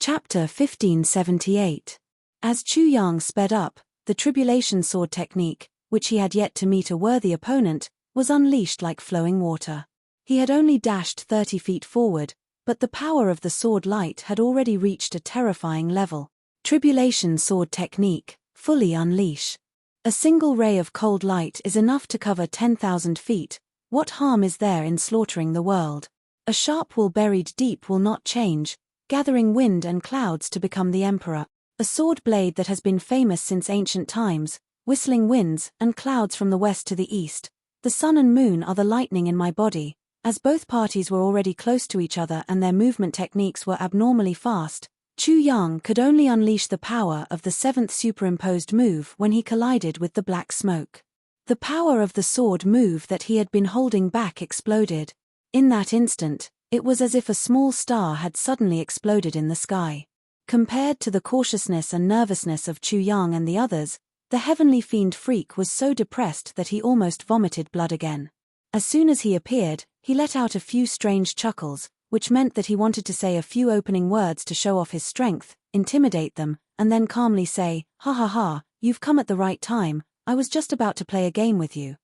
Chapter 1578. As Chu Yang sped up, the tribulation sword technique, which he had yet to meet a worthy opponent, was unleashed like flowing water. He had only dashed 30 feet forward, but the power of the sword light had already reached a terrifying level. Tribulation sword technique, fully unleash. A single ray of cold light is enough to cover 10,000 feet. What harm is there in slaughtering the world? A sharp wool buried deep will not change, gathering wind and clouds to become the emperor. A sword blade that has been famous since ancient times, whistling winds and clouds from the west to the east. The sun and moon are the lightning in my body. As both parties were already close to each other and their movement techniques were abnormally fast, Chu Yang could only unleash the power of the seventh superimposed move when he collided with the black smoke. The power of the sword move that he had been holding back exploded. In that instant, it was as if a small star had suddenly exploded in the sky. Compared to the cautiousness and nervousness of Chu Yang and the others, the heavenly fiend freak was so depressed that he almost vomited blood again. As soon as he appeared, he let out a few strange chuckles, which meant that he wanted to say a few opening words to show off his strength, intimidate them, and then calmly say, "Ha ha ha, you've come at the right time, I was just about to play a game with you."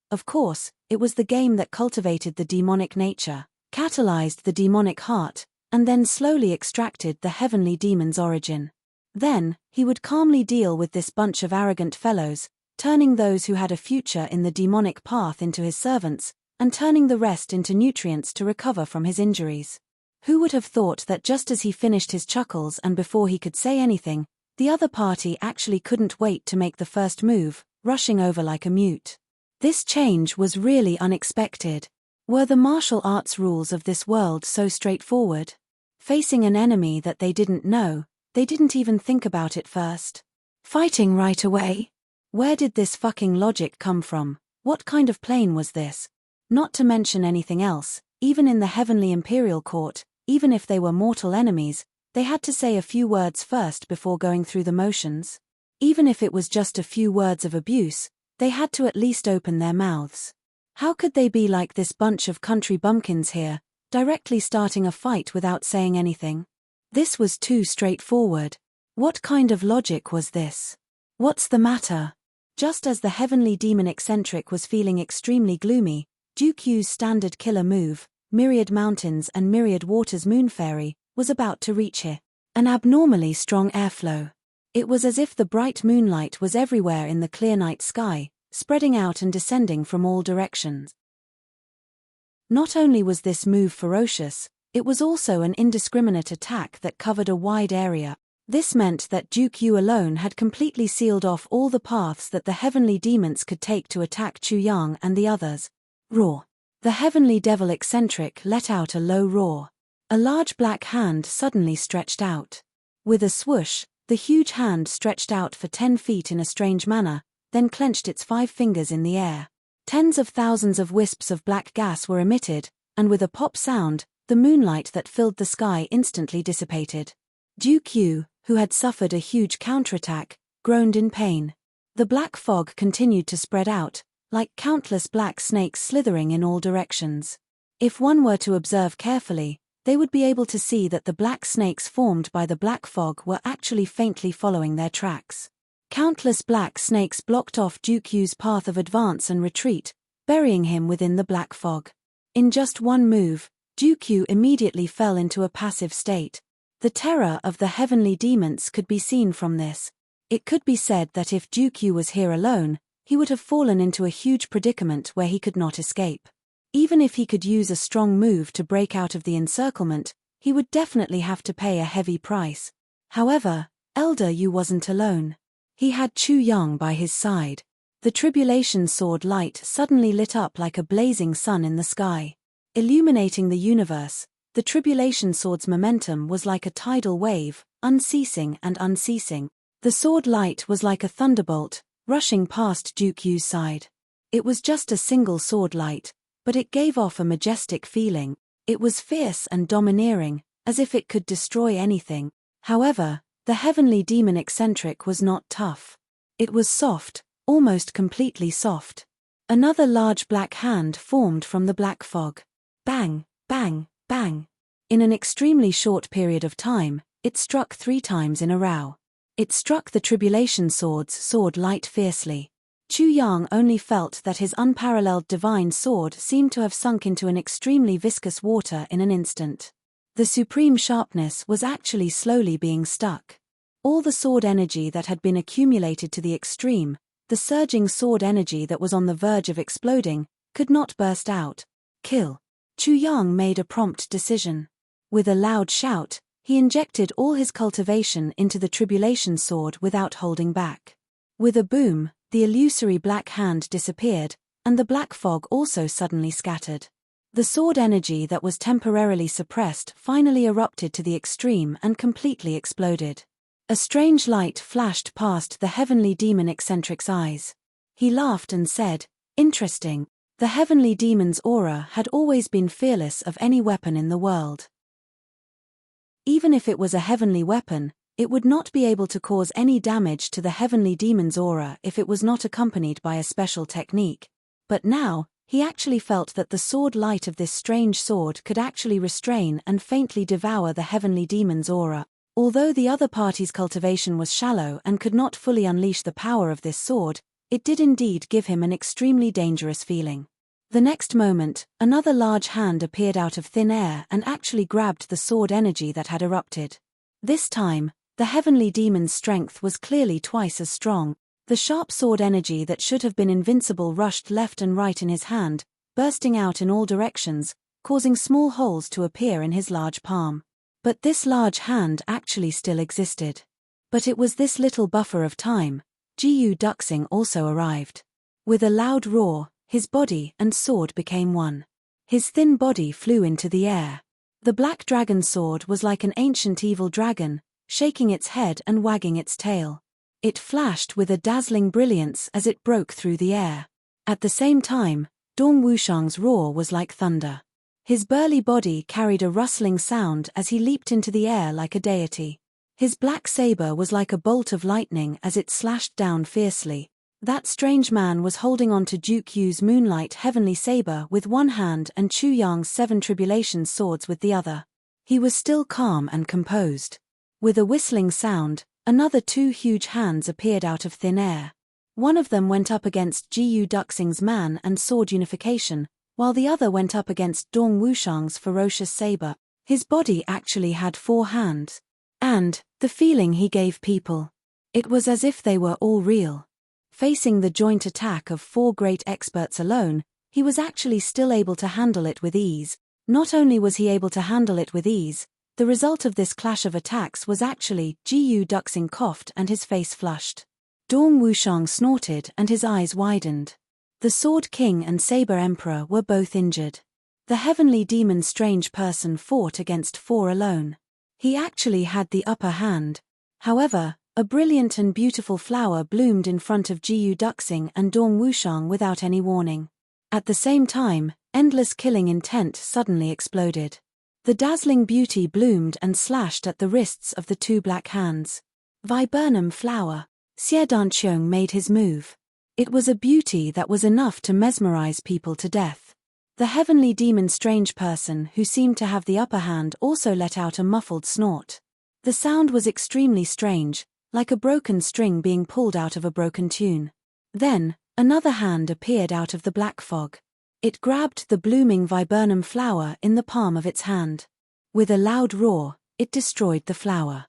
Of course, it was the game that cultivated the demonic nature, catalyzed the demonic heart, and then slowly extracted the heavenly demon's origin. Then, he would calmly deal with this bunch of arrogant fellows, turning those who had a future in the demonic path into his servants, and turning the rest into nutrients to recover from his injuries. Who would have thought that just as he finished his chuckles and before he could say anything, the other party actually couldn't wait to make the first move, rushing over like a mute. This change was really unexpected. Were the martial arts rules of this world so straightforward? Facing an enemy that they didn't know, they didn't even think about it first. Fighting right away? Where did this fucking logic come from? What kind of plane was this? Not to mention anything else, even in the heavenly imperial court, even if they were mortal enemies, they had to say a few words first before going through the motions. Even if it was just a few words of abuse, they had to at least open their mouths. How could they be like this bunch of country bumpkins here, directly starting a fight without saying anything? This was too straightforward. What kind of logic was this? What's the matter? Just as the heavenly demon eccentric was feeling extremely gloomy, Duke Yu's standard killer move, Myriad Mountains and Myriad Waters Moon Fairy, was about to reach here. An abnormally strong airflow. It was as if the bright moonlight was everywhere in the clear night sky, spreading out and descending from all directions. Not only was this move ferocious, it was also an indiscriminate attack that covered a wide area. This meant that Duke Yu alone had completely sealed off all the paths that the heavenly demons could take to attack Chu Yang and the others. Roar. The heavenly devil eccentric let out a low roar. A large black hand suddenly stretched out. With a swoosh, the huge hand stretched out for 10 feet in a strange manner, then clenched its 5 fingers in the air. Tens of thousands of wisps of black gas were emitted, and with a pop sound, the moonlight that filled the sky instantly dissipated. Duke Yu, who had suffered a huge counterattack, groaned in pain. The black fog continued to spread out, like countless black snakes slithering in all directions. If one were to observe carefully, they would be able to see that the black snakes formed by the black fog were actually faintly following their tracks. Countless black snakes blocked off Duke Yu's path of advance and retreat, burying him within the black fog. In just one move, Duke Yu immediately fell into a passive state. The terror of the heavenly demons could be seen from this. It could be said that if Duke Yu was here alone, he would have fallen into a huge predicament where he could not escape. Even if he could use a strong move to break out of the encirclement, he would definitely have to pay a heavy price. However, Elder Yu wasn't alone. He had Chu Yang by his side. The tribulation sword light suddenly lit up like a blazing sun in the sky. Illuminating the universe, the tribulation sword's momentum was like a tidal wave, unceasing and unceasing. The sword light was like a thunderbolt, rushing past Duke Yu's side. It was just a single sword light, but it gave off a majestic feeling. It was fierce and domineering, as if it could destroy anything. However, the heavenly demon eccentric was not tough. It was soft, almost completely soft. Another large black hand formed from the black fog. Bang, bang, bang. In an extremely short period of time, It struck 3 times in a row. It struck the tribulation sword's sword light fiercely. Chu Yang only felt that his unparalleled divine sword seemed to have sunk into an extremely viscous water in an instant. The supreme sharpness was actually slowly being stuck. All the sword energy that had been accumulated to the extreme, the surging sword energy that was on the verge of exploding, could not burst out. Kill. Chu Yang made a prompt decision. With a loud shout, he injected all his cultivation into the tribulation sword without holding back. With a boom, the illusory black hand disappeared, and the black fog also suddenly scattered. The sword energy that was temporarily suppressed finally erupted to the extreme and completely exploded. A strange light flashed past the heavenly demon eccentric's eyes. He laughed and said, "Interesting. The heavenly demon's aura had always been fearless of any weapon in the world. Even if it was a heavenly weapon, it would not be able to cause any damage to the heavenly demon's aura if it was not accompanied by a special technique. But now, he actually felt that the sword light of this strange sword could actually restrain and faintly devour the heavenly demon's aura. Although the other party's cultivation was shallow and could not fully unleash the power of this sword, it did indeed give him an extremely dangerous feeling. The next moment, another large hand appeared out of thin air and actually grabbed the sword energy that had erupted. This time, the heavenly demon's strength was clearly twice as strong. The sharp sword energy that should have been invincible rushed left and right in his hand, bursting out in all directions, causing small holes to appear in his large palm. But this large hand actually still existed. But it was this little buffer of time. Jiyu Duxing also arrived. With a loud roar, his body and sword became one. His thin body flew into the air. The black dragon sword was like an ancient evil dragon, shaking its head and wagging its tail. It flashed with a dazzling brilliance as it broke through the air. At the same time, Dong Wushang's roar was like thunder. His burly body carried a rustling sound as he leaped into the air like a deity. His black saber was like a bolt of lightning as it slashed down fiercely. That strange man was holding on to Duke Yu's moonlight heavenly saber with one hand and Chu Yang's 7 tribulation swords with the other. He was still calm and composed. With a whistling sound, another 2 huge hands appeared out of thin air. One of them went up against Jiyu Duxing's man and sword unification, while the other went up against Dong Wushang's ferocious saber. His body actually had 4 hands. And, the feeling he gave people. It was as if they were all real. Facing the joint attack of 4 great experts alone, he was actually still able to handle it with ease. Not only was he able to handle it with ease, the result of this clash of attacks was actually Jiyu Duxing coughed and his face flushed. Dong Wushang snorted and his eyes widened. The Sword King and Saber Emperor were both injured. The heavenly demon strange person fought against 4 alone. He actually had the upper hand. However, a brilliant and beautiful flower bloomed in front of Jiyu Duxing and Dong Wushang without any warning. At the same time, endless killing intent suddenly exploded. The dazzling beauty bloomed and slashed at the wrists of the 2 black hands. Viburnum flower. Xie Danqiong made his move. It was a beauty that was enough to mesmerize people to death. The heavenly demon strange person who seemed to have the upper hand also let out a muffled snort. The sound was extremely strange, like a broken string being pulled out of a broken tune. Then, another hand appeared out of the black fog. It grabbed the blooming viburnum flower in the palm of its hand. With a loud roar, it destroyed the flower.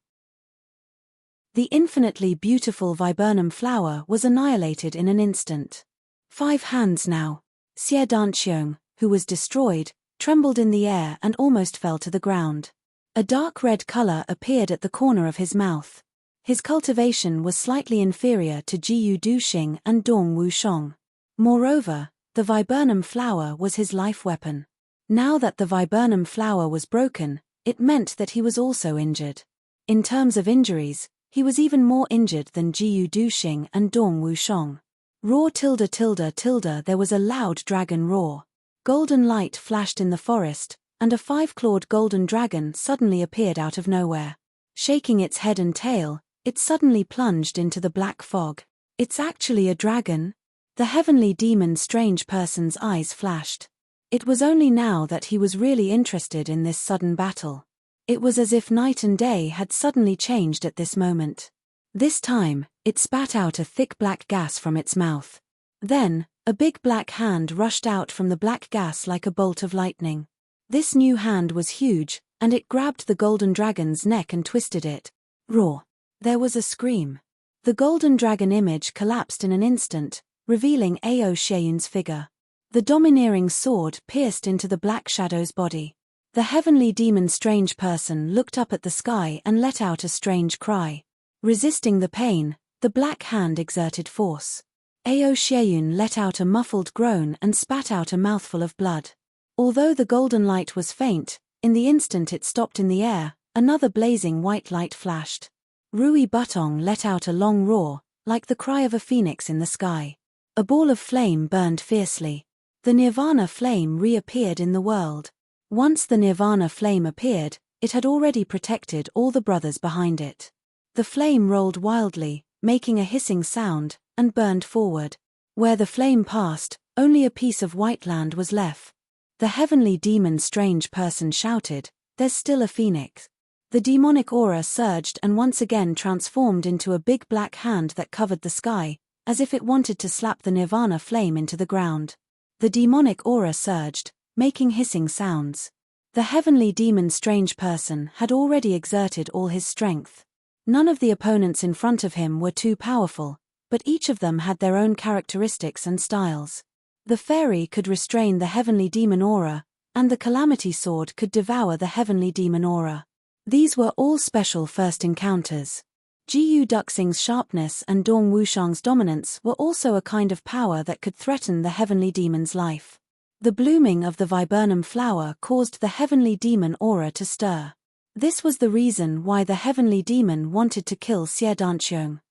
The infinitely beautiful viburnum flower was annihilated in an instant. 5 hands now. Xie Danqiong, who was destroyed, trembled in the air and almost fell to the ground. A dark red color appeared at the corner of his mouth. His cultivation was slightly inferior to Jiyu Duxing and Dong Wushang. Moreover, the viburnum flower was his life weapon. Now that the viburnum flower was broken, it meant that he was also injured. In terms of injuries, he was even more injured than Jiyu Duxing and Dong Wushang. Roar tilde tilde tilde there was a loud dragon roar. Golden light flashed in the forest, and a 5-clawed golden dragon suddenly appeared out of nowhere. Shaking its head and tail, it suddenly plunged into the black fog. It's actually a dragon? The heavenly demon strange person's eyes flashed. It was only now that he was really interested in this sudden battle. It was as if night and day had suddenly changed at this moment. This time, it spat out a thick black gas from its mouth. Then, a big black hand rushed out from the black gas like a bolt of lightning. This new hand was huge, and it grabbed the golden dragon's neck and twisted it. Roar! There was a scream. The golden dragon image collapsed in an instant, revealing Ao Sheyun's figure. The domineering sword pierced into the black shadow's body. The heavenly demon strange person looked up at the sky and let out a strange cry. Resisting the pain, the black hand exerted force. Ao Sheyun let out a muffled groan and spat out a mouthful of blood. Although the golden light was faint, in the instant it stopped in the air, another blazing white light flashed. Rui Butong let out a long roar, like the cry of a phoenix in the sky. A ball of flame burned fiercely. The Nirvana flame reappeared in the world. Once the Nirvana flame appeared, it had already protected all the brothers behind it. The flame rolled wildly, making a hissing sound, and burned forward. Where the flame passed, only a piece of white land was left. The heavenly demon strange person shouted, "There's still a phoenix." The demonic aura surged and once again transformed into a big black hand that covered the sky, as if it wanted to slap the Nirvana flame into the ground. The demonic aura surged, making hissing sounds. The heavenly demon strange person had already exerted all his strength. None of the opponents in front of him were too powerful, but each of them had their own characteristics and styles. The fairy could restrain the heavenly demon aura, and the calamity sword could devour the heavenly demon aura. These were all special first encounters. Jiyu Duxing's sharpness and Dong Wushang's dominance were also a kind of power that could threaten the heavenly demon's life. The blooming of the viburnum flower caused the heavenly demon aura to stir. This was the reason why the heavenly demon wanted to kill Xie Danqiong.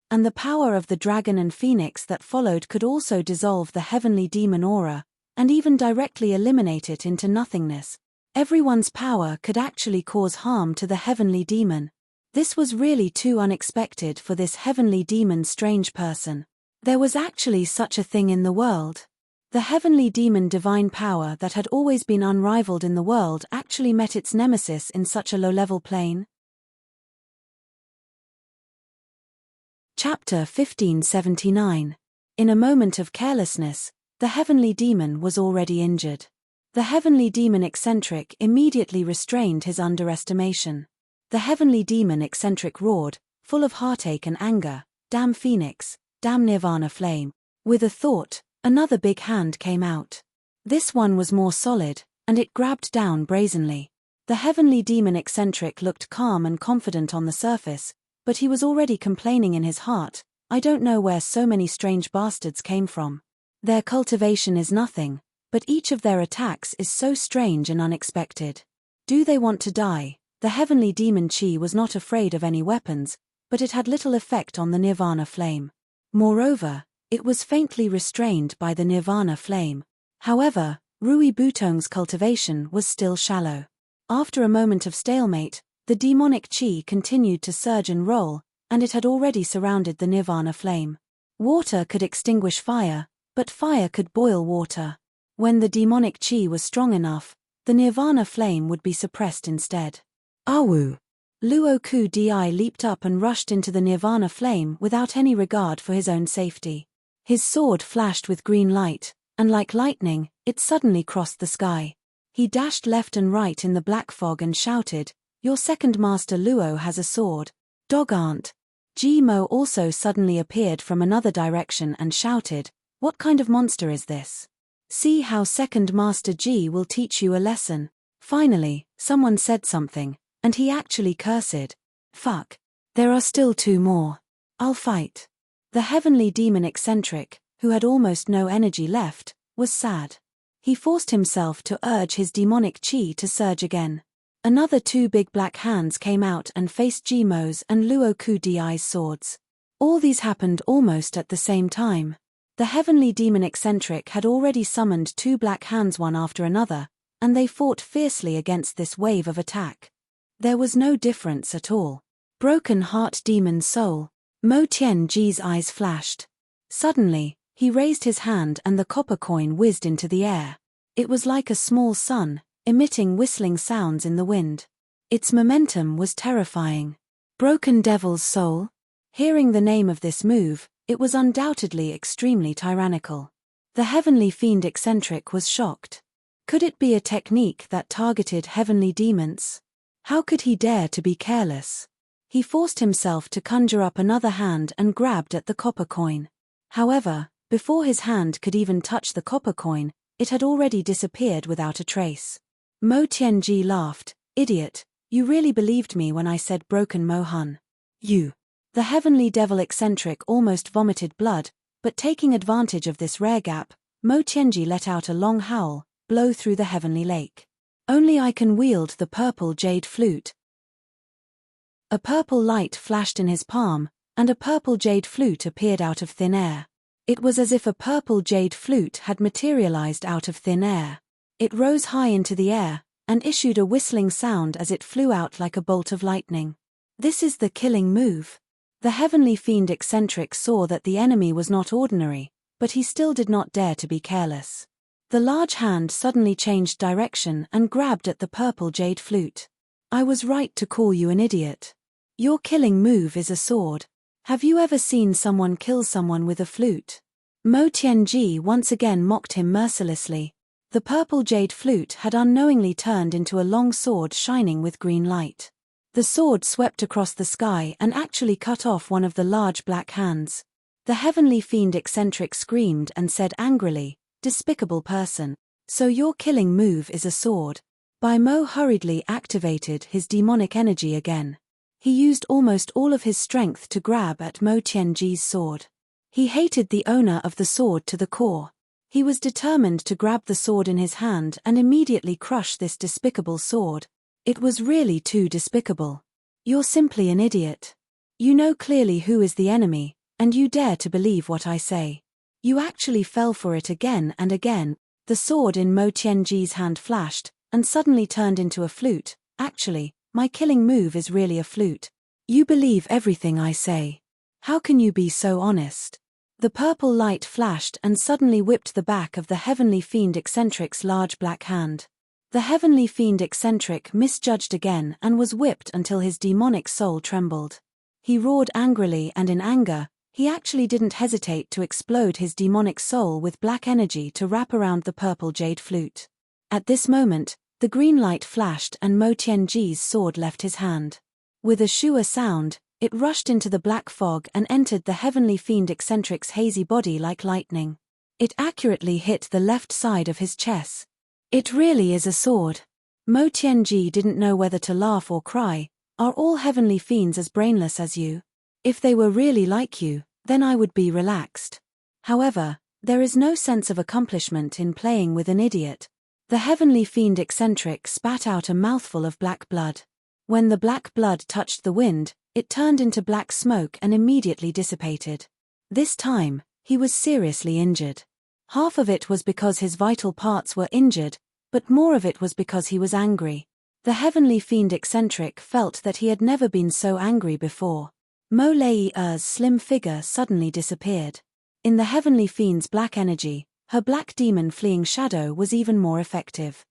And the power of the dragon and phoenix that followed could also dissolve the heavenly demon aura, and even directly eliminate it into nothingness. Everyone's power could actually cause harm to the heavenly demon. This was really too unexpected for this heavenly demon strange person. There was actually such a thing in the world. The heavenly demon divine power that had always been unrivaled in the world actually met its nemesis in such a low-level plane. Chapter 1579. In a moment of carelessness, the heavenly demon was already injured. The heavenly demon eccentric immediately restrained his underestimation. The heavenly demon eccentric roared, full of heartache and anger, "Damn Phoenix, damn Nirvana flame." With a thought, another big hand came out. This one was more solid, and it grabbed down brazenly. The heavenly demon eccentric looked calm and confident on the surface, but he was already complaining in his heart, "I don't know where so many strange bastards came from. Their cultivation is nothing, but each of their attacks is so strange and unexpected. Do they want to die?" The heavenly demon chi was not afraid of any weapons, but it had little effect on the Nirvana flame. Moreover, it was faintly restrained by the Nirvana flame. However, Rui Butong's cultivation was still shallow. After a moment of stalemate, the demonic chi continued to surge and roll, and it had already surrounded the Nirvana flame. Water could extinguish fire, but fire could boil water. When the demonic chi was strong enough, the Nirvana flame would be suppressed instead. Awu! Luoku Di leaped up and rushed into the Nirvana flame without any regard for his own safety. His sword flashed with green light, and like lightning, it suddenly crossed the sky. He dashed left and right in the black fog and shouted, "Your second master Luo has a sword. Dog aunt." Ji Mo also suddenly appeared from another direction and shouted, "What kind of monster is this? See how second master Ji will teach you a lesson." Finally, someone said something, and he actually cursed. "Fuck. There are still two more. I'll fight." The heavenly demon eccentric, who had almost no energy left, was sad. He forced himself to urge his demonic chi to surge again. Another two big black hands came out and faced Jimo's and Luoku Di's swords. All these happened almost at the same time. The heavenly demon eccentric had already summoned two black hands one after another, and they fought fiercely against this wave of attack. There was no difference at all. Broken heart demon soul. Mo Tianji's eyes flashed. Suddenly, he raised his hand and the copper coin whizzed into the air. It was like a small sun, emitting whistling sounds in the wind. Its momentum was terrifying. Broken Devil's Soul? Hearing the name of this move, it was undoubtedly extremely tyrannical. The heavenly fiend eccentric was shocked. Could it be a technique that targeted heavenly demons? How could he dare to be careless? He forced himself to conjure up another hand and grabbed at the copper coin. However, before his hand could even touch the copper coin, it had already disappeared without a trace. Mo Tianji laughed. "Idiot, you really believed me when I said broken Mo Hun. You." The heavenly devil eccentric almost vomited blood, but taking advantage of this rare gap, Mo Tianji let out a long howl, blow through the heavenly lake. "Only I can wield the purple jade flute." A purple light flashed in his palm, and a purple jade flute appeared out of thin air. It was as if a purple jade flute had materialized out of thin air. It rose high into the air, and issued a whistling sound as it flew out like a bolt of lightning. This is the killing move. The heavenly fiend eccentric saw that the enemy was not ordinary, but he still did not dare to be careless. The large hand suddenly changed direction and grabbed at the purple jade flute. "I was right to call you an idiot. Your killing move is a sword. Have you ever seen someone kill someone with a flute?" Mo Tianji once again mocked him mercilessly. The purple jade flute had unknowingly turned into a long sword shining with green light. The sword swept across the sky and actually cut off one of the large black hands. The heavenly fiend eccentric screamed and said angrily, "Despicable person. So your killing move is a sword." Mo hurriedly activated his demonic energy again. He used almost all of his strength to grab at Mo Tianji's sword. He hated the owner of the sword to the core. He was determined to grab the sword in his hand and immediately crush this despicable sword. It was really too despicable. "You're simply an idiot. You know clearly who is the enemy, and you dare to believe what I say. You actually fell for it again and again." The sword in Mo Tianji's hand flashed, and suddenly turned into a flute. "Actually, my killing move is really a flute. You believe everything I say. How can you be so honest?" The purple light flashed and suddenly whipped the back of the heavenly fiend eccentric's large black hand. The heavenly fiend eccentric misjudged again and was whipped until his demonic soul trembled. He roared angrily, and in anger, he actually didn't hesitate to explode his demonic soul with black energy to wrap around the purple jade flute. At this moment, the green light flashed and Mo Tianji's sword left his hand. With a shua sound, it rushed into the black fog and entered the heavenly fiend eccentric's hazy body like lightning. It accurately hit the left side of his chest. "It really is a sword." Mo Tianji didn't know whether to laugh or cry. "Are all heavenly fiends as brainless as you? If they were really like you, then I would be relaxed. However, there is no sense of accomplishment in playing with an idiot." The heavenly fiend eccentric spat out a mouthful of black blood. When the black blood touched the wind, it turned into black smoke and immediately dissipated. This time, he was seriously injured. Half of it was because his vital parts were injured, but more of it was because he was angry. The heavenly fiend eccentric felt that he had never been so angry before. Mo Lei-er's slim figure suddenly disappeared. In the heavenly fiend's black energy, her black demon fleeing shadow was even more effective.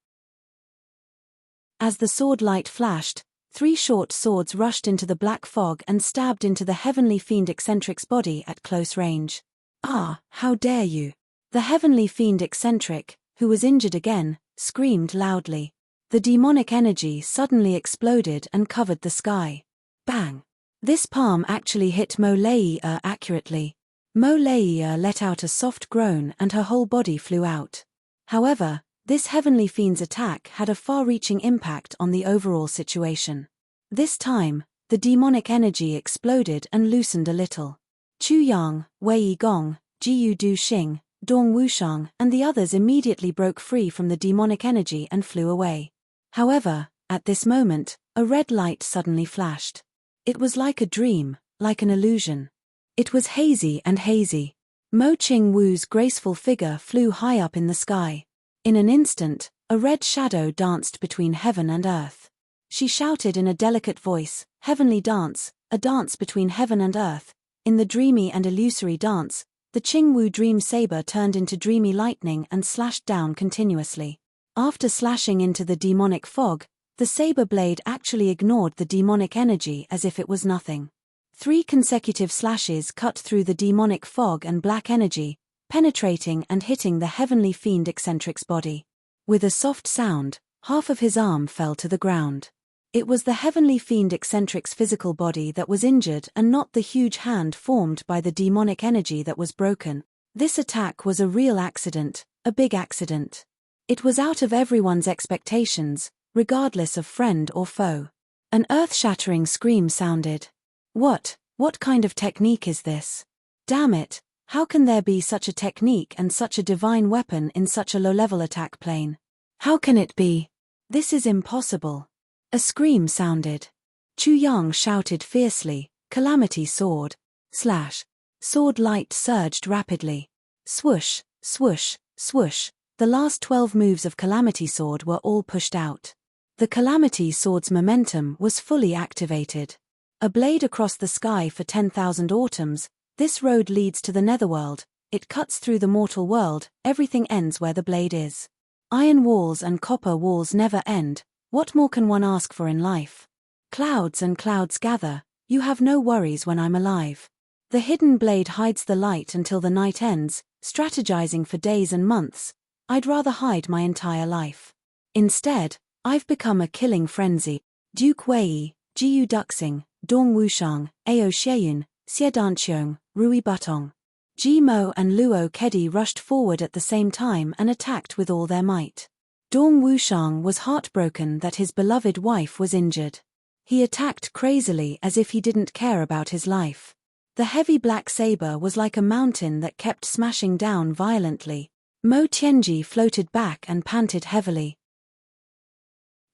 As the sword light flashed, 3 short swords rushed into the black fog and stabbed into the heavenly fiend eccentric's body at close range. "Ah, how dare you!" The heavenly fiend eccentric, who was injured again, screamed loudly. The demonic energy suddenly exploded and covered the sky. Bang! This palm actually hit Mo Lei-er accurately. Mo Lei-er let out a soft groan and her whole body flew out. However, this heavenly fiend's attack had a far-reaching impact on the overall situation. This time, the demonic energy exploded and loosened a little. Chu Yang, Wei Gong, Jiu Du Xing, Dong Wushang and the others immediately broke free from the demonic energy and flew away. However, at this moment, a red light suddenly flashed. It was like a dream, like an illusion. It was hazy and hazy. Mo Qing Wu's graceful figure flew high up in the sky. In an instant, a red shadow danced between heaven and earth. She shouted in a delicate voice, "Heavenly dance, a dance between heaven and earth." In the dreamy and illusory dance, the Qing Wu dream saber turned into dreamy lightning and slashed down continuously. After slashing into the demonic fog, the saber blade actually ignored the demonic energy as if it was nothing. 3 consecutive slashes cut through the demonic fog and black energy, penetrating and hitting the heavenly fiend eccentric's body. With a soft sound, half of his arm fell to the ground. It was the heavenly fiend eccentric's physical body that was injured and not the huge hand formed by the demonic energy that was broken. This attack was a real accident, a big accident. It was out of everyone's expectations, regardless of friend or foe. An earth-shattering scream sounded. What kind of technique is this? Damn it, how can there be such a technique and such a divine weapon in such a low-level attack plane? How can it be? This is impossible. A scream sounded. Chu Yang shouted fiercely, "Calamity sword!" Slash. Sword light surged rapidly. Swoosh, swoosh, swoosh. The last 12 moves of Calamity Sword were all pushed out. The Calamity Sword's momentum was fully activated. A blade across the sky for 10,000 autumns, this road leads to the netherworld, it cuts through the mortal world, everything ends where the blade is. Iron walls and copper walls never end, what more can one ask for in life? Clouds and clouds gather, you have no worries when I'm alive. The hidden blade hides the light until the night ends, strategizing for days and months. I'd rather hide my entire life. Instead, I've become a killing frenzy. Duke Wei, Jiu Duxing, Dong Wushang, Ao Xieyun, Xiedanqiong, Rui Butong. Ji Mo and Luo Kedi rushed forward at the same time and attacked with all their might. Dong Wushang was heartbroken that his beloved wife was injured. He attacked crazily as if he didn't care about his life. The heavy black saber was like a mountain that kept smashing down violently. Mo Tianji floated back and panted heavily.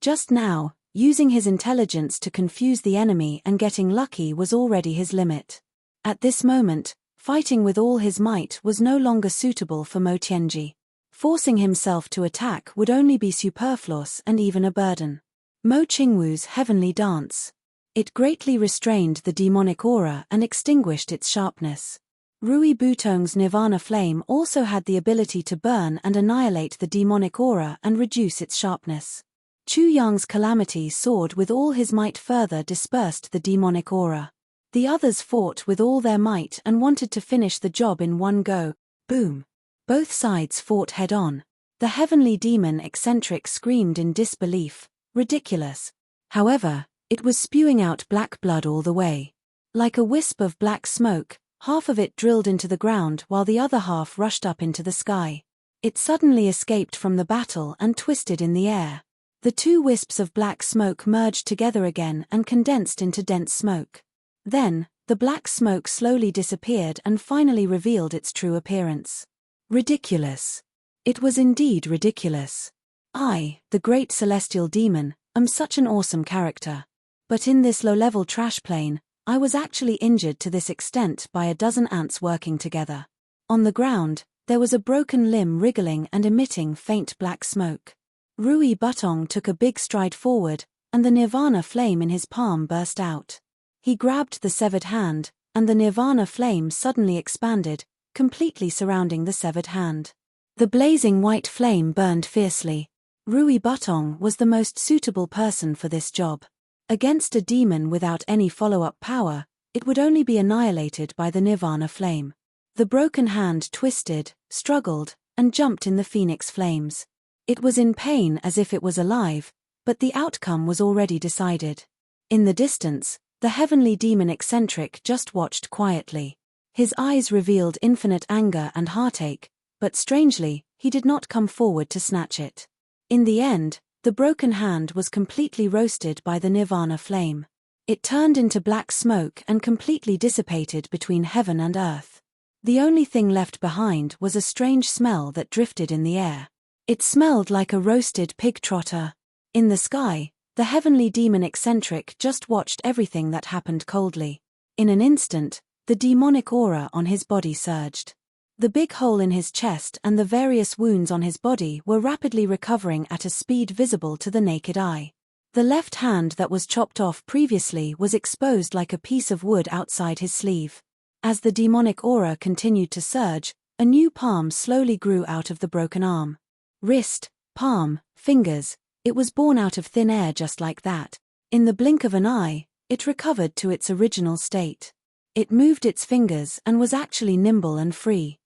Just now, using his intelligence to confuse the enemy and getting lucky was already his limit. At this moment, fighting with all his might was no longer suitable for Mo Tianji. Forcing himself to attack would only be superfluous and even a burden. Mo Qingwu's heavenly dance. It greatly restrained the demonic aura and extinguished its sharpness. Rui Butong's Nirvana flame also had the ability to burn and annihilate the demonic aura and reduce its sharpness. Chu Yang's Calamity Sword with all his might further dispersed the demonic aura. The others fought with all their might and wanted to finish the job in one go. Boom! Both sides fought head-on. The heavenly demon eccentric screamed in disbelief. Ridiculous. However, it was spewing out black blood all the way. Like a wisp of black smoke, half of it drilled into the ground while the other half rushed up into the sky. It suddenly escaped from the battle and twisted in the air. The 2 wisps of black smoke merged together again and condensed into dense smoke. Then, the black smoke slowly disappeared and finally revealed its true appearance. Ridiculous. It was indeed ridiculous. I, the great celestial demon, am such an awesome character. But in this low-level trash plane, I was actually injured to this extent by a dozen ants working together. On the ground, there was a broken limb wriggling and emitting faint black smoke. Rui Butong took a big stride forward, and the Nirvana flame in his palm burst out. He grabbed the severed hand, and the Nirvana flame suddenly expanded, completely surrounding the severed hand. The blazing white flame burned fiercely. Rui Butong was the most suitable person for this job. Against a demon without any follow-up power, it would only be annihilated by the Nirvana flame. The broken hand twisted, struggled, and jumped in the phoenix flames. It was in pain as if it was alive, but the outcome was already decided. In the distance, the heavenly demon eccentric just watched quietly. His eyes revealed infinite anger and heartache, but strangely, he did not come forward to snatch it. In the end, the broken hand was completely roasted by the Nirvana flame. It turned into black smoke and completely dissipated between heaven and earth. The only thing left behind was a strange smell that drifted in the air. It smelled like a roasted pig trotter. In the sky, the heavenly demon eccentric just watched everything that happened coldly. In an instant, the demonic aura on his body surged. The big hole in his chest and the various wounds on his body were rapidly recovering at a speed visible to the naked eye. The left hand that was chopped off previously was exposed like a piece of wood outside his sleeve. As the demonic aura continued to surge, a new palm slowly grew out of the broken arm. Wrist, palm, fingers. It was born out of thin air just like that. In the blink of an eye, it recovered to its original state. It moved its fingers and was actually nimble and free.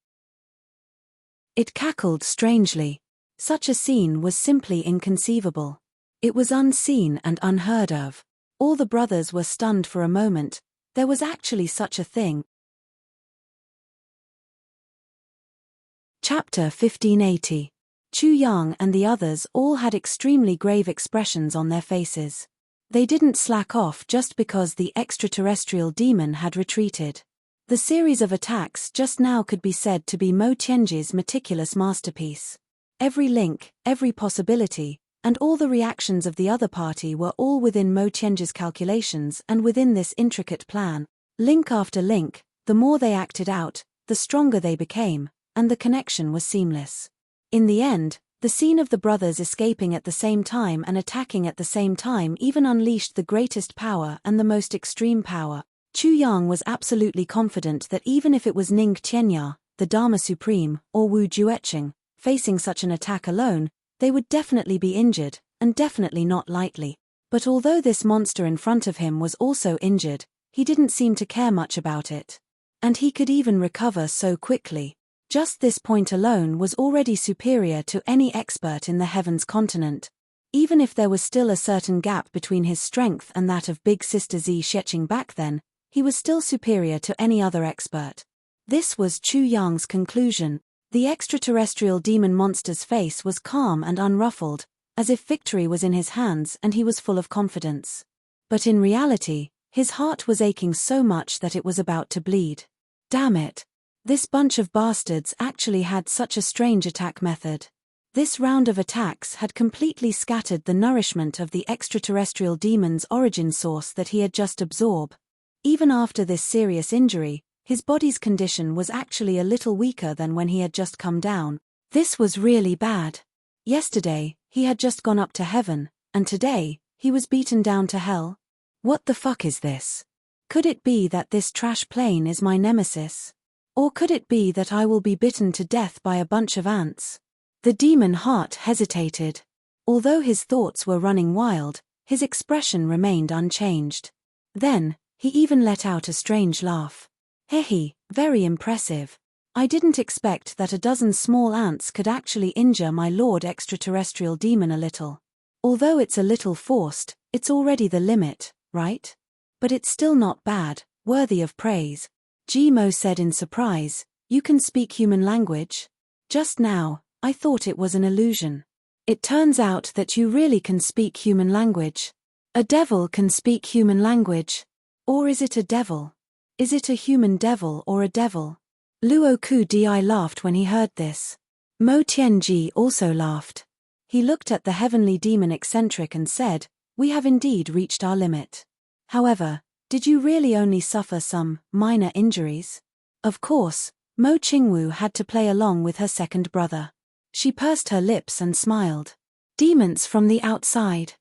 It cackled strangely. Such a scene was simply inconceivable. It was unseen and unheard of. All the brothers were stunned for a moment. There was actually such a thing. Chapter 1580. Chu Yang and the others all had extremely grave expressions on their faces. They didn't slack off just because the extraterrestrial demon had retreated. The series of attacks just now could be said to be Mo Tianji's meticulous masterpiece. Every link, every possibility, and all the reactions of the other party were all within Mo Tianji's calculations and within this intricate plan. Link after link, the more they acted out, the stronger they became, and the connection was seamless. In the end, the scene of the brothers escaping at the same time and attacking at the same time even unleashed the greatest power and the most extreme power. Chu Yang was absolutely confident that even if it was Ning Tianya, the Dharma Supreme, or Wu Jueqing, facing such an attack alone, they would definitely be injured, and definitely not lightly. But although this monster in front of him was also injured, he didn't seem to care much about it. And he could even recover so quickly. Just this point alone was already superior to any expert in the Heavens continent. Even if there was still a certain gap between his strength and that of Big Sister Zi Sheqing back then, he was still superior to any other expert. This was Chu Yang's conclusion. The extraterrestrial demon monster's face was calm and unruffled, as if victory was in his hands and he was full of confidence. But in reality, his heart was aching so much that it was about to bleed. Damn it! This bunch of bastards actually had such a strange attack method. This round of attacks had completely scattered the nourishment of the extraterrestrial demon's origin source that he had just absorbed. Even after this serious injury, his body's condition was actually a little weaker than when he had just come down. This was really bad. Yesterday, he had just gone up to heaven, and today, he was beaten down to hell. What the fuck is this? Could it be that this trash plane is my nemesis? Or could it be that I will be bitten to death by a bunch of ants? The demon heart hesitated. Although his thoughts were running wild, his expression remained unchanged. Then, he even let out a strange laugh. Hehe, very impressive. I didn't expect that a dozen small ants could actually injure my lord extraterrestrial demon a little. Although it's a little forced, it's already the limit, right? But it's still not bad, worthy of praise. Mo said in surprise, "You can speak human language?" Just now, I thought it was an illusion. It turns out that you really can speak human language. A devil can speak human language. Or is it a devil? Is it a human devil or a devil? Luo Ku Di laughed when he heard this. Mo Tianji also laughed. He looked at the heavenly demon eccentric and said, "We have indeed reached our limit. However, did you really only suffer some minor injuries?" Of course, Mo Qingwu had to play along with her second brother. She pursed her lips and smiled. Demons from the outside.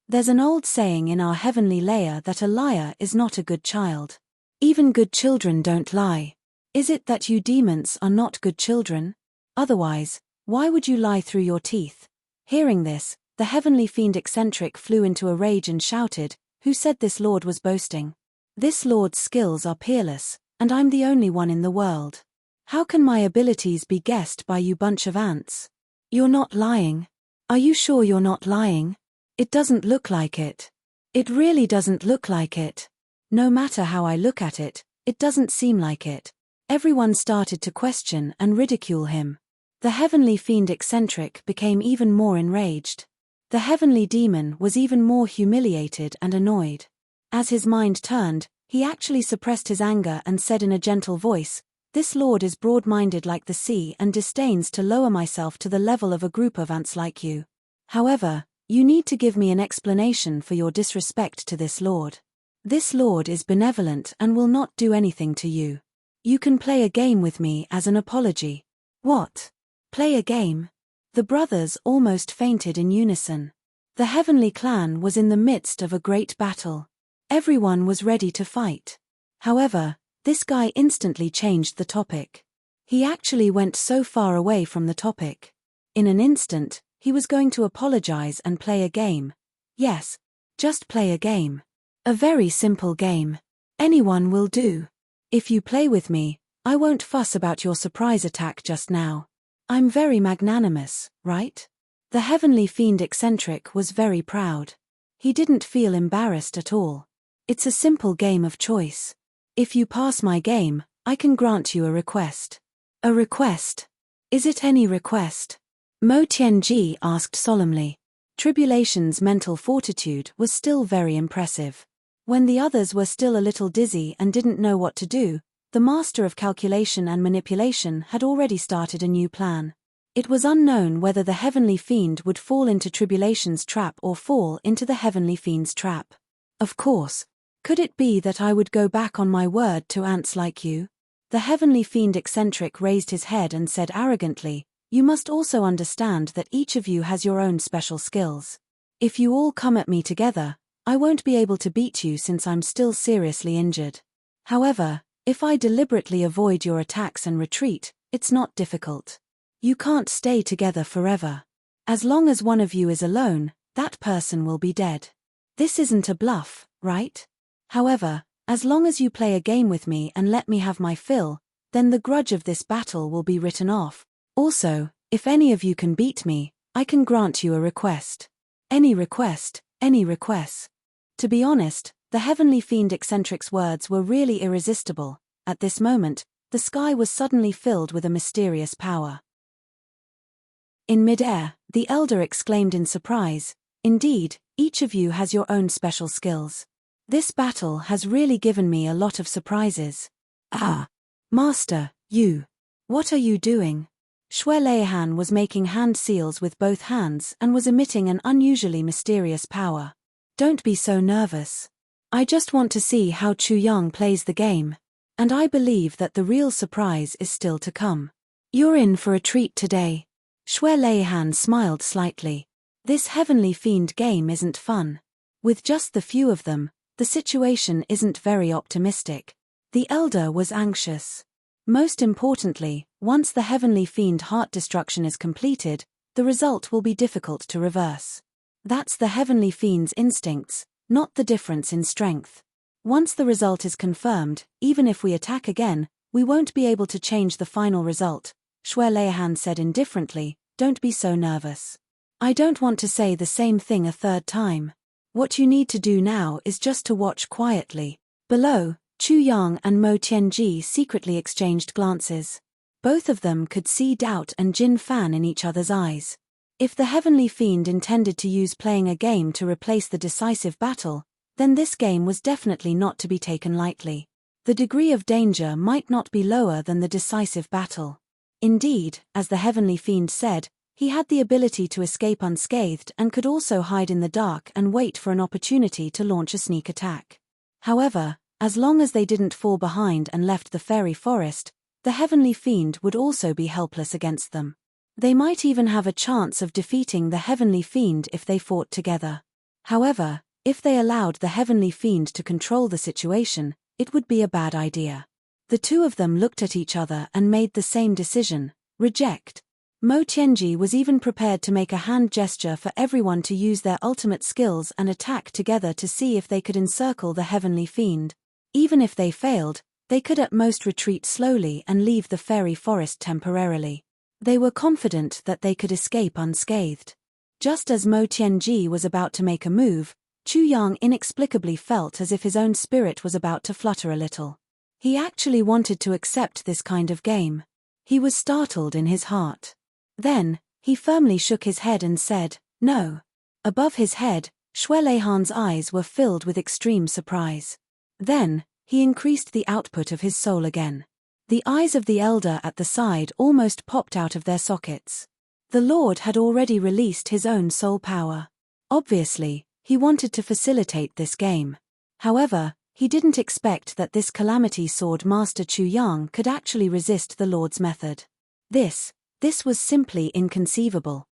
There's an old saying in our heavenly layer that a liar is not a good child. Even good children don't lie. Is it that you demons are not good children? Otherwise, why would you lie through your teeth? Hearing this, the heavenly fiend eccentric flew into a rage and shouted, "Who said this lord was boasting? This lord's skills are peerless, and I'm the only one in the world. How can my abilities be guessed by you bunch of ants? You're not lying. Are you sure you're not lying? It doesn't look like it. It really doesn't look like it. No matter how I look at it, it doesn't seem like it." Everyone started to question and ridicule him. The heavenly fiend eccentric became even more enraged. The heavenly demon was even more humiliated and annoyed. As his mind turned, he actually suppressed his anger and said in a gentle voice, "This lord is broad-minded like the sea and disdains to lower myself to the level of a group of ants like you. However, you need to give me an explanation for your disrespect to this lord. This lord is benevolent and will not do anything to you. You can play a game with me as an apology." What? Play a game? The brothers almost fainted in unison. The heavenly clan was in the midst of a great battle. Everyone was ready to fight. However, this guy instantly changed the topic. He actually went so far away from the topic. In an instant, he was going to apologize and play a game. Yes, just play a game. A very simple game. Anyone will do. If you play with me, I won't fuss about your surprise attack just now. I'm very magnanimous, right? The heavenly fiend eccentric was very proud. He didn't feel embarrassed at all. It's a simple game of choice. If you pass my game, I can grant you a request. A request? Is it any request? Mo Tianji asked solemnly. Tribulation's mental fortitude was still very impressive. When the others were still a little dizzy and didn't know what to do, the master of calculation and manipulation had already started a new plan. It was unknown whether the heavenly fiend would fall into Tribulation's trap or fall into the heavenly fiend's trap. Of course. Could it be that I would go back on my word to ants like you? The heavenly fiend eccentric raised his head and said arrogantly, you must also understand that each of you has your own special skills. If you all come at me together, I won't be able to beat you since I'm still seriously injured. However, if I deliberately avoid your attacks and retreat, it's not difficult. You can't stay together forever. As long as one of you is alone, that person will be dead. This isn't a bluff, right? However, as long as you play a game with me and let me have my fill, then the grudge of this battle will be written off. Also, if any of you can beat me, I can grant you a request. Any request, any request. To be honest, the heavenly fiend eccentric's words were really irresistible. At this moment, the sky was suddenly filled with a mysterious power. In midair, the elder exclaimed in surprise, indeed, each of you has your own special skills. This battle has really given me a lot of surprises. Ah! Master, you! What are you doing? Xue Leihan was making hand seals with both hands and was emitting an unusually mysterious power. Don't be so nervous. I just want to see how Chu Yang plays the game. And I believe that the real surprise is still to come. You're in for a treat today. Xue Leihan smiled slightly. This heavenly fiend game isn't fun. With just the few of them, the situation isn't very optimistic. The elder was anxious. Most importantly, once the heavenly fiend heart destruction is completed, the result will be difficult to reverse. That's the heavenly fiend's instincts, not the difference in strength. Once the result is confirmed, even if we attack again, we won't be able to change the final result. Xue Leihan said indifferently, don't be so nervous. I don't want to say the same thing a third time. What you need to do now is just to watch quietly. Below, Chu Yang and Mo Tianji secretly exchanged glances. Both of them could see doubt and Jin Fan in each other's eyes. If the heavenly fiend intended to use playing a game to replace the decisive battle, then this game was definitely not to be taken lightly. The degree of danger might not be lower than the decisive battle. Indeed, as the heavenly fiend said, he had the ability to escape unscathed and could also hide in the dark and wait for an opportunity to launch a sneak attack. However, as long as they didn't fall behind and left the fairy forest, the heavenly fiend would also be helpless against them. They might even have a chance of defeating the heavenly fiend if they fought together. However, if they allowed the heavenly fiend to control the situation, it would be a bad idea. The two of them looked at each other and made the same decision: reject. Mo Tianji was even prepared to make a hand gesture for everyone to use their ultimate skills and attack together to see if they could encircle the heavenly fiend. Even if they failed, they could at most retreat slowly and leave the fairy forest temporarily. They were confident that they could escape unscathed. Just as Mo Tianji was about to make a move, Chu Yang inexplicably felt as if his own spirit was about to flutter a little. He actually wanted to accept this kind of game. He was startled in his heart. Then, he firmly shook his head and said, no. Above his head, Xue Leihan's eyes were filled with extreme surprise. Then, he increased the output of his soul again. The eyes of the elder at the side almost popped out of their sockets. The Lord had already released his own soul power. Obviously, he wanted to facilitate this game. However, he didn't expect that this calamity sword master Chu Yang could actually resist the Lord's method. This was simply inconceivable.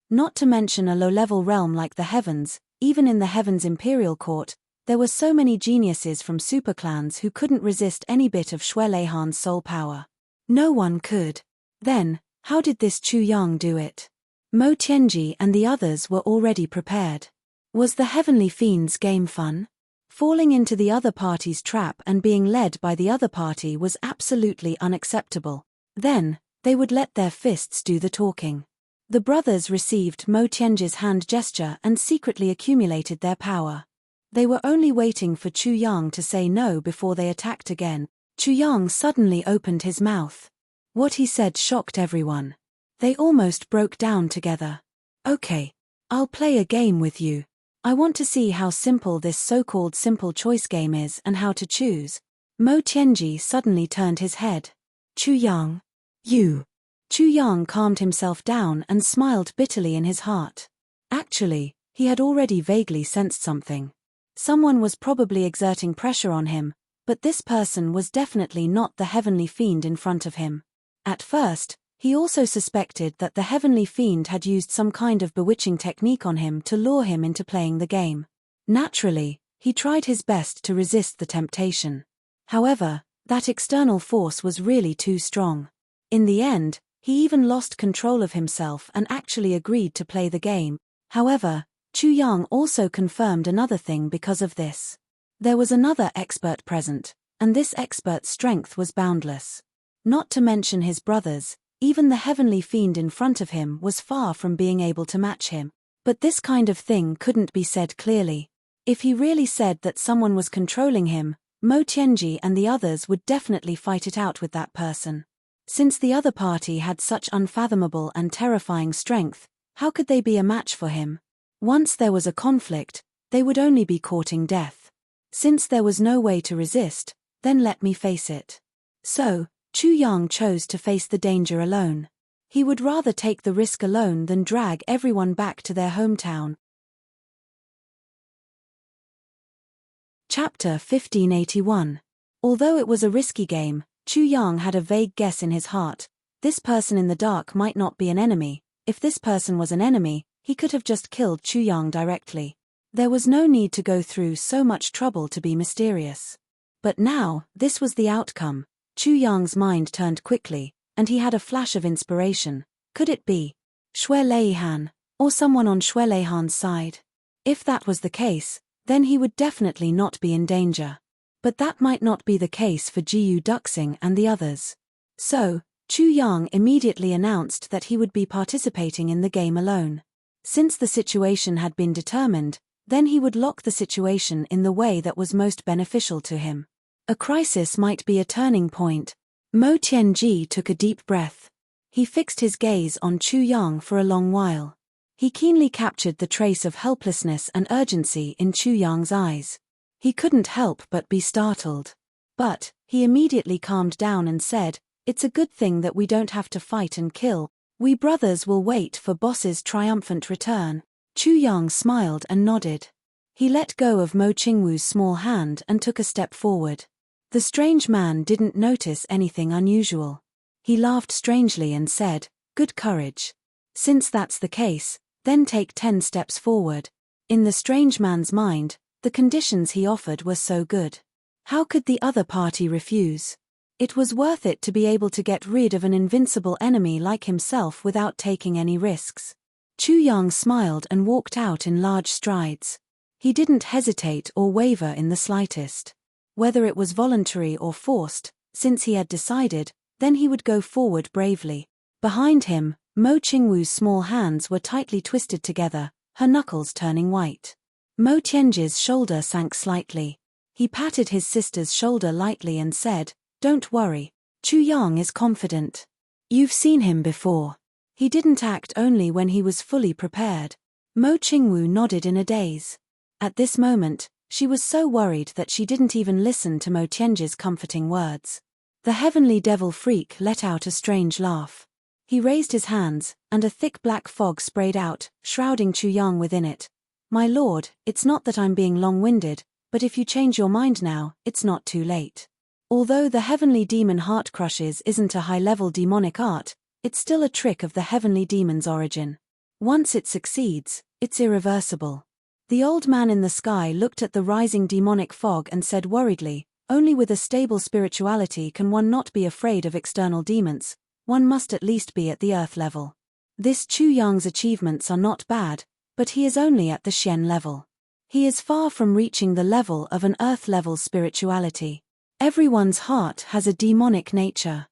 Not to mention a low-level realm like the Heavens, even in the Heavens Imperial Court, there were so many geniuses from superclans who couldn't resist any bit of Xue Leihan's soul power. No one could. Then, How did this Chu Yang do it? Mo Tianji and the others were already prepared. Was the Heavenly Fiend's game fun? Falling into the other party's trap and being led by the other party was absolutely unacceptable. Then, they would let their fists do the talking. The brothers received Mo Tianji's hand gesture and secretly accumulated their power. They were only waiting for Chu Yang to say no before they attacked again. Chu Yang suddenly opened his mouth. What he said shocked everyone. They almost broke down together. Okay. I'll play a game with you. I want to see how simple this so-called simple choice game is and how to choose. Mo Tianji suddenly turned his head. Chu Yang. You. Chu Yang calmed himself down and smiled bitterly in his heart. Actually, he had already vaguely sensed something. Someone was probably exerting pressure on him, but this person was definitely not the Heavenly Fiend in front of him. At first, he also suspected that the Heavenly Fiend had used some kind of bewitching technique on him to lure him into playing the game. Naturally, he tried his best to resist the temptation. However, that external force was really too strong. In the end, he even lost control of himself and actually agreed to play the game. However, Chu Yang also confirmed another thing because of this. There was another expert present, and this expert's strength was boundless. Not to mention his brothers, even the Heavenly Fiend in front of him was far from being able to match him. But this kind of thing couldn't be said clearly. If he really said that someone was controlling him, Mo Tianji and the others would definitely fight it out with that person. Since the other party had such unfathomable and terrifying strength, how could they be a match for him? Once there was a conflict, they would only be courting death. Since there was no way to resist, then let me face it. So, Chu Yang chose to face the danger alone. He would rather take the risk alone than drag everyone back to their hometown. Chapter 1581. Although it was a risky game, Chu Yang had a vague guess in his heart. This person in the dark might not be an enemy. If this person was an enemy, he could have just killed Chu Yang directly. There was no need to go through so much trouble to be mysterious. But now, this was the outcome. Chu Yang's mind turned quickly, and he had a flash of inspiration. Could it be Xue Leihan, or someone on Xue Leihan's side? If that was the case, then he would definitely not be in danger. But that might not be the case for Jiyu Duxing and the others. So, Chu Yang immediately announced that he would be participating in the game alone. Since the situation had been determined, then he would lock the situation in the way that was most beneficial to him. A crisis might be a turning point. Mo Tianji took a deep breath. He fixed his gaze on Chu Yang for a long while. He keenly captured the trace of helplessness and urgency in Chu Yang's eyes. He couldn't help but be startled. But, he immediately calmed down and said, "It's a good thing that we don't have to fight and kill. We brothers will wait for boss's triumphant return." Chu Yang smiled and nodded. He let go of Mo Qingwu's small hand and took a step forward. The strange man didn't notice anything unusual. He laughed strangely and said, "Good courage. Since that's the case, then take 10 steps forward." In the strange man's mind, the conditions he offered were so good. How could the other party refuse? It was worth it to be able to get rid of an invincible enemy like himself without taking any risks. Chu Yang smiled and walked out in large strides. He didn't hesitate or waver in the slightest. Whether it was voluntary or forced, since he had decided, then he would go forward bravely. Behind him, Mo Qingwu's small hands were tightly twisted together, her knuckles turning white. Mo Tianji's shoulder sank slightly. He patted his sister's shoulder lightly and said, "Don't worry. Chu Yang is confident. You've seen him before. He didn't act only when he was fully prepared." Mo Qingwu nodded in a daze. At this moment, she was so worried that she didn't even listen to Mo Tianji's comforting words. The heavenly devil freak let out a strange laugh. He raised his hands, and a thick black fog sprayed out, shrouding Chu Yang within it. "My lord, it's not that I'm being long-winded, but if you change your mind now, it's not too late. Although the heavenly demon heart crushes isn't a high-level demonic art, it's still a trick of the heavenly demon's origin. Once it succeeds, it's irreversible." The old man in the sky looked at the rising demonic fog and said worriedly, "Only with a stable spirituality can one not be afraid of external demons. one must at least be at the earth level. This Chu Yang's achievements are not bad, but he is only at the Shen level. He is far from reaching the level of an earth-level spirituality. Everyone's heart has a demonic nature.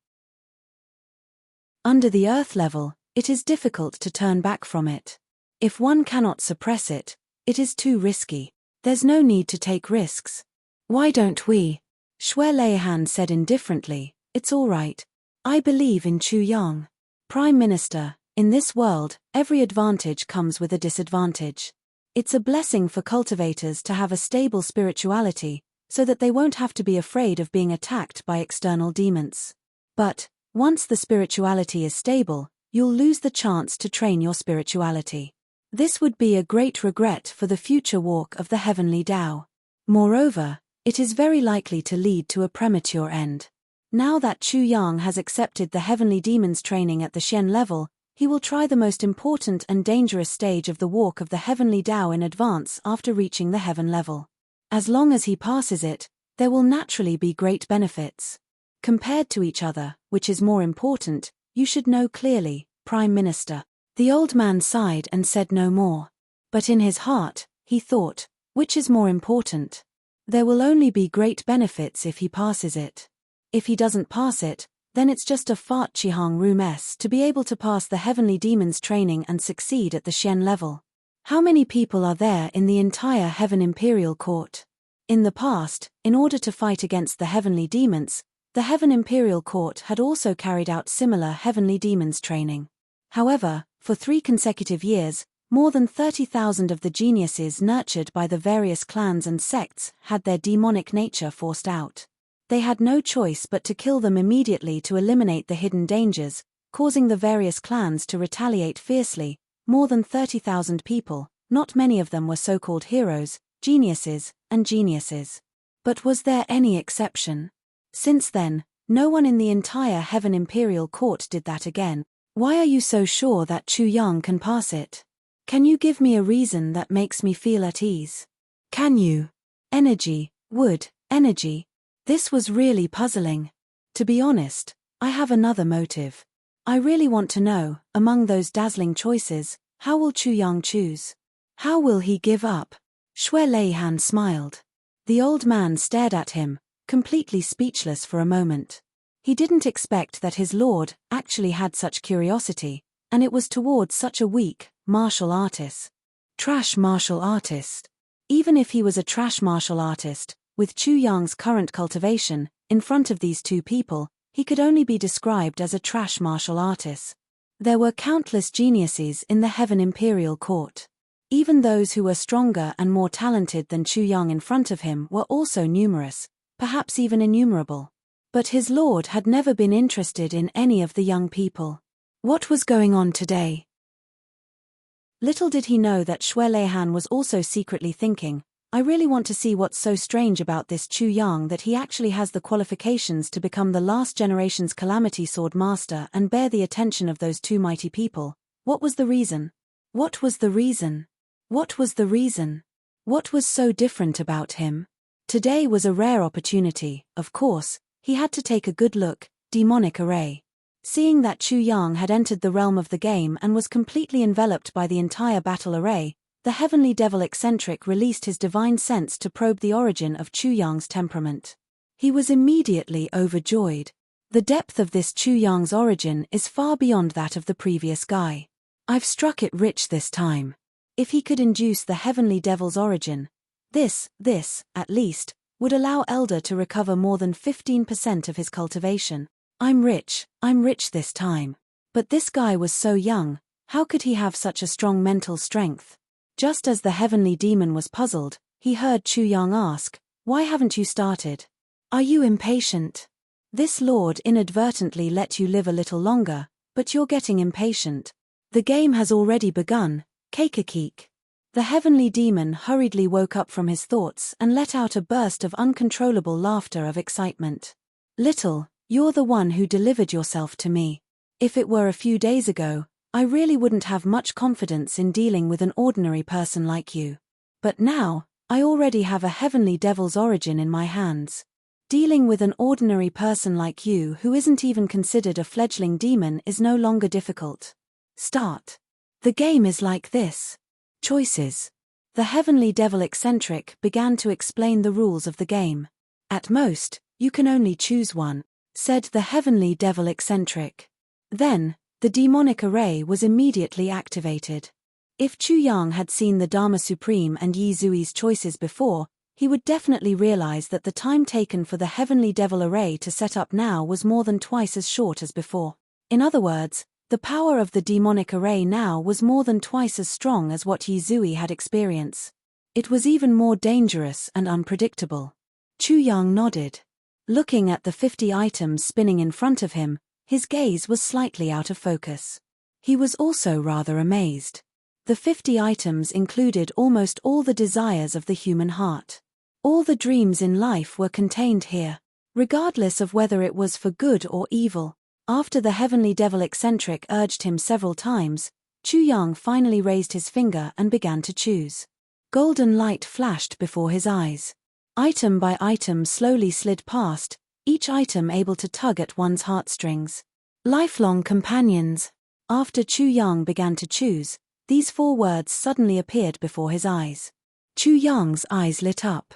Under the earth level, it is difficult to turn back from it. If one cannot suppress it, it is too risky. There's no need to take risks. Why don't we? Xue Leihan said indifferently, it's all right. I believe in Chu Yang. Prime Minister, in this world, every advantage comes with a disadvantage. It's a blessing for cultivators to have a stable spirituality, so that they won't have to be afraid of being attacked by external demons. But, once the spirituality is stable, you'll lose the chance to train your spirituality. This would be a great regret for the future walk of the heavenly Tao. Moreover, it is very likely to lead to a premature end. Now that Chu Yang has accepted the heavenly demon's training at the Shen level, he will try the most important and dangerous stage of the walk of the heavenly Tao in advance after reaching the heaven level. As long as he passes it, there will naturally be great benefits. Compared to each other, which is more important, you should know clearly, Prime Minister. The old man sighed and said no more. But in his heart, he thought, which is more important? There will only be great benefits if he passes it. If he doesn't pass it, then it's just a fart Qihang Ru mess to be able to pass the heavenly demon's training and succeed at the Shen level. How many people are there in the entire Heaven Imperial Court? In the past, in order to fight against the heavenly demons, the Heaven Imperial Court had also carried out similar heavenly demons training. However, for 3 consecutive years, more than 30,000 of the geniuses nurtured by the various clans and sects had their demonic nature forced out. They had no choice but to kill them immediately to eliminate the hidden dangers, causing the various clans to retaliate fiercely. More than 30,000 people, not many of them were so-called heroes, geniuses, and geniuses. But was there any exception? Since then, no one in the entire Heaven Imperial Court did that again. Why are you so sure that Chu Yang can pass it? Can you give me a reason that makes me feel at ease? Can you? Energy, wood, energy. This was really puzzling. To be honest, I have another motive. I really want to know, among those dazzling choices, how will Chu Yang choose? How will he give up? Xue Leihan smiled. The old man stared at him, completely speechless for a moment. He didn't expect that his lord actually had such curiosity, and it was towards such a weak, martial artist. Trash martial artist. Even if he was a trash martial artist, with Chu Yang's current cultivation, in front of these two people, he could only be described as a trash martial artist. There were countless geniuses in the Heaven Imperial Court. Even those who were stronger and more talented than Chu Yang in front of him were also numerous, perhaps even innumerable. But his lord had never been interested in any of the young people. What was going on today? Little did he know that Xue Leihan was also secretly thinking, I really want to see what's so strange about this Chu Yang that he actually has the qualifications to become the last generation's Calamity Sword Master and bear the attention of those two mighty people. What was the reason? What was the reason? What was the reason? What was so different about him? Today was a rare opportunity, of course, he had to take a good look, demonic array. Seeing that Chu Yang had entered the realm of the game and was completely enveloped by the entire battle array, the heavenly devil eccentric released his divine sense to probe the origin of Chu Yang's temperament. He was immediately overjoyed. The depth of this Chu Yang's origin is far beyond that of the previous guy. I've struck it rich this time. If he could induce the heavenly devil's origin, this, at least, would allow Elder to recover more than 15% of his cultivation. I'm rich this time. But this guy was so young, how could he have such a strong mental strength? Just as the heavenly demon was puzzled, he heard Chu Yang ask, why haven't you started? Are you impatient? This lord inadvertently let you live a little longer, but you're getting impatient. The game has already begun, Keikakeek. The heavenly demon hurriedly woke up from his thoughts and let out a burst of uncontrollable laughter of excitement. Little, you're the one who delivered yourself to me. If it were a few days ago, I really wouldn't have much confidence in dealing with an ordinary person like you. But now, I already have a heavenly devil's origin in my hands. Dealing with an ordinary person like you who isn't even considered a fledgling demon is no longer difficult. Start. The game is like this. Choices. The heavenly devil eccentric began to explain the rules of the game. At most, you can only choose one, said the heavenly devil eccentric. Then, the demonic array was immediately activated. If Chu Yang had seen the Dharma Supreme and Yi Zui's choices before, he would definitely realize that the time taken for the heavenly devil array to set up now was more than twice as short as before. In other words, the power of the demonic array now was more than twice as strong as what Yi Zui had experienced. It was even more dangerous and unpredictable. Chu Yang nodded. Looking at the 50 items spinning in front of him, his gaze was slightly out of focus. He was also rather amazed. The 50 items included almost all the desires of the human heart. All the dreams in life were contained here, regardless of whether it was for good or evil. After the heavenly devil eccentric urged him several times, Chu Yang finally raised his finger and began to choose. Golden light flashed before his eyes. Item by item slowly slid past, each item able to tug at one's heartstrings. Lifelong companions. After Chu Yang began to choose, these 4 words suddenly appeared before his eyes. Chu Yang's eyes lit up.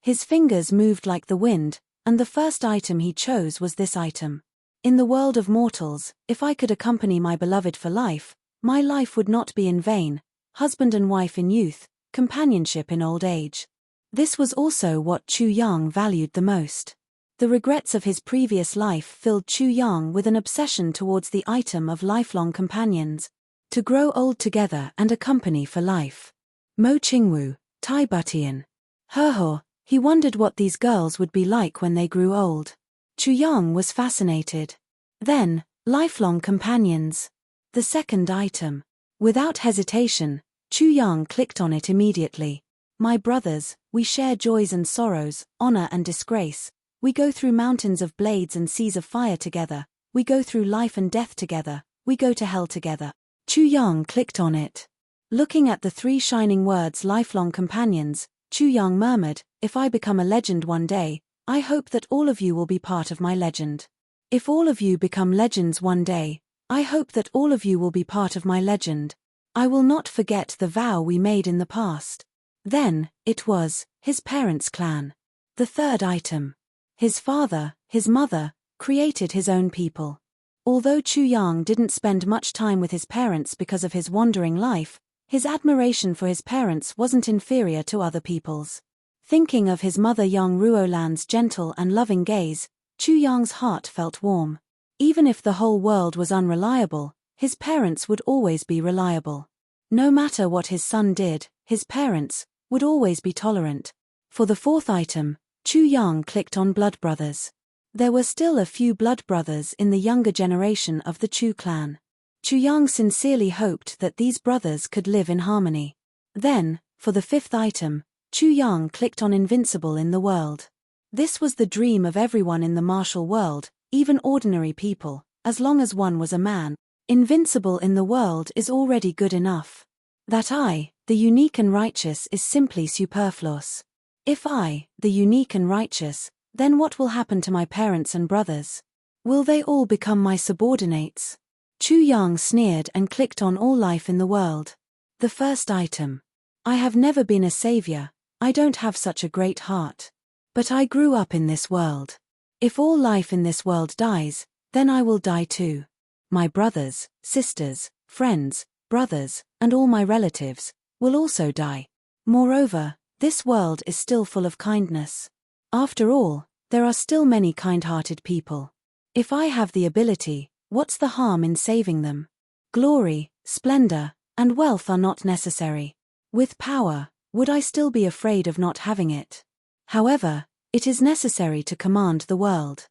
His fingers moved like the wind, and the first item he chose was this item. In the world of mortals, if I could accompany my beloved for life, my life would not be in vain, husband and wife in youth, companionship in old age. This was also what Chu Yang valued the most. The regrets of his previous life filled Chu Yang with an obsession towards the item of lifelong companions. To grow old together and accompany for life. Mo Qingwu, Tai Butian. Herho, he wondered what these girls would be like when they grew old. Chu Yang was fascinated. Then, lifelong companions. The second item. Without hesitation, Chu Yang clicked on it immediately. My brothers, we share joys and sorrows, honor and disgrace. We go through mountains of blades and seas of fire together. We go through life and death together. We go to hell together. Chu Yang clicked on it. Looking at the 3 shining words lifelong companions, Chu Yang murmured, if I become a legend one day, I hope that all of you will be part of my legend. If all of you become legends one day, I hope that all of you will be part of my legend. I will not forget the vow we made in the past. Then, it was, his parents' clan. The third item. His father, his mother, created his own people. Although Chu Yang didn't spend much time with his parents because of his wandering life, his admiration for his parents wasn't inferior to other people's. Thinking of his mother Yang Ruolan's gentle and loving gaze, Chu Yang's heart felt warm. Even if the whole world was unreliable, his parents would always be reliable. No matter what his son did, his parents would always be tolerant. For the 4th item, Chu Yang clicked on blood brothers. There were still a few blood brothers in the younger generation of the Chu clan. Chu Yang sincerely hoped that these brothers could live in harmony. Then, for the 5th item, Chu Yang clicked on invincible in the world. This was the dream of everyone in the martial world, even ordinary people, as long as one was a man. Invincible in the world is already good enough. That I, the unique and righteous, is simply superfluous. If I, the unique and righteous, then what will happen to my parents and brothers? Will they all become my subordinates? Chu Yang sneered and clicked on all life in the world. The first item. I have never been a savior, I don't have such a great heart. But I grew up in this world. If all life in this world dies, then I will die too. My brothers, sisters, friends, brothers, and all my relatives will also die. Moreover, this world is still full of kindness. After all, there are still many kind-hearted people. If I have the ability, what's the harm in saving them? Glory, splendor, and wealth are not necessary. With power, would I still be afraid of not having it? However, it is necessary to command the world.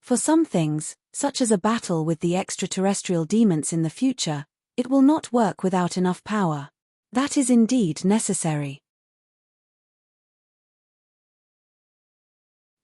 For some things, such as a battle with the extraterrestrial demons in the future, it will not work without enough power. That is indeed necessary.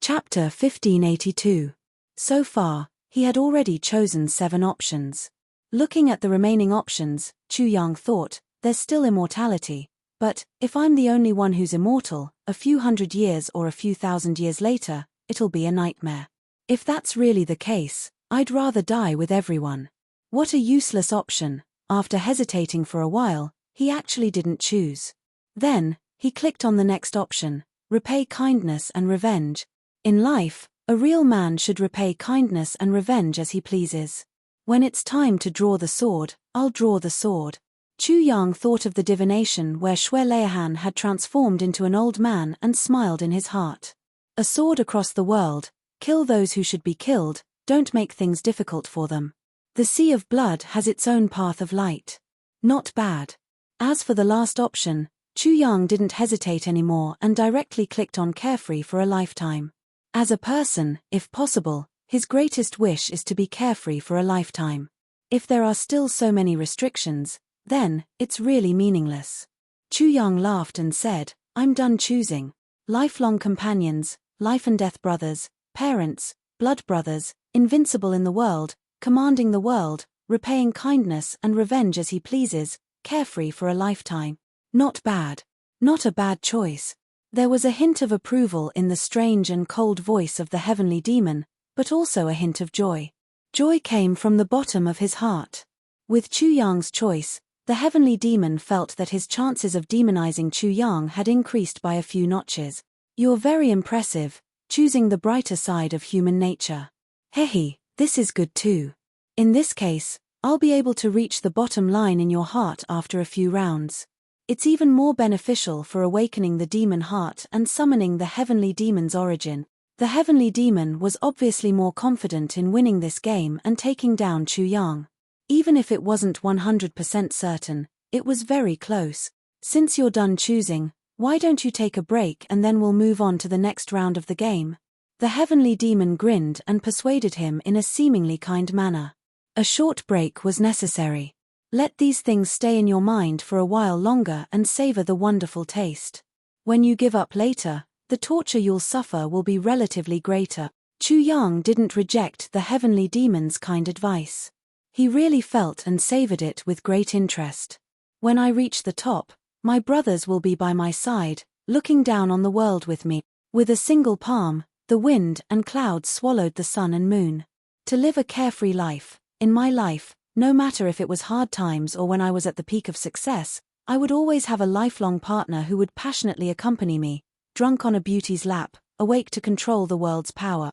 Chapter 1582. So far, he had already chosen 7 options. Looking at the remaining options, Chu Yang thought, there's still immortality, but, if I'm the only one who's immortal, a few hundred years or a few thousand years later, it'll be a nightmare. If that's really the case, I'd rather die with everyone. What a useless option. After hesitating for a while, he actually didn't choose. Then, he clicked on the next option, repay kindness and revenge. In life, a real man should repay kindness and revenge as he pleases. When it's time to draw the sword, I'll draw the sword. Chu Yang thought of the divination where Xue Leihan had transformed into an old man and smiled in his heart. A sword across the world, kill those who should be killed, don't make things difficult for them. The sea of blood has its own path of light. Not bad. As for the last option, Chu Yang didn't hesitate anymore and directly clicked on carefree for a lifetime. As a person, if possible, his greatest wish is to be carefree for a lifetime. If there are still so many restrictions, then, it's really meaningless. Chu Yang laughed and said, I'm done choosing. Lifelong companions, life and death brothers, parents, blood brothers, invincible in the world, commanding the world, repaying kindness and revenge as he pleases, carefree for a lifetime. Not bad. Not a bad choice. There was a hint of approval in the strange and cold voice of the heavenly demon, but also a hint of joy. Joy came from the bottom of his heart. With Chu Yang's choice, the heavenly demon felt that his chances of demonizing Chu Yang had increased by a few notches. You're very impressive, choosing the brighter side of human nature. Hehe, this is good too. In this case, I'll be able to reach the bottom line in your heart after a few rounds. It's even more beneficial for awakening the demon heart and summoning the heavenly demon's origin. The heavenly demon was obviously more confident in winning this game and taking down Chu Yang. Even if it wasn't 100% certain, it was very close. Since you're done choosing, why don't you take a break and then we'll move on to the next round of the game? The heavenly demon grinned and persuaded him in a seemingly kind manner. A short break was necessary. Let these things stay in your mind for a while longer and savor the wonderful taste. When you give up later, the torture you'll suffer will be relatively greater. Chu Yang didn't reject the heavenly demon's kind advice. He really felt and savored it with great interest. When I reach the top, my brothers will be by my side, looking down on the world with me. With a single palm, the wind and clouds swallowed the sun and moon. To live a carefree life, in my life, no matter if it was hard times or when I was at the peak of success, I would always have a lifelong partner who would passionately accompany me, drunk on a beauty's lap, awake to control the world's power.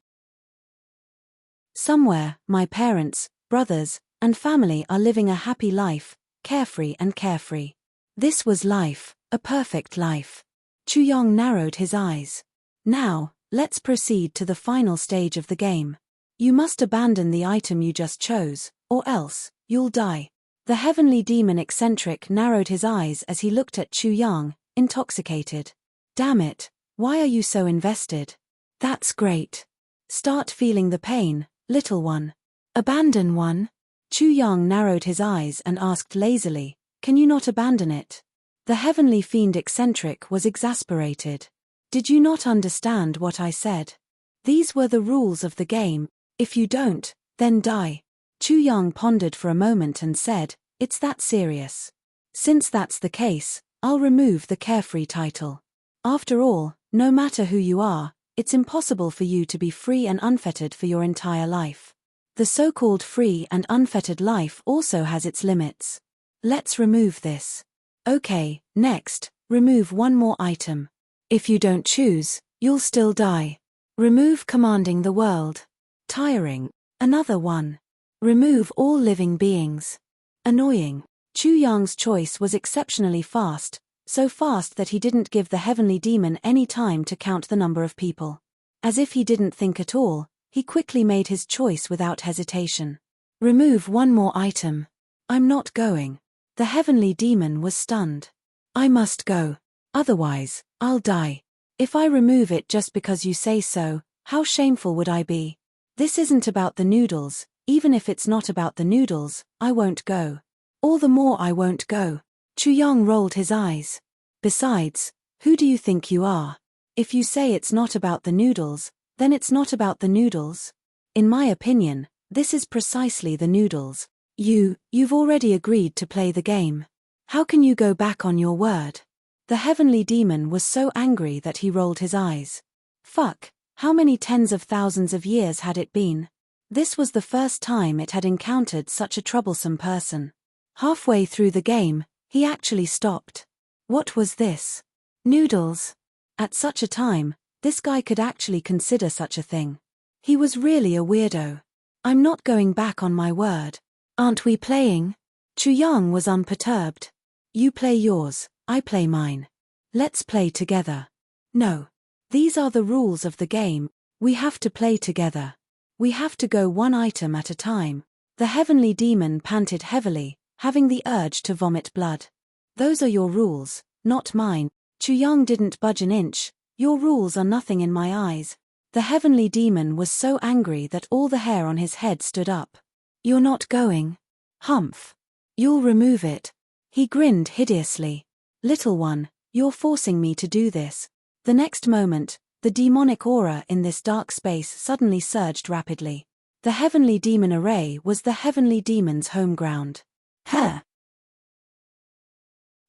Somewhere, my parents, brothers, and family are living a happy life, carefree and carefree. This was life, a perfect life. Chu Yang narrowed his eyes. Now, let's proceed to the final stage of the game. You must abandon the item you just chose, or else, you'll die. The heavenly demon eccentric narrowed his eyes as he looked at Chu Yang, intoxicated. Damn it, why are you so invested? That's great. Start feeling the pain, little one. Abandon one? Chu Yang narrowed his eyes and asked lazily, can you not abandon it? The heavenly fiend eccentric was exasperated. Did you not understand what I said? These were the rules of the game. If you don't, then die. Chu Yang pondered for a moment and said, it's that serious. Since that's the case, I'll remove the carefree title. After all, no matter who you are, it's impossible for you to be free and unfettered for your entire life. The so-called free and unfettered life also has its limits. Let's remove this. Okay, next, remove one more item. If you don't choose, you'll still die. Remove commanding the world. Tiring. Another one. Remove all living beings. Annoying. Chu Yang's choice was exceptionally fast, so fast that he didn't give the heavenly demon any time to count the number of people. As if he didn't think at all, he quickly made his choice without hesitation. Remove one more item. I'm not going. The heavenly demon was stunned. I must go. Otherwise, I'll die. If I remove it just because you say so, how shameful would I be? This isn't about the noodles. Even if it's not about the noodles, I won't go. All the more I won't go. Chu Yang rolled his eyes. Besides, who do you think you are? If you say it's not about the noodles, then it's not about the noodles. In my opinion, this is precisely the noodles. You've already agreed to play the game. How can you go back on your word? The heavenly demon was so angry that he rolled his eyes. Fuck, how many tens of thousands of years had it been? This was the first time it had encountered such a troublesome person. Halfway through the game, he actually stopped. What was this? Noodles. At such a time, this guy could actually consider such a thing. He was really a weirdo. I'm not going back on my word. Aren't we playing? Chu Yang was unperturbed. You play yours, I play mine. Let's play together. No. These are the rules of the game, we have to play together. We have to go one item at a time. The heavenly demon panted heavily, having the urge to vomit blood. Those are your rules, not mine. Chu Yang didn't budge an inch. Your rules are nothing in my eyes. The heavenly demon was so angry that all the hair on his head stood up. You're not going. Humph. You'll remove it. He grinned hideously. Little one, you're forcing me to do this. The next moment, the demonic aura in this dark space suddenly surged rapidly. The heavenly demon array was the heavenly demon's home ground. Huh.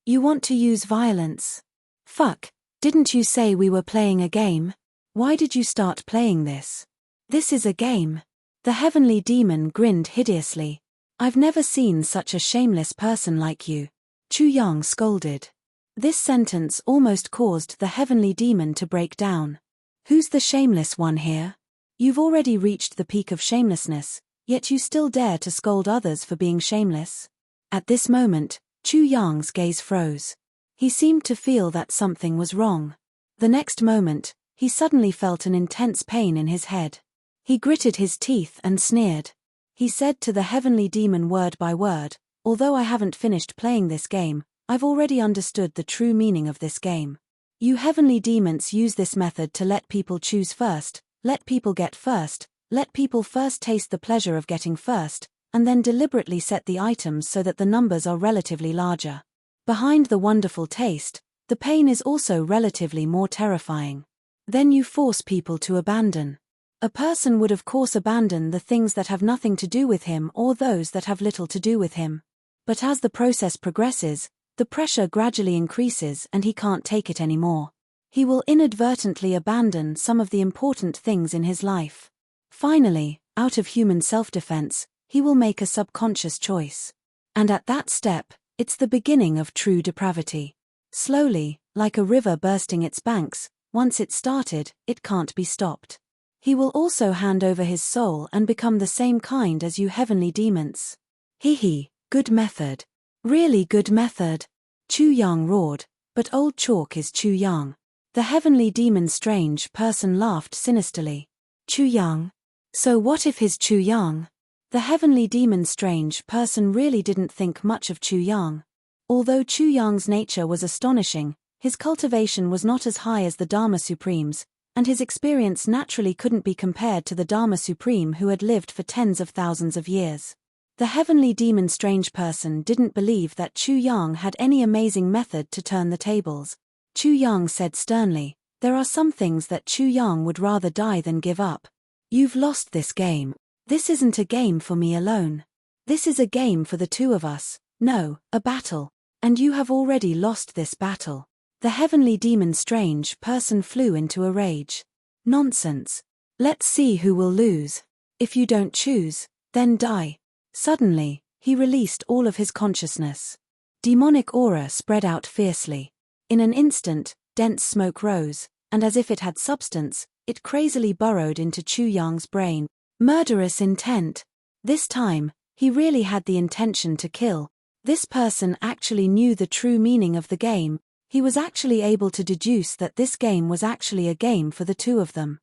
You want to use violence? Fuck, didn't you say we were playing a game? Why did you start playing this? This is a game. The heavenly demon grinned hideously. I've never seen such a shameless person like you. Chu Yang scolded. This sentence almost caused the heavenly demon to break down. Who's the shameless one here? You've already reached the peak of shamelessness, yet you still dare to scold others for being shameless? At this moment, Chu Yang's gaze froze. He seemed to feel that something was wrong. The next moment, he suddenly felt an intense pain in his head. He gritted his teeth and sneered. He said to the heavenly demon word by word, although I haven't finished playing this game, I've already understood the true meaning of this game. You heavenly demons use this method to let people choose first, let people get first, let people first taste the pleasure of getting first, and then deliberately set the items so that the numbers are relatively larger. Behind the wonderful taste, the pain is also relatively more terrifying. Then you force people to abandon. A person would of course abandon the things that have nothing to do with him or those that have little to do with him. But as the process progresses, the pressure gradually increases and he can't take it anymore. He will inadvertently abandon some of the important things in his life. Finally, out of human self-defense, he will make a subconscious choice. And at that step, it's the beginning of true depravity. Slowly, like a river bursting its banks, once it's started, it can't be stopped. He will also hand over his soul and become the same kind as you heavenly demons. Hee, good method. Really good method. Chu Yang roared, but old chalk is Chu Yang. The heavenly demon strange person laughed sinisterly. Chu Yang? So what if his Chu Yang? The heavenly demon strange person really didn't think much of Chu Yang. Although Chu Yang's nature was astonishing, his cultivation was not as high as the Dharma Supremes, and his experience naturally couldn't be compared to the Dharma Supreme who had lived for tens of thousands of years. The heavenly demon strange person didn't believe that Chu Yang had any amazing method to turn the tables. Chu Yang said sternly, there are some things that Chu Yang would rather die than give up. You've lost this game. This isn't a game for me alone. This is a game for the two of us, no, a battle. And you have already lost this battle. The heavenly demon strange person flew into a rage. Nonsense. Let's see who will lose. If you don't choose, then die. Suddenly, he released all of his consciousness. Demonic aura spread out fiercely. In an instant, dense smoke rose, and as if it had substance, it crazily burrowed into Chu Yang's brain. Murderous intent. This time, he really had the intention to kill. This person actually knew the true meaning of the game. He was actually able to deduce that this game was actually a game for the two of them.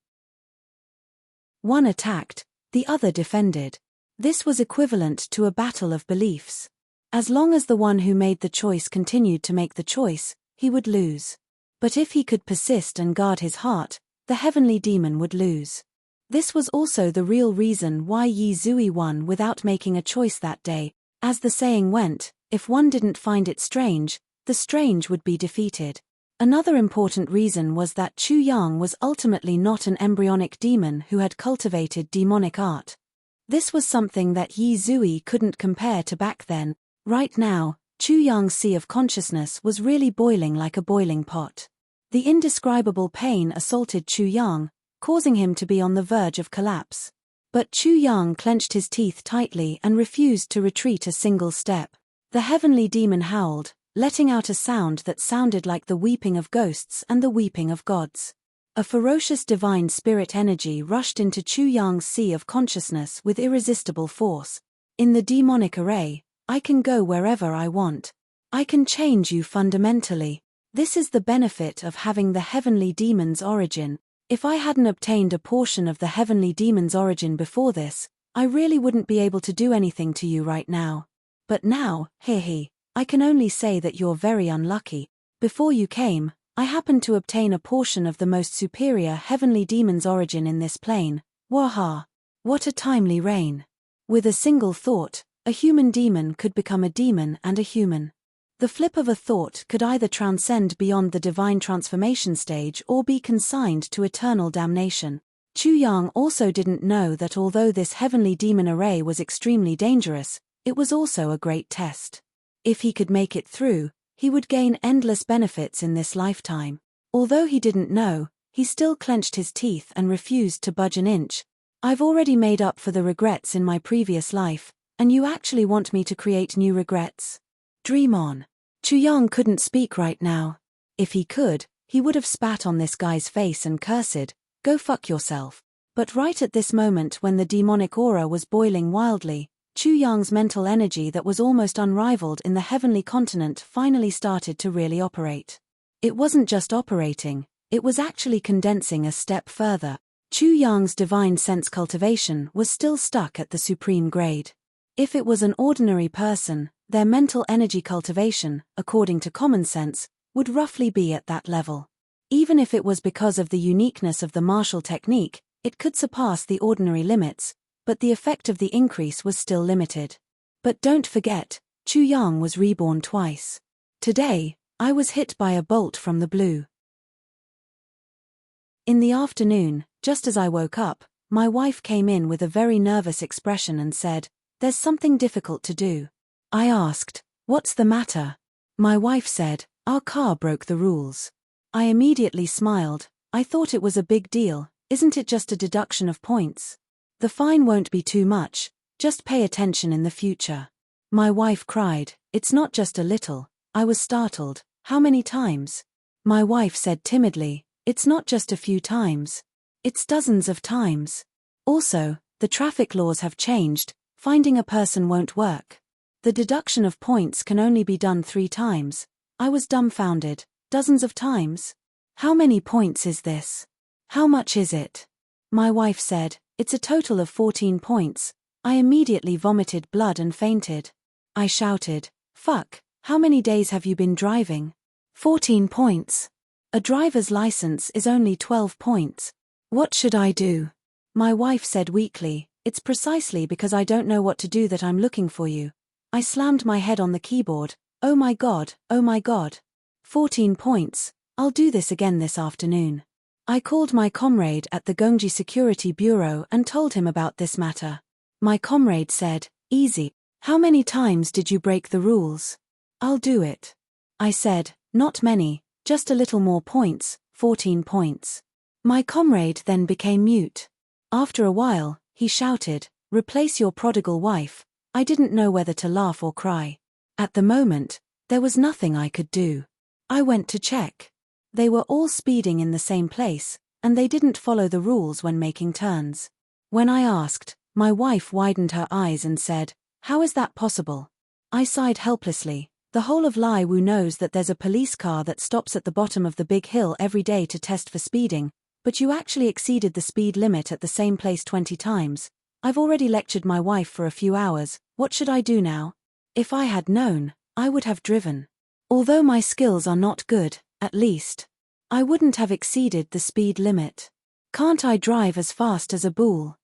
One attacked, the other defended. This was equivalent to a battle of beliefs. As long as the one who made the choice continued to make the choice, he would lose. But if he could persist and guard his heart, the heavenly demon would lose. This was also the real reason why Yi Zui won without making a choice that day. As the saying went, if one didn't find it strange, the strange would be defeated. Another important reason was that Chu Yang was ultimately not an embryonic demon who had cultivated demonic art. This was something that Yi Zui couldn't compare to back then. Right now, Chu Yang's sea of consciousness was really boiling like a boiling pot. The indescribable pain assaulted Chu Yang, causing him to be on the verge of collapse. But Chu Yang clenched his teeth tightly and refused to retreat a single step. The heavenly demon howled, letting out a sound that sounded like the weeping of ghosts and the weeping of gods. A ferocious divine spirit energy rushed into Chu Yang's sea of consciousness with irresistible force. In the demonic array, I can go wherever I want. I can change you fundamentally. This is the benefit of having the heavenly demon's origin. If I hadn't obtained a portion of the heavenly demon's origin before this, I really wouldn't be able to do anything to you right now. But now, I can only say that you're very unlucky. Before you came, I happened to obtain a portion of the most superior heavenly demon's origin in this plane. Waha! What a timely reign! With a single thought, a human demon could become a demon and a human. The flip of a thought could either transcend beyond the divine transformation stage or be consigned to eternal damnation. Chu Yang also didn't know that although this heavenly demon array was extremely dangerous, it was also a great test. If he could make it through, he would gain endless benefits in this lifetime. Although he didn't know, he still clenched his teeth and refused to budge an inch. I've already made up for the regrets in my previous life, and you actually want me to create new regrets? Dream on. Chu Yang couldn't speak right now. If he could, he would have spat on this guy's face and cursed, "Go fuck yourself." But right at this moment when the demonic aura was boiling wildly, Chu Yang's mental energy that was almost unrivaled in the heavenly continent finally started to really operate. It wasn't just operating, it was actually condensing a step further. Chu Yang's divine sense cultivation was still stuck at the supreme grade. If it was an ordinary person, their mental energy cultivation, according to common sense, would roughly be at that level. Even if it was because of the uniqueness of the martial technique, it could surpass the ordinary limits, but the effect of the increase was still limited. But don't forget, Chu Yang was reborn twice. Today, I was hit by a bolt from the blue. In the afternoon, just as I woke up, my wife came in with a very nervous expression and said, "There's something difficult to do." I asked, "What's the matter?" My wife said, "Our car broke the rules." I immediately smiled. I thought it was a big deal. Isn't it just a deduction of points? The fine won't be too much, just pay attention in the future. My wife cried, "It's not just a little." I was startled. "How many times?" My wife said timidly, "It's not just a few times. It's dozens of times. Also, the traffic laws have changed, finding a person won't work. The deduction of points can only be done 3 times. I was dumbfounded. Dozens of times? How many points is this? How much is it? My wife said, "It's a total of 14 points. I immediately vomited blood and fainted. I shouted, "Fuck, how many days have you been driving? 14 points. A driver's license is only 12 points. What should I do?" My wife said weakly, "It's precisely because I don't know what to do that I'm looking for you." I slammed my head on the keyboard. Oh my God, 14 points, I'll do this again this afternoon. I called my comrade at the Gongji Security Bureau and told him about this matter. My comrade said, "Easy. How many times did you break the rules?" "I'll do it." I said, "Not many, just a little more points, 14 points. My comrade then became mute. After a while, he shouted, "Replace your prodigal wife." I didn't know whether to laugh or cry. At the moment, there was nothing I could do. I went to check. They were all speeding in the same place, and they didn't follow the rules when making turns. When I asked, my wife widened her eyes and said, "How is that possible?" I sighed helplessly. The whole of Lai Wu knows that there's a police car that stops at the bottom of the big hill every day to test for speeding, but you actually exceeded the speed limit at the same place 20 times. I've already lectured my wife for a few hours. What should I do now? If I had known, I would have driven. Although my skills are not good, at least, I wouldn't have exceeded the speed limit. Can't I drive as fast as a bull?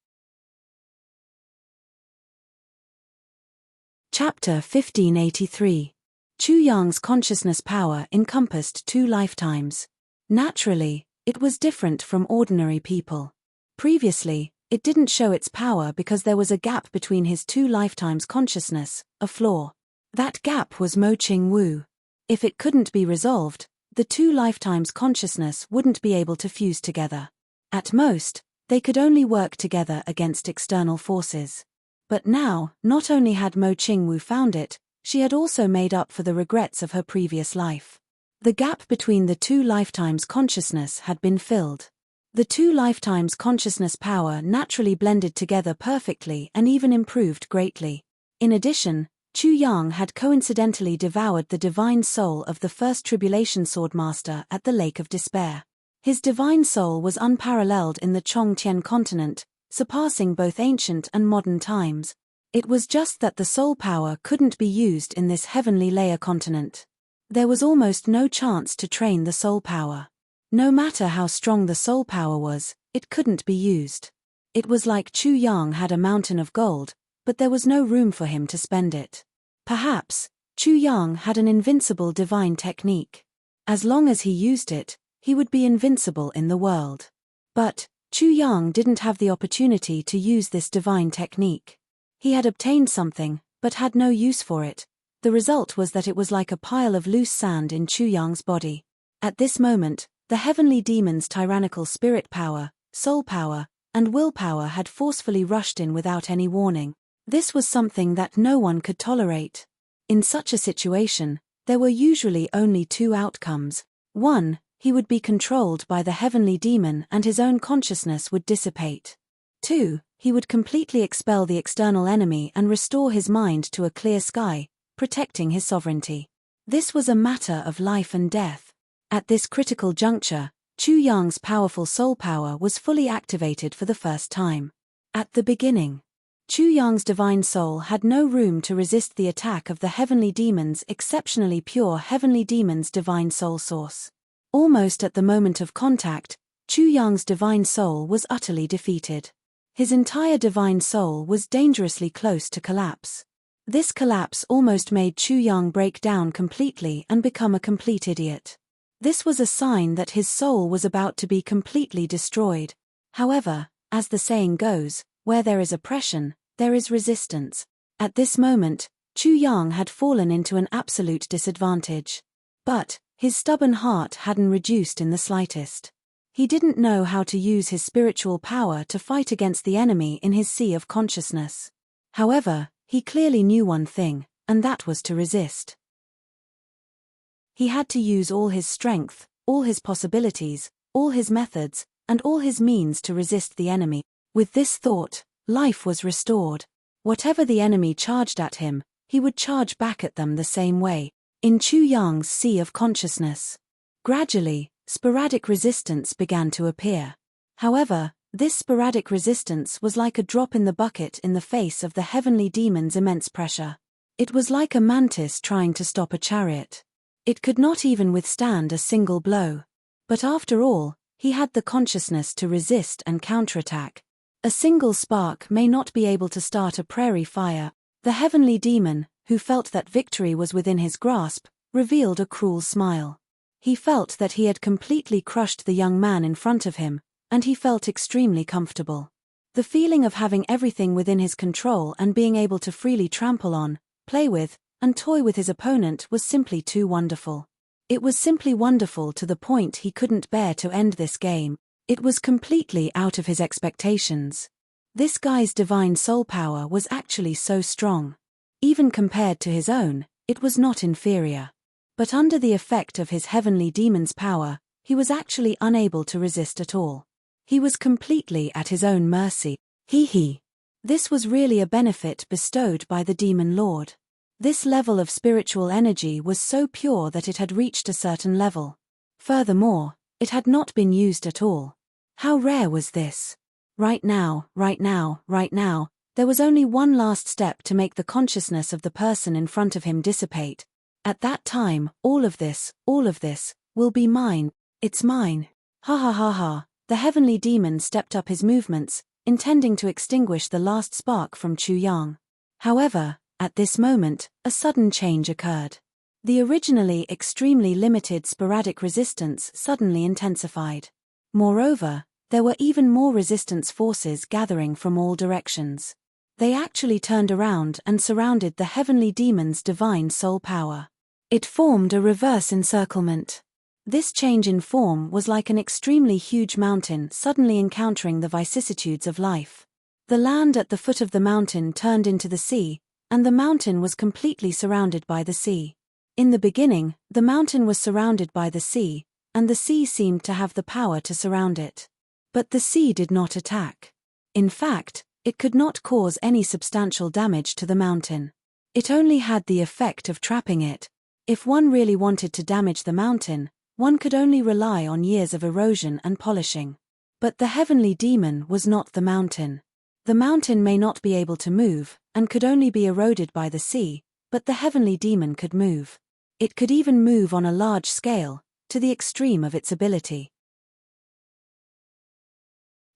Chapter 1583. Chu Yang's consciousness power encompassed 2 lifetimes. Naturally, it was different from ordinary people. Previously, it didn't show its power because there was a gap between his 2 lifetimes' consciousness, a flaw. That gap was Mo Ching Wu. If it couldn't be resolved, the two lifetimes' consciousness wouldn't be able to fuse together. At most, they could only work together against external forces. But now, not only had Mo Ching Wu found it, she had also made up for the regrets of her previous life. The gap between the two lifetimes' consciousness had been filled. The two lifetimes' consciousness power naturally blended together perfectly and even improved greatly. In addition, Chu Yang had coincidentally devoured the divine soul of the first Tribulation Swordmaster at the Lake of Despair. His divine soul was unparalleled in the Chongtian continent, surpassing both ancient and modern times. It was just that the soul power couldn't be used in this heavenly layer continent. There was almost no chance to train the soul power. No matter how strong the soul power was, it couldn't be used. It was like Chu Yang had a mountain of gold, but there was no room for him to spend it. Perhaps, Chu Yang had an invincible divine technique. As long as he used it, he would be invincible in the world. But Chu Yang didn't have the opportunity to use this divine technique. He had obtained something, but had no use for it. The result was that it was like a pile of loose sand in Chu Yang's body. At this moment, the heavenly demon's tyrannical spirit power, soul power, and willpower had forcefully rushed in without any warning. This was something that no one could tolerate. In such a situation, there were usually only two outcomes. 1, he would be controlled by the heavenly demon and his own consciousness would dissipate. 2, he would completely expel the external enemy and restore his mind to a clear sky, protecting his sovereignty. This was a matter of life and death. At this critical juncture, Chu Yang's powerful soul power was fully activated for the first time. At the beginning, Chu Yang's divine soul had no room to resist the attack of the heavenly demon's exceptionally pure heavenly demon's divine soul source. Almost at the moment of contact, Chu Yang's divine soul was utterly defeated. His entire divine soul was dangerously close to collapse. This collapse almost made Chu Yang break down completely and become a complete idiot. This was a sign that his soul was about to be completely destroyed. However, as the saying goes, where there is oppression, there is resistance. At this moment, Chu Yang had fallen into an absolute disadvantage. But his stubborn heart hadn't reduced in the slightest. He didn't know how to use his spiritual power to fight against the enemy in his sea of consciousness. However, he clearly knew one thing, and that was to resist. He had to use all his strength, all his possibilities, all his methods, and all his means to resist the enemy. With this thought, life was restored. Whatever the enemy charged at him, he would charge back at them the same way. In Chu Yang's sea of consciousness, gradually, sporadic resistance began to appear. However, this sporadic resistance was like a drop in the bucket in the face of the heavenly demon's immense pressure. It was like a mantis trying to stop a chariot. It could not even withstand a single blow. But after all, he had the consciousness to resist and counterattack. A single spark may not be able to start a prairie fire. The heavenly demon, who felt that victory was within his grasp, revealed a cruel smile. He felt that he had completely crushed the young man in front of him, and he felt extremely comfortable. The feeling of having everything within his control and being able to freely trample on, play with, and toy with his opponent was simply too wonderful. It was simply wonderful to the point he couldn't bear to end this game. It was completely out of his expectations. This guy's divine soul power was actually so strong. Even compared to his own, it was not inferior. But under the effect of his heavenly demon's power, he was actually unable to resist at all. He was completely at his own mercy. This was really a benefit bestowed by the demon lord. This level of spiritual energy was so pure that it had reached a certain level. Furthermore, it had not been used at all. How rare was this? Right now, there was only one last step to make the consciousness of the person in front of him dissipate. At that time, all of this, will be mine. It's mine. Ha ha ha ha. The heavenly demon stepped up his movements, intending to extinguish the last spark from Chu Yang. However, at this moment, a sudden change occurred. The originally extremely limited sporadic resistance suddenly intensified. Moreover, there were even more resistance forces gathering from all directions. They actually turned around and surrounded the heavenly demon's divine soul power. It formed a reverse encirclement. This change in form was like an extremely huge mountain suddenly encountering the vicissitudes of life. The land at the foot of the mountain turned into the sea, and the mountain was completely surrounded by the sea. In the beginning, the mountain was surrounded by the sea, and the sea seemed to have the power to surround it. But the sea did not attack. In fact, it could not cause any substantial damage to the mountain. It only had the effect of trapping it. If one really wanted to damage the mountain, one could only rely on years of erosion and polishing. But the heavenly demon was not the mountain. The mountain may not be able to move, and could only be eroded by the sea, but the heavenly demon could move. It could even move on a large scale, to the extreme of its ability.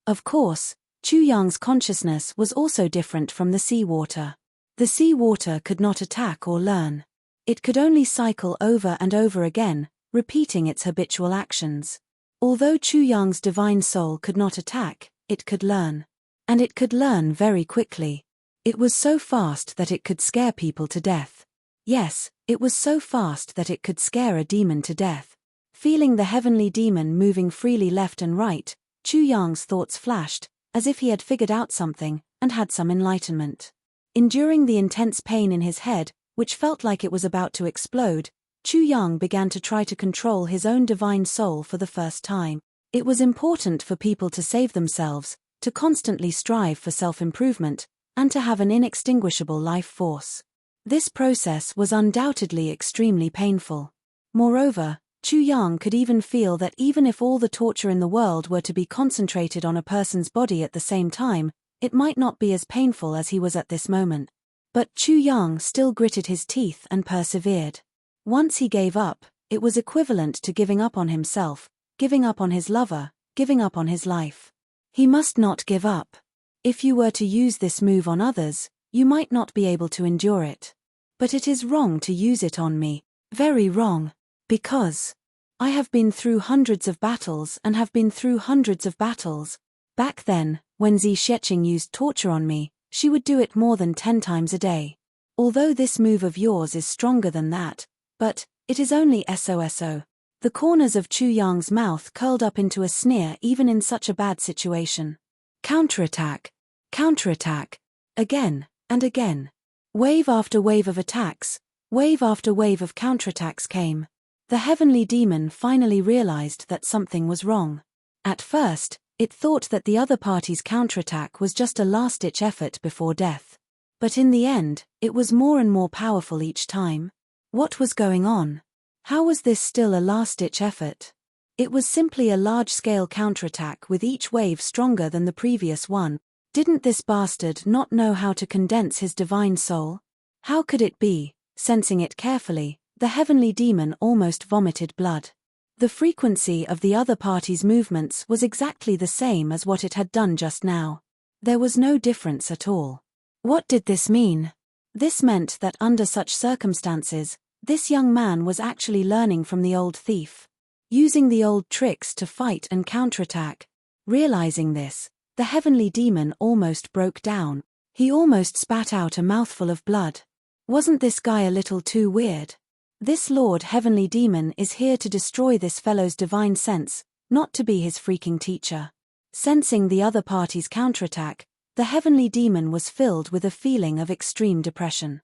Of course, Chu Yang's consciousness was also different from the sea water. The sea water could not attack or learn. It could only cycle over and over again, repeating its habitual actions. Although Chu Yang's divine soul could not attack, it could learn. And it could learn very quickly. It was so fast that it could scare people to death. Yes, it was so fast that it could scare a demon to death. Feeling the heavenly demon moving freely left and right, Chu Yang's thoughts flashed, as if he had figured out something, and had some enlightenment. Enduring the intense pain in his head, which felt like it was about to explode, Chu Yang began to try to control his own divine soul for the first time. It was important for people to save themselves, to constantly strive for self-improvement, and to have an inextinguishable life force. This process was undoubtedly extremely painful. Moreover, Chu Yang could even feel that even if all the torture in the world were to be concentrated on a person's body at the same time, it might not be as painful as he was at this moment. But Chu Yang still gritted his teeth and persevered. Once he gave up, it was equivalent to giving up on himself, giving up on his lover, giving up on his life. He must not give up. If you were to use this move on others, you might not be able to endure it. But it is wrong to use it on me, very wrong. Because I have been through hundreds of battles and have been through hundreds of battles. Back then, when Zi Sheqing used torture on me, she would do it more than 10 times a day. Although this move of yours is stronger than that, but it is only SOSO. The corners of Chu Yang's mouth curled up into a sneer even in such a bad situation. Counterattack. Counterattack. Again, and again. Wave after wave of attacks, wave after wave of counterattacks came. The heavenly demon finally realized that something was wrong. At first, it thought that the other party's counterattack was just a last-ditch effort before death. But in the end, it was more and more powerful each time. What was going on? How was this still a last-ditch effort? It was simply a large-scale counterattack with each wave stronger than the previous one. Didn't this bastard not know how to condense his divine soul? How could it be? Sensing it carefully, the heavenly demon almost vomited blood. The frequency of the other party's movements was exactly the same as what it had done just now. There was no difference at all. What did this mean? This meant that under such circumstances, this young man was actually learning from the old thief. Using the old tricks to fight and counterattack. Realizing this, the heavenly demon almost broke down. He almost spat out a mouthful of blood. Wasn't this guy a little too weird? This Lord Heavenly Demon is here to destroy this fellow's divine sense, not to be his freaking teacher. Sensing the other party's counterattack, the Heavenly Demon was filled with a feeling of extreme depression.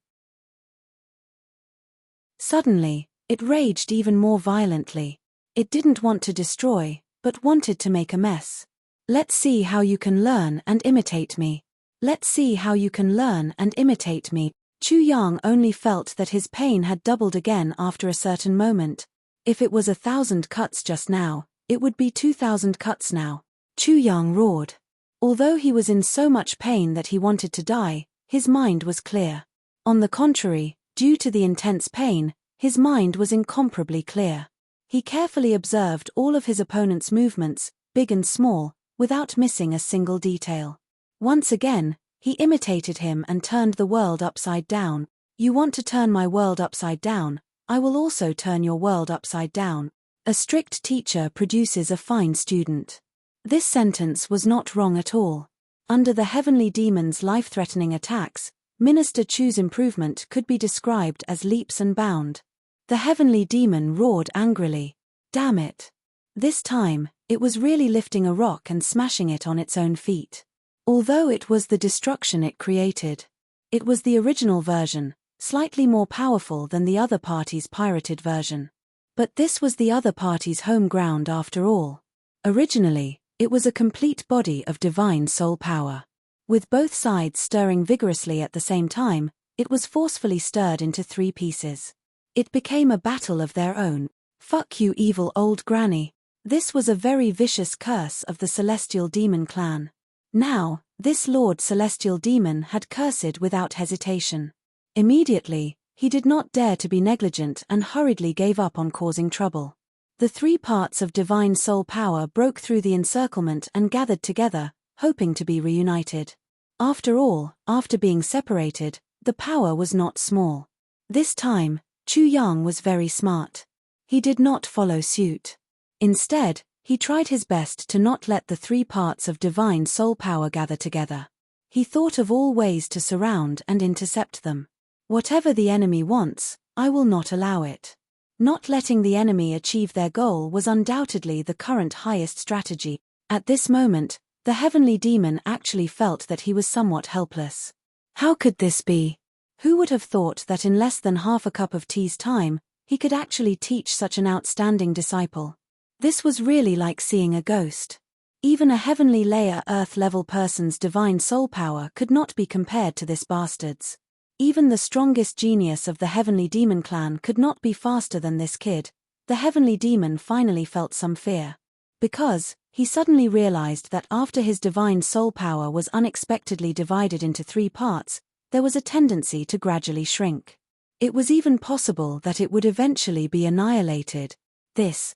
Suddenly, it raged even more violently. It didn't want to destroy, but wanted to make a mess. Let's see how you can learn and imitate me. Let's see how you can learn and imitate me. Chu Yang only felt that his pain had doubled again after a certain moment. If it was 1,000 cuts just now, it would be 2,000 cuts now. Chu Yang roared. Although he was in so much pain that he wanted to die, his mind was clear. On the contrary, due to the intense pain, his mind was incomparably clear. He carefully observed all of his opponent's movements, big and small, without missing a single detail. Once again, he imitated him and turned the world upside down. You want to turn my world upside down, I will also turn your world upside down. A strict teacher produces a fine student. This sentence was not wrong at all. Under the heavenly demon's life-threatening attacks, Minister Chu's improvement could be described as leaps and bounds. The heavenly demon roared angrily. Damn it! This time, it was really lifting a rock and smashing it on its own feet. Although it was the destruction it created, it was the original version, slightly more powerful than the other party's pirated version. But this was the other party's home ground after all. Originally, it was a complete body of divine soul power. With both sides stirring vigorously at the same time, it was forcefully stirred into 3 pieces. It became a battle of their own. Fuck you, evil old granny. This was a very vicious curse of the celestial demon clan. Now, this Lord Celestial Demon had cursed without hesitation. Immediately, he did not dare to be negligent and hurriedly gave up on causing trouble. The 3 parts of divine soul power broke through the encirclement and gathered together, hoping to be reunited. After all, after being separated, the power was not small. This time, Chu Yang was very smart. He did not follow suit. Instead, he tried his best to not let the 3 parts of divine soul power gather together. He thought of all ways to surround and intercept them. Whatever the enemy wants, I will not allow it. Not letting the enemy achieve their goal was undoubtedly the current highest strategy. At this moment, the heavenly demon actually felt that he was somewhat helpless. How could this be? Who would have thought that in less than half a cup of tea's time, he could actually teach such an outstanding disciple? This was really like seeing a ghost. Even a heavenly layer earth-level person's divine soul power could not be compared to this bastard's. Even the strongest genius of the heavenly demon clan could not be faster than this kid. The heavenly demon finally felt some fear. Because, he suddenly realized that after his divine soul power was unexpectedly divided into 3 parts, there was a tendency to gradually shrink. It was even possible that it would eventually be annihilated. This.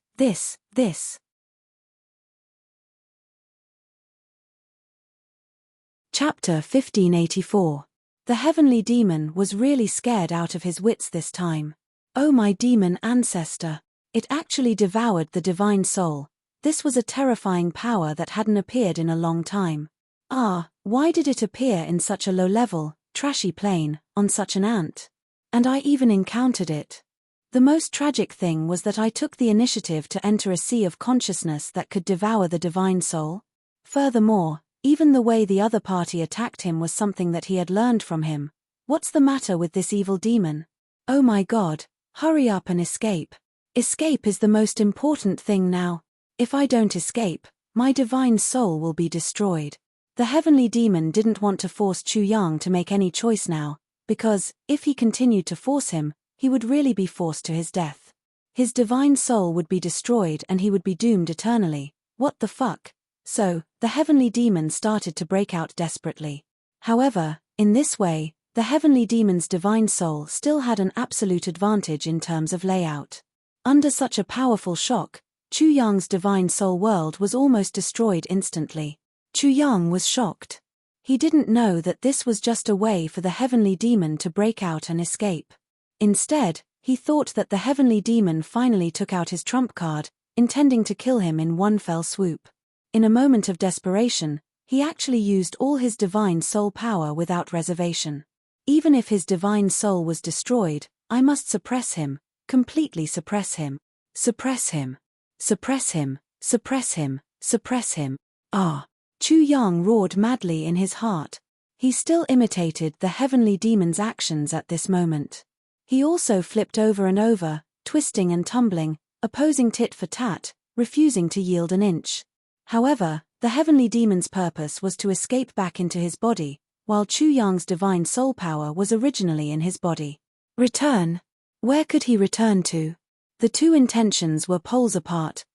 Chapter 1584. The heavenly demon was really scared out of his wits this time. Oh my demon ancestor! It actually devoured the divine soul. This was a terrifying power that hadn't appeared in a long time. Why did it appear in such a low-level, trashy plane, on such an ant? And I even encountered it. The most tragic thing was that I took the initiative to enter a sea of consciousness that could devour the divine soul. Furthermore, even the way the other party attacked him was something that he had learned from him. What's the matter with this evil demon? Oh my God, hurry up and escape. Escape is the most important thing now. If I don't escape, my divine soul will be destroyed. The heavenly demon didn't want to force Chu Yang to make any choice now, because, if he continued to force him, he would really be forced to his death. His divine soul would be destroyed and he would be doomed eternally. What the fuck? So, the heavenly demon started to break out desperately. However, in this way, the heavenly demon's divine soul still had an absolute advantage in terms of layout. Under such a powerful shock, Chu Yang's divine soul world was almost destroyed instantly. Chu Yang was shocked. He didn't know that this was just a way for the heavenly demon to break out and escape. Instead, he thought that the heavenly demon finally took out his trump card, intending to kill him in one fell swoop. In a moment of desperation, he actually used all his divine soul power without reservation. Even if his divine soul was destroyed, I must suppress him, completely suppress him. Suppress him. Suppress him, suppress him, suppress him. Chu Yang roared madly in his heart. He still imitated the heavenly demon's actions at this moment. He also flipped over and over, twisting and tumbling, opposing tit for tat, refusing to yield an inch. However, the heavenly demon's purpose was to escape back into his body, while Chu Yang's divine soul power was originally in his body. Return? Where could he return to? The 2 intentions were poles apart.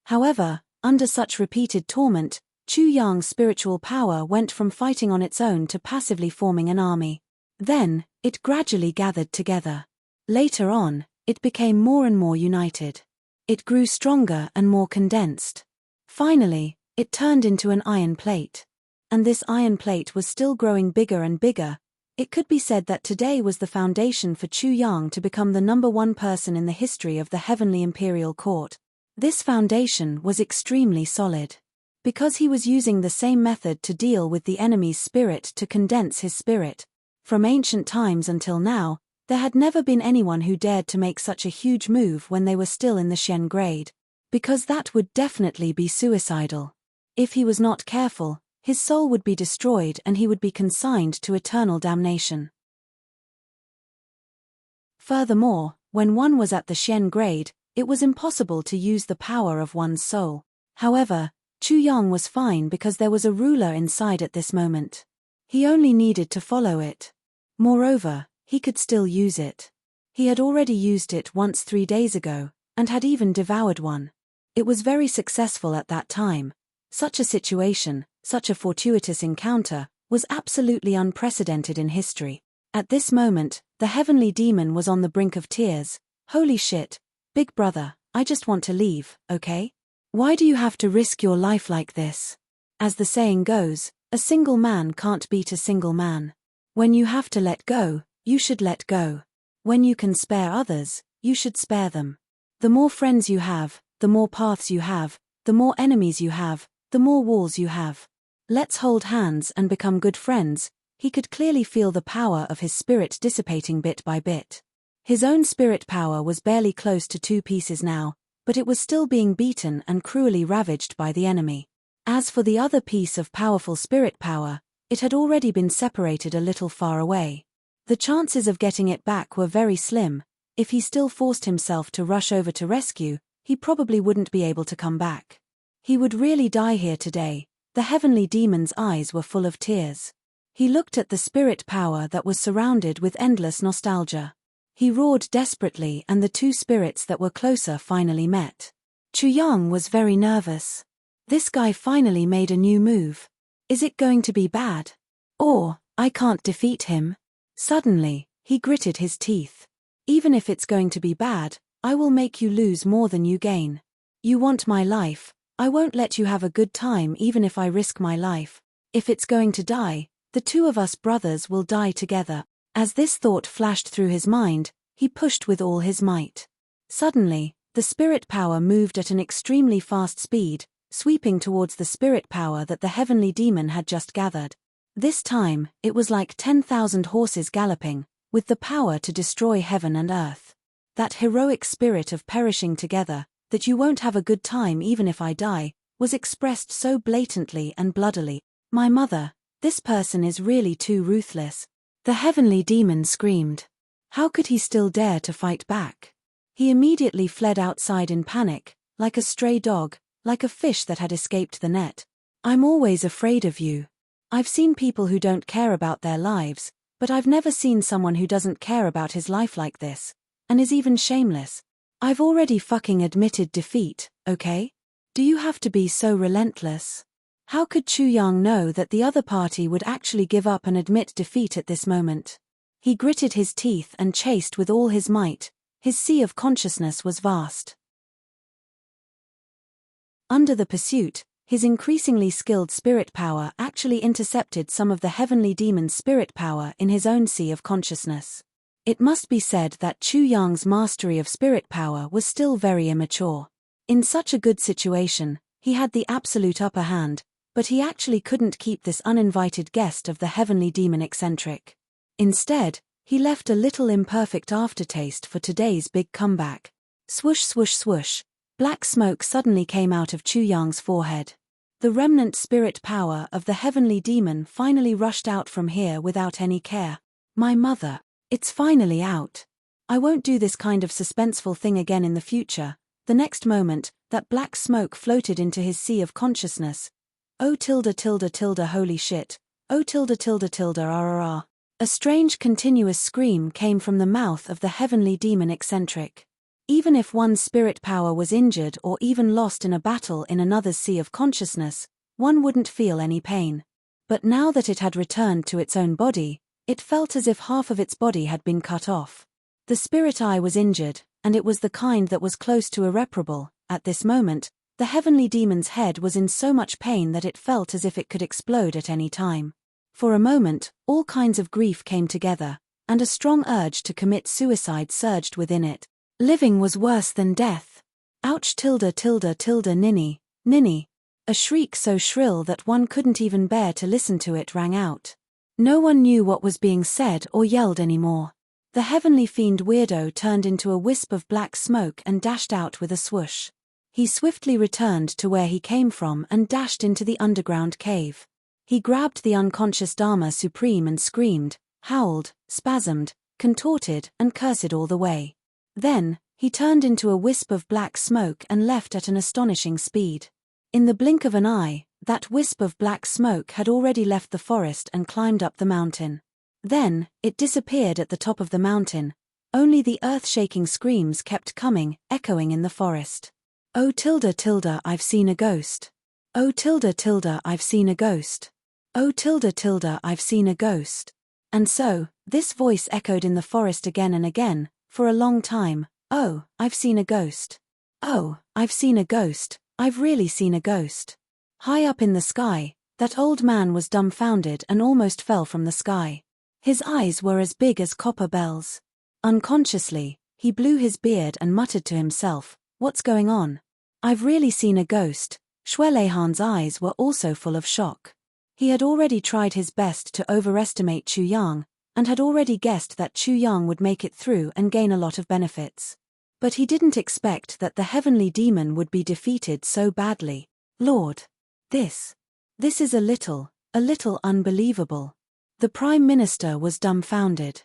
However, under such repeated torment, Chu Yang's spiritual power went from fighting on its own to passively forming an army. Then, it gradually gathered together. Later on, it became more and more united. It grew stronger and more condensed. Finally, it turned into an iron plate. And this iron plate was still growing bigger and bigger. It could be said that today was the foundation for Chu Yang to become the #1 person in the history of the Heavenly Imperial Court. This foundation was extremely solid. Because he was using the same method to deal with the enemy's spirit to condense his spirit. From ancient times until now, there had never been anyone who dared to make such a huge move when they were still in the Shen grade. Because that would definitely be suicidal. If he was not careful, his soul would be destroyed and he would be consigned to eternal damnation. Furthermore, when one was at the Shen grade, it was impossible to use the power of one's soul. However, Chu Yang was fine because there was a ruler inside at this moment. He only needed to follow it. Moreover, he could still use it. He had already used it once 3 days ago, and had even devoured one. It was very successful at that time. Such a situation, such a fortuitous encounter, was absolutely unprecedented in history. At this moment, the heavenly demon was on the brink of tears. Holy shit, big brother, I just want to leave, okay? Why do you have to risk your life like this? As the saying goes, a single man can't beat a single man. When you have to let go, you should let go. When you can spare others, you should spare them. The more friends you have, the more paths you have, the more enemies you have, the more walls you have. Let's hold hands and become good friends. He could clearly feel the power of his spirit dissipating bit by bit. His own spirit power was barely close to 2 pieces now, but it was still being beaten and cruelly ravaged by the enemy. As for the other piece of powerful spirit power, it had already been separated a little far away. The chances of getting it back were very slim. If he still forced himself to rush over to rescue, he probably wouldn't be able to come back. He would really die here today. The heavenly demon's eyes were full of tears. He looked at the spirit power that was surrounded with endless nostalgia. He roared desperately and the 2 spirits that were closer finally met. Chu Yang was very nervous. This guy finally made a new move. Is it going to be bad? Or, I can't defeat him? Suddenly, he gritted his teeth. Even if it's going to be bad, I will make you lose more than you gain. You want my life, I won't let you have a good time even if I risk my life. If it's going to die, the 2 of us brothers will die together. As this thought flashed through his mind, he pushed with all his might. Suddenly, the spirit power moved at an extremely fast speed, sweeping towards the spirit power that the heavenly demon had just gathered. This time, it was like 10,000 horses galloping, with the power to destroy heaven and earth. That heroic spirit of perishing together, that you won't have a good time even if I die, was expressed so blatantly and bloodily. My mother, this person is really too ruthless. The heavenly demon screamed. How could he still dare to fight back? He immediately fled outside in panic, like a stray dog, like a fish that had escaped the net. I'm always afraid of you. I've seen people who don't care about their lives, but I've never seen someone who doesn't care about his life like this, and is even shameless. I've already fucking admitted defeat, okay? Do you have to be so relentless? How could Chu Yang know that the other party would actually give up and admit defeat at this moment? He gritted his teeth and chased with all his might. His sea of consciousness was vast. Under the pursuit, his increasingly skilled spirit power actually intercepted some of the heavenly demon's spirit power in his own sea of consciousness. It must be said that Chu Yang's mastery of spirit power was still very immature. In such a good situation, he had the absolute upper hand, but he actually couldn't keep this uninvited guest of the heavenly demon eccentric. Instead, he left a little imperfect aftertaste for today's big comeback. Swoosh swoosh swoosh, black smoke suddenly came out of Chu Yang's forehead. The remnant spirit power of the heavenly demon finally rushed out from here without any care. My mother, it's finally out. I won't do this kind of suspenseful thing again in the future. The next moment, that black smoke floated into his sea of consciousness. Oh tilde tilde tilde holy shit. Oh tilde tilde tilde rrr. A strange continuous scream came from the mouth of the heavenly demon eccentric. Even if one's spirit power was injured or even lost in a battle in another's sea of consciousness, one wouldn't feel any pain. But now that it had returned to its own body, it felt as if half of its body had been cut off. The spirit eye was injured, and it was the kind that was close to irreparable. At this moment, the heavenly demon's head was in so much pain that it felt as if it could explode at any time. For a moment, all kinds of grief came together, and a strong urge to commit suicide surged within it. Living was worse than death. Ouch tilde tilde tilde ninny, ninny. A shriek so shrill that one couldn't even bear to listen to it rang out. No one knew what was being said or yelled anymore. The heavenly fiend weirdo turned into a wisp of black smoke and dashed out with a swoosh. He swiftly returned to where he came from and dashed into the underground cave. He grabbed the unconscious Dharma Supreme and screamed, howled, spasmed, contorted, and cursed all the way. Then, he turned into a wisp of black smoke and left at an astonishing speed. In the blink of an eye, that wisp of black smoke had already left the forest and climbed up the mountain. Then, it disappeared at the top of the mountain. Only the earth-shaking screams kept coming, echoing in the forest. Oh tilde tilde, I've seen a ghost. Oh tilde tilde, I've seen a ghost. Oh tilde tilde, I've seen a ghost. And so, this voice echoed in the forest again and again, for a long time. Oh, I've seen a ghost. Oh, I've seen a ghost, I've really seen a ghost. High up in the sky, that old man was dumbfounded and almost fell from the sky. His eyes were as big as copper bells. Unconsciously, he blew his beard and muttered to himself, "What's going on? I've really seen a ghost." Shuelehan's eyes were also full of shock. He had already tried his best to overestimate Chu Yang, and had already guessed that Chu Yang would make it through and gain a lot of benefits. But he didn't expect that the heavenly demon would be defeated so badly. Lord! This is a little unbelievable. The Prime Minister was dumbfounded.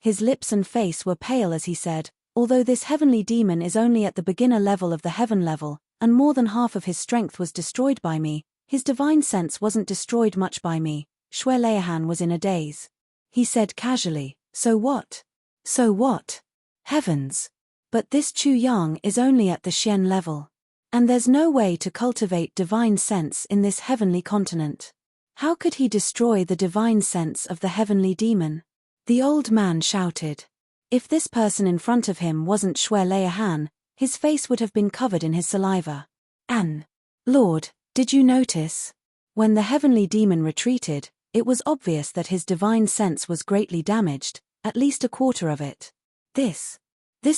His lips and face were pale as he said, "Although this heavenly demon is only at the beginner level of the heaven level, and more than half of his strength was destroyed by me, his divine sense wasn't destroyed much by me." Shuelehan was in a daze. He said casually, "So what? So what? Heavens! But this Chu Yang is only at the Xian level. And there's no way to cultivate divine sense in this heavenly continent. How could he destroy the divine sense of the heavenly demon?" The old man shouted. If this person in front of him wasn't Shuelehan, his face would have been covered in his saliva. Lord, did you notice? When the heavenly demon retreated, it was obvious that his divine sense was greatly damaged, at least a quarter of it. This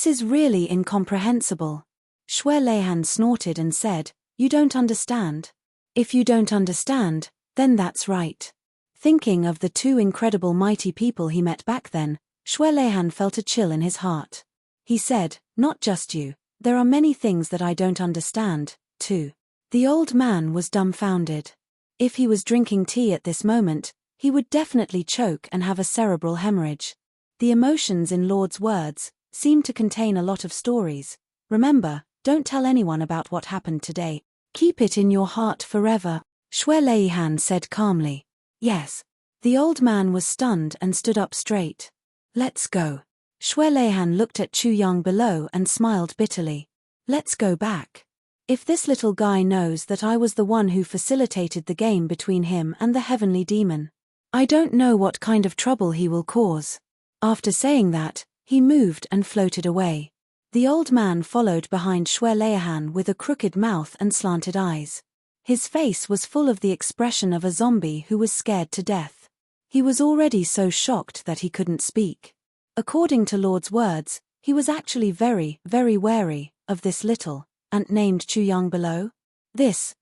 is really incomprehensible. Shuelehan snorted and said, "You don't understand? If you don't understand, then that's right." Thinking of the two incredible mighty people he met back then, Shuelehan felt a chill in his heart. He said, "Not just you, there are many things that I don't understand, too." The old man was dumbfounded. If he was drinking tea at this moment, he would definitely choke and have a cerebral hemorrhage. The emotions in Lord's words seemed to contain a lot of stories. Remember, don't tell anyone about what happened today. Keep it in your heart forever, Shuelehan said calmly. Yes. The old man was stunned and stood up straight. Let's go. Shuelehan looked at Chu Yang below and smiled bitterly. Let's go back. If this little guy knows that I was the one who facilitated the game between him and the heavenly demon, I don't know what kind of trouble he will cause. After saying that, he moved and floated away. The old man followed behind Shuelehan with a crooked mouth and slanted eyes. His face was full of the expression of a zombie who was scared to death. He was already so shocked that he couldn't speak. According to Lord's words, he was actually very, very wary of this little ant named Chu Yang below. This.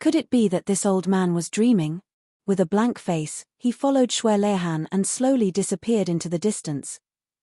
Could it be that this old man was dreaming? With a blank face, he followed Shuelehan and slowly disappeared into the distance.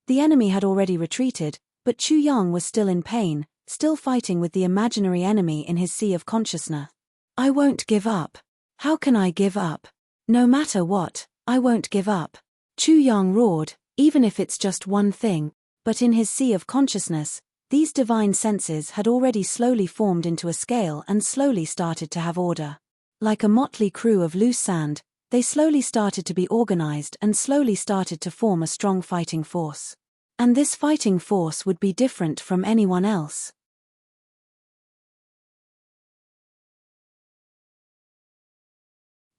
The enemy had already retreated, but Chu Yang was still in pain, still fighting with the imaginary enemy in his sea of consciousness. I won't give up. How can I give up? No matter what, I won't give up. Chu Yang roared, even if it's just one thing. But in his sea of consciousness, these divine senses had already slowly formed into a scale and slowly started to have order. Like a motley crew of loose sand, they slowly started to be organized and slowly started to form a strong fighting force. And this fighting force would be different from anyone else.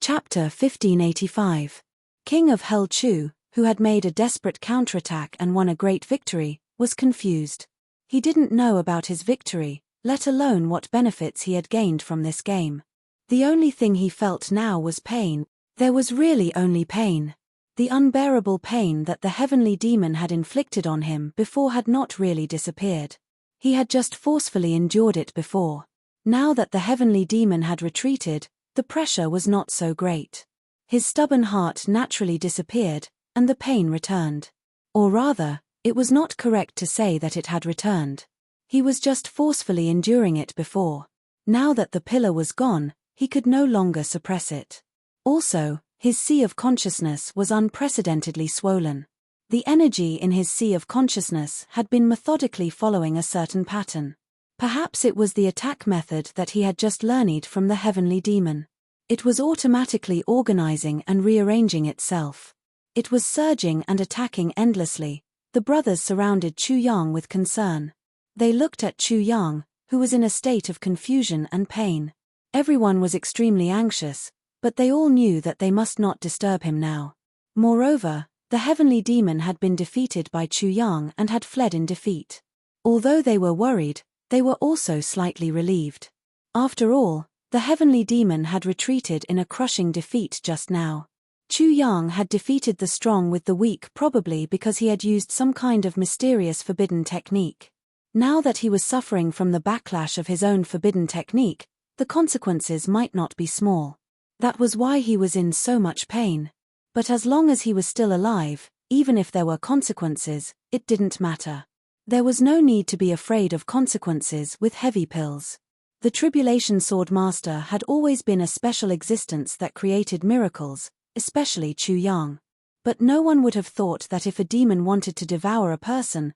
Chapter 1585. King of Hell Chu, who had made a desperate counterattack and won a great victory, was confused. He didn't know about his victory, let alone what benefits he had gained from this game. The only thing he felt now was pain. There was really only pain. The unbearable pain that the heavenly demon had inflicted on him before had not really disappeared. He had just forcefully endured it before. Now that the heavenly demon had retreated, the pressure was not so great. His stubborn heart naturally disappeared, and the pain returned. Or rather, it was not correct to say that it had returned. He was just forcefully enduring it before. Now that the pillar was gone, he could no longer suppress it. Also, his sea of consciousness was unprecedentedly swollen. The energy in his sea of consciousness had been methodically following a certain pattern. Perhaps it was the attack method that he had just learned from the heavenly demon. It was automatically organizing and rearranging itself. It was surging and attacking endlessly. The brothers surrounded Chu Yang with concern. They looked at Chu Yang, who was in a state of confusion and pain. Everyone was extremely anxious, but they all knew that they must not disturb him now. Moreover, the heavenly demon had been defeated by Chu Yang and had fled in defeat. Although they were worried, they were also slightly relieved. After all, the heavenly demon had retreated in a crushing defeat just now. Chu Yang had defeated the strong with the weak, probably because he had used some kind of mysterious forbidden technique. Now that he was suffering from the backlash of his own forbidden technique, the consequences might not be small. That was why he was in so much pain. But as long as he was still alive, even if there were consequences, it didn't matter. There was no need to be afraid of consequences with heavy pills. The Tribulation Sword Master had always been a special existence that created miracles, especially Chu Yang. But no one would have thought that if a demon wanted to devour a person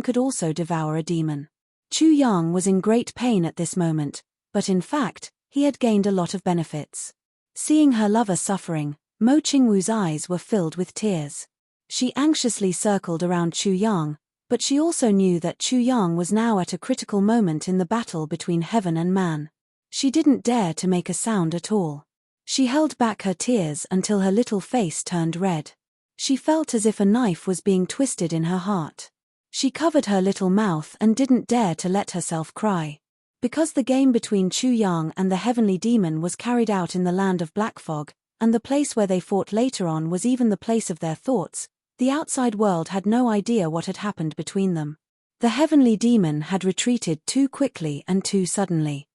could also devour a demon. Chu Yang was in great pain at this moment, but in fact, he had gained a lot of benefits. Seeing her lover suffering, Mo Qingwu's eyes were filled with tears. She anxiously circled around Chu Yang, but she also knew that Chu Yang was now at a critical moment in the battle between heaven and man. She didn't dare to make a sound at all. She held back her tears until her little face turned red. She felt as if a knife was being twisted in her heart. She covered her little mouth and didn't dare to let herself cry. Because the game between Chu Yang and the heavenly demon was carried out in the land of Black Fog, and the place where they fought later on was even the place of their thoughts, the outside world had no idea what had happened between them. The heavenly demon had retreated too quickly and too suddenly.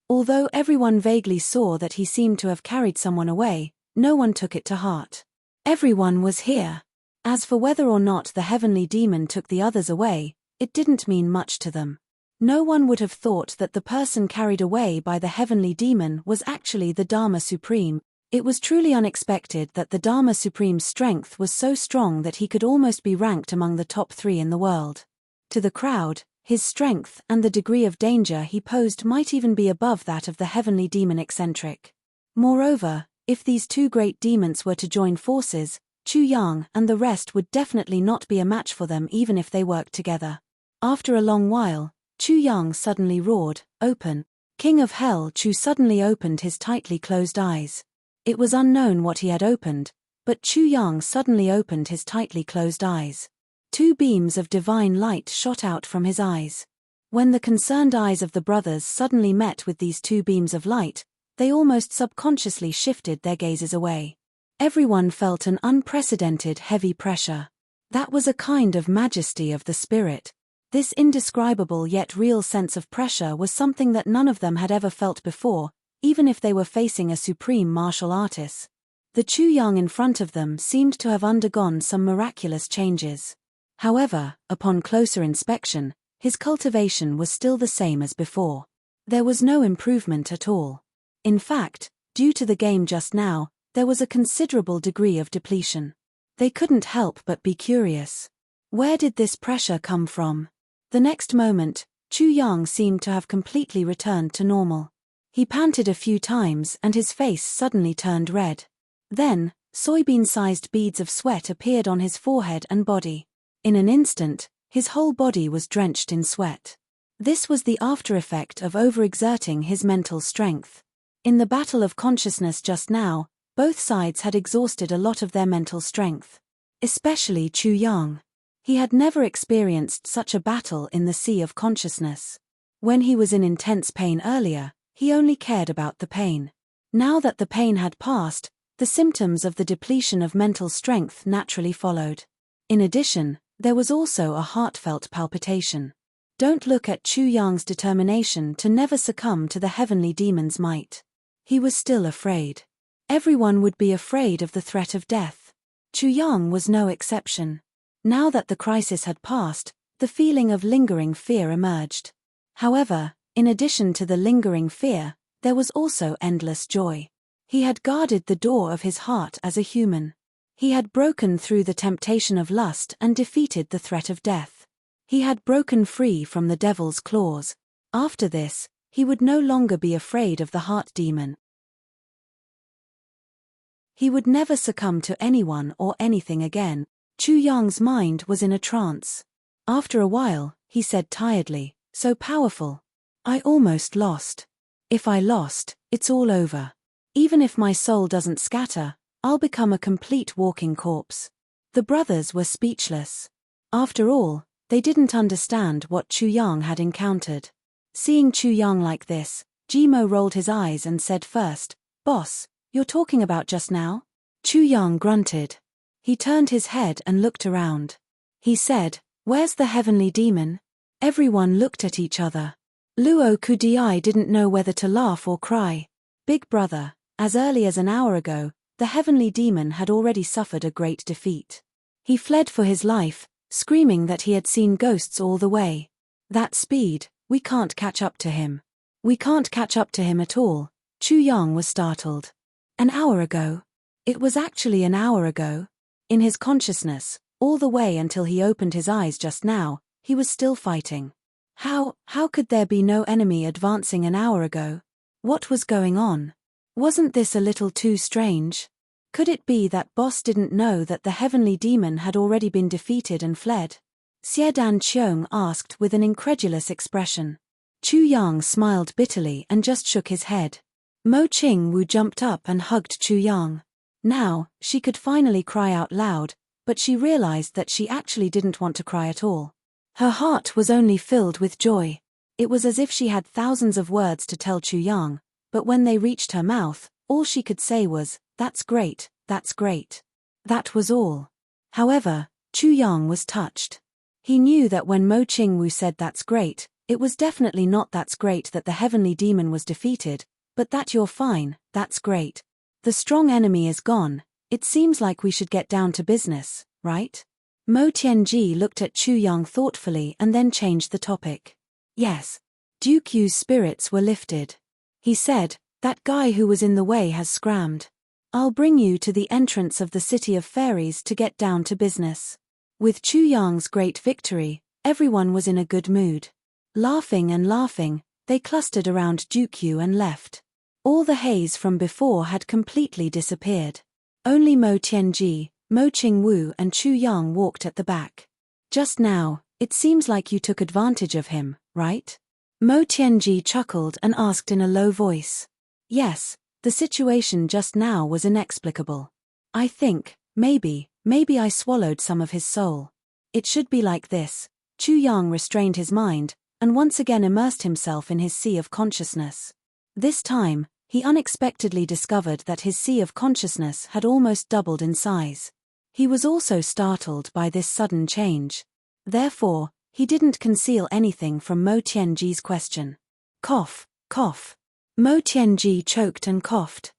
Although everyone vaguely saw that he seemed to have carried someone away, no one took it to heart. Everyone was here. As for whether or not the heavenly demon took the others away, it didn't mean much to them. No one would have thought that the person carried away by the heavenly demon was actually the Dharma Supreme. It was truly unexpected that the Dharma Supreme's strength was so strong that he could almost be ranked among the top 3 in the world. To the crowd, his strength and the degree of danger he posed might even be above that of the heavenly demon eccentric. Moreover, if these two great demons were to join forces, Chu Yang and the rest would definitely not be a match for them even if they worked together. After a long while, Chu Yang suddenly roared, "Open!" King of Hell Chu suddenly opened his tightly closed eyes. It was unknown what he had opened, but Chu Yang suddenly opened his tightly closed eyes. 2 beams of divine light shot out from his eyes. When the concerned eyes of the brothers suddenly met with these 2 beams of light, they almost subconsciously shifted their gazes away. Everyone felt an unprecedented heavy pressure. That was a kind of majesty of the spirit. This indescribable yet real sense of pressure was something that none of them had ever felt before, even if they were facing a supreme martial artist. The Chu Yang in front of them seemed to have undergone some miraculous changes. However, upon closer inspection, his cultivation was still the same as before. There was no improvement at all. In fact, due to the game just now, there was a considerable degree of depletion. They couldn't help but be curious. Where did this pressure come from? The next moment, Chu Yang seemed to have completely returned to normal. He panted a few times and his face suddenly turned red. Then, soybean-sized beads of sweat appeared on his forehead and body. In an instant, his whole body was drenched in sweat. This was the after-effect of overexerting his mental strength. In the battle of consciousness just now, both sides had exhausted a lot of their mental strength. Especially Chu Yang. He had never experienced such a battle in the sea of consciousness. When he was in intense pain earlier, he only cared about the pain. Now that the pain had passed, the symptoms of the depletion of mental strength naturally followed. In addition, There was also a heartfelt palpitation. Don't look at Chu Yang's determination to never succumb to the heavenly demon's might. He was still afraid. Everyone would be afraid of the threat of death. Chu Yang was no exception. Now that the crisis had passed, the feeling of lingering fear emerged. However, in addition to the lingering fear, there was also endless joy. He had guarded the door of his heart as a human. He had broken through the temptation of lust and defeated the threat of death. He had broken free from the devil's claws. After this, he would no longer be afraid of the heart demon. He would never succumb to anyone or anything again. Chu Yang's mind was in a trance. After a while, he said tiredly, "So powerful. I almost lost. If I lost, it's all over. Even if my soul doesn't scatter, I'll become a complete walking corpse." The brothers were speechless. After all, they didn't understand what Chu Yang had encountered. Seeing Chu Yang like this, Jimo rolled his eyes and said first, "Boss, you're talking about just now?" Chu Yang grunted. He turned his head and looked around. He said, "Where's the heavenly demon?" Everyone looked at each other. Luo Kudai didn't know whether to laugh or cry. Big brother, as early as an hour ago, the heavenly demon had already suffered a great defeat. He fled for his life, screaming that he had seen ghosts all the way. That speed, we can't catch up to him. We can't catch up to him at all. Chu Yang was startled. An hour ago? It was actually an hour ago. In his consciousness, all the way until he opened his eyes just now, he was still fighting. How could there be no enemy advancing an hour ago? What was going on? Wasn't this a little too strange? Could it be that boss didn't know that the heavenly demon had already been defeated and fled? Xiedan Qiong asked with an incredulous expression. Chu Yang smiled bitterly and just shook his head. Mo Qingwu jumped up and hugged Chu Yang. Now, she could finally cry out loud, but she realized that she actually didn't want to cry at all. Her heart was only filled with joy. It was as if she had thousands of words to tell Chu Yang, but when they reached her mouth, all she could say was, "That's great, that's great." That was all. However, Chu Yang was touched. He knew that when Mo Qingwu said "that's great," it was definitely not "that's great that the heavenly demon was defeated," but that "you're fine, that's great. The strong enemy is gone, it seems like we should get down to business, right?" Mo Tianji looked at Chu Yang thoughtfully and then changed the topic. "Yes." Duke Yu's spirits were lifted. He said, "That guy who was in the way has scrammed. I'll bring you to the entrance of the City of Fairies to get down to business." With Chu Yang's great victory, everyone was in a good mood. Laughing and laughing, they clustered around Duke Yu and left. All the haze from before had completely disappeared. Only Mo Tianji, Mo Qingwu and Chu Yang walked at the back. "Just now, it seems like you took advantage of him, right?" Mo Tianji chuckled and asked in a low voice. "Yes, the situation just now was inexplicable. I think, maybe I swallowed some of his soul. It should be like this." Chu Yang restrained his mind, and once again immersed himself in his sea of consciousness. This time, he unexpectedly discovered that his sea of consciousness had almost doubled in size. He was also startled by this sudden change. Therefore, he didn't conceal anything from Mo Tianji's question. Cough, cough. Mo Tianji choked and coughed.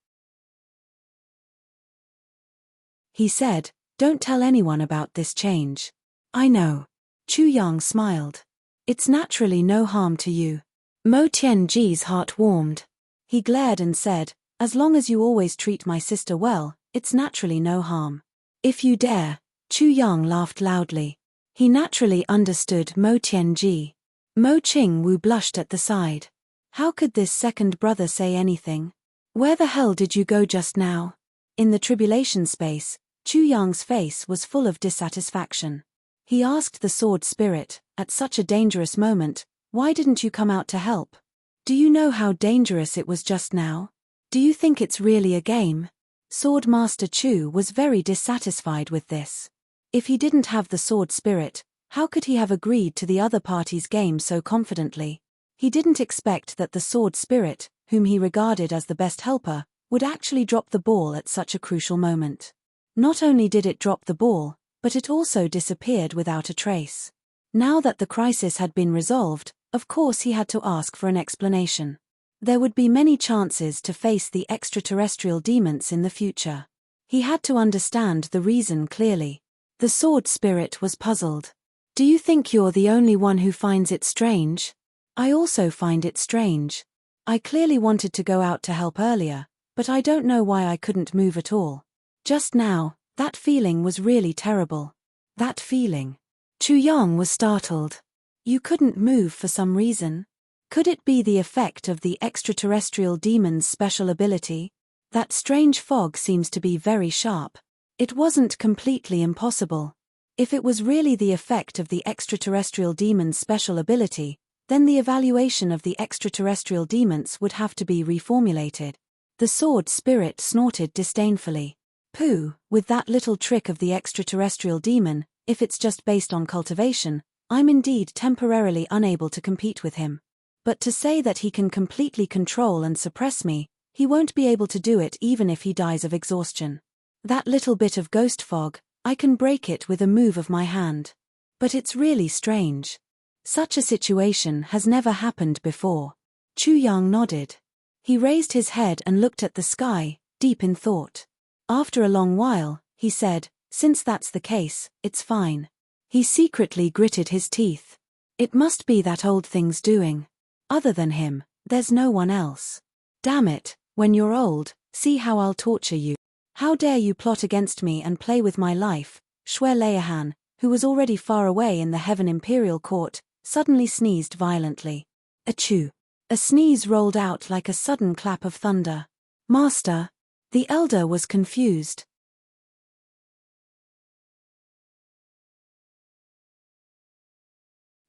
He said, "Don't tell anyone about this change." "I know." Chu Yang smiled. "It's naturally no harm to you." Mo Tianji's heart warmed. He glared and said, "As long as you always treat my sister well, it's naturally no harm." "If you dare." Chu Yang laughed loudly. He naturally understood Mo Tianji. Mo Qingwu blushed at the side. How could this second brother say anything? "Where the hell did you go just now?" In the tribulation space, Chu Yang's face was full of dissatisfaction. He asked the sword spirit, "At such a dangerous moment, why didn't you come out to help? Do you know how dangerous it was just now? Do you think it's really a game?" Sword Master Chu was very dissatisfied with this. If he didn't have the sword spirit, how could he have agreed to the other party's game so confidently? He didn't expect that the sword spirit, whom he regarded as the best helper, would actually drop the ball at such a crucial moment. Not only did it drop the ball, but it also disappeared without a trace. Now that the crisis had been resolved, of course he had to ask for an explanation. There would be many chances to face the extraterrestrial demons in the future. He had to understand the reason clearly. The sword spirit was puzzled. Do you think you're the only one who finds it strange? I also find it strange. I clearly wanted to go out to help earlier, but I don't know why I couldn't move at all. Just now, that feeling was really terrible. That feeling. Chu Yang was startled. You couldn't move for some reason? Could it be the effect of the extraterrestrial demon's special ability? That strange fog seems to be very sharp. It wasn't completely impossible. If it was really the effect of the extraterrestrial demon's special ability, then the evaluation of the extraterrestrial demons would have to be reformulated. The sword spirit snorted disdainfully. Pooh, with that little trick of the extraterrestrial demon, if it's just based on cultivation, I'm indeed temporarily unable to compete with him. But to say that he can completely control and suppress me, he won't be able to do it even if he dies of exhaustion. That little bit of ghost fog, I can break it with a move of my hand. But it's really strange. Such a situation has never happened before. Chu Yang nodded. He raised his head and looked at the sky, deep in thought. After a long while, he said, since that's the case, it's fine. He secretly gritted his teeth. It must be that old thing's doing. Other than him, there's no one else. Damn it, when you're old, see how I'll torture you. How dare you plot against me and play with my life? Shui Leihan, who was already far away in the Heaven Imperial Court, suddenly sneezed violently. Achoo! A sneeze rolled out like a sudden clap of thunder. Master! The elder was confused.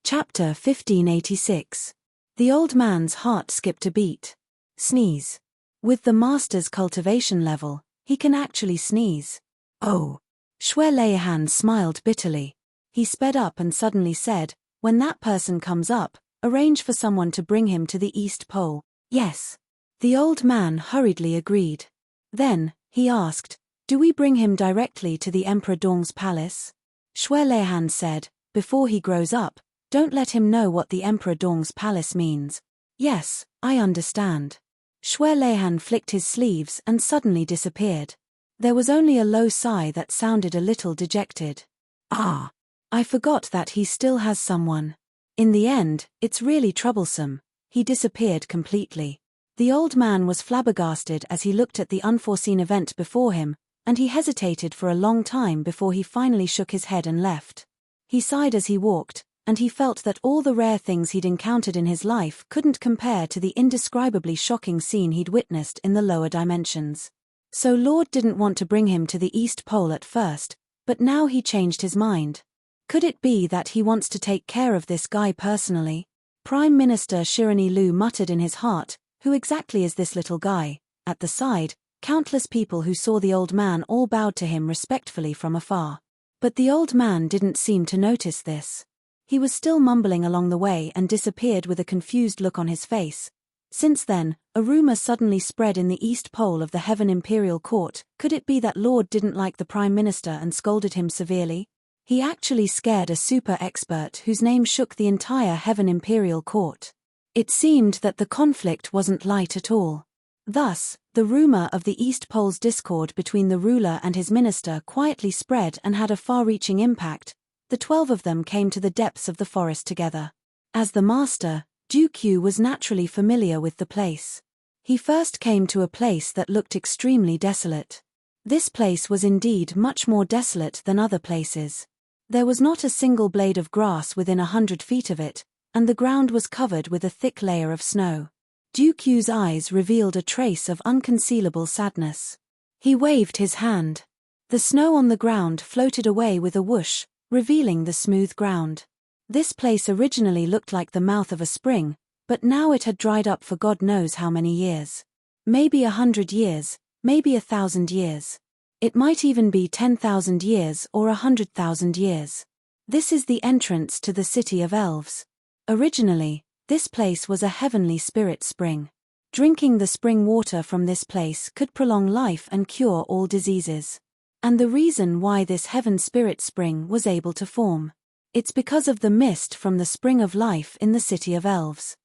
Chapter 1586. The old man's heart skipped a beat. Sneeze. With the master's cultivation level, he can actually sneeze. Oh. Shui Leihan smiled bitterly. He sped up and suddenly said, when that person comes up, arrange for someone to bring him to the East Pole. Yes. The old man hurriedly agreed. Then, he asked, do we bring him directly to the Emperor Dong's palace? Shui Leihan said, before he grows up, don't let him know what the Emperor Dong's palace means. Yes, I understand. Shui Leihan flicked his sleeves and suddenly disappeared. There was only a low sigh that sounded a little dejected. Ah! I forgot that he still has someone. In the end, it's really troublesome. He disappeared completely. The old man was flabbergasted as he looked at the unforeseen event before him, and he hesitated for a long time before he finally shook his head and left. He sighed as he walked, and he felt that all the rare things he'd encountered in his life couldn't compare to the indescribably shocking scene he'd witnessed in the lower dimensions. So Lord didn't want to bring him to the East Pole at first, but now he changed his mind. Could it be that he wants to take care of this guy personally? Prime Minister Shirani Lu muttered in his heart, who exactly is this little guy? At the side, countless people who saw the old man all bowed to him respectfully from afar. But the old man didn't seem to notice this. He was still mumbling along the way and disappeared with a confused look on his face. Since then, a rumor suddenly spread in the East Pole of the Heaven Imperial Court. Could it be that Lord didn't like the Prime Minister and scolded him severely? He actually scared a super expert whose name shook the entire Heaven Imperial Court. It seemed that the conflict wasn't light at all. Thus, the rumor of the East Pole's discord between the ruler and his minister quietly spread and had a far-reaching impact. The 12 of them came to the depths of the forest together. As the master, Yu was naturally familiar with the place. He first came to a place that looked extremely desolate. This place was indeed much more desolate than other places. There was not a single blade of grass within 100 feet of it, and the ground was covered with a thick layer of snow. Yu's eyes revealed a trace of unconcealable sadness. He waved his hand. The snow on the ground floated away with a whoosh, revealing the smooth ground. This place originally looked like the mouth of a spring, but now it had dried up for God knows how many years. Maybe 100 years, maybe 1,000 years. It might even be 10,000 years or 100,000 years. This is the entrance to the city of elves. Originally, this place was a heavenly spirit spring. Drinking the spring water from this place could prolong life and cure all diseases. And the reason why this heaven spirit spring was able to form. It's because of the mist from the spring of life in the city of elves.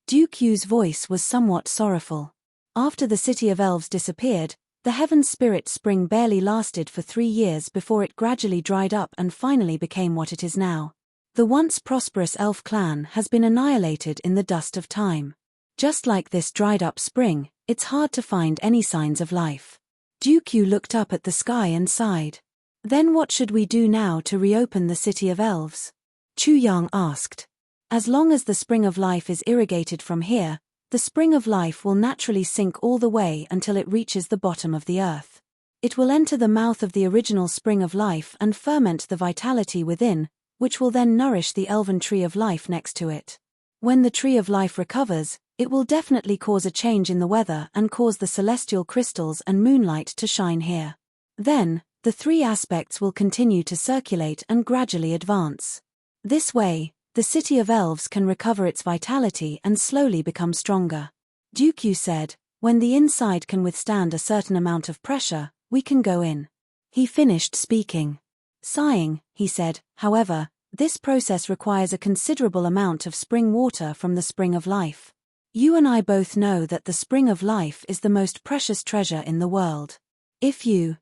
Duke Yu's voice was somewhat sorrowful. After the city of elves disappeared, the heaven spirit spring barely lasted for 3 years before it gradually dried up and finally became what it is now. The once prosperous elf clan has been annihilated in the dust of time. Just like this dried up spring, it's hard to find any signs of life. Duke Yu looked up at the sky and sighed. Then what should we do now to reopen the city of elves? Chu Yang asked. As long as the spring of life is irrigated from here, the spring of life will naturally sink all the way until it reaches the bottom of the earth. It will enter the mouth of the original spring of life and ferment the vitality within, which will then nourish the elven tree of life next to it. When the tree of life recovers, it will definitely cause a change in the weather and cause the celestial crystals and moonlight to shine here. Then, the 3 aspects will continue to circulate and gradually advance. This way, the city of elves can recover its vitality and slowly become stronger. Duke Yu said, when the inside can withstand a certain amount of pressure, we can go in. He finished speaking. Sighing, he said, however, this process requires a considerable amount of spring water from the spring of life. You and I both know that the spring of life is the most precious treasure in the world. If you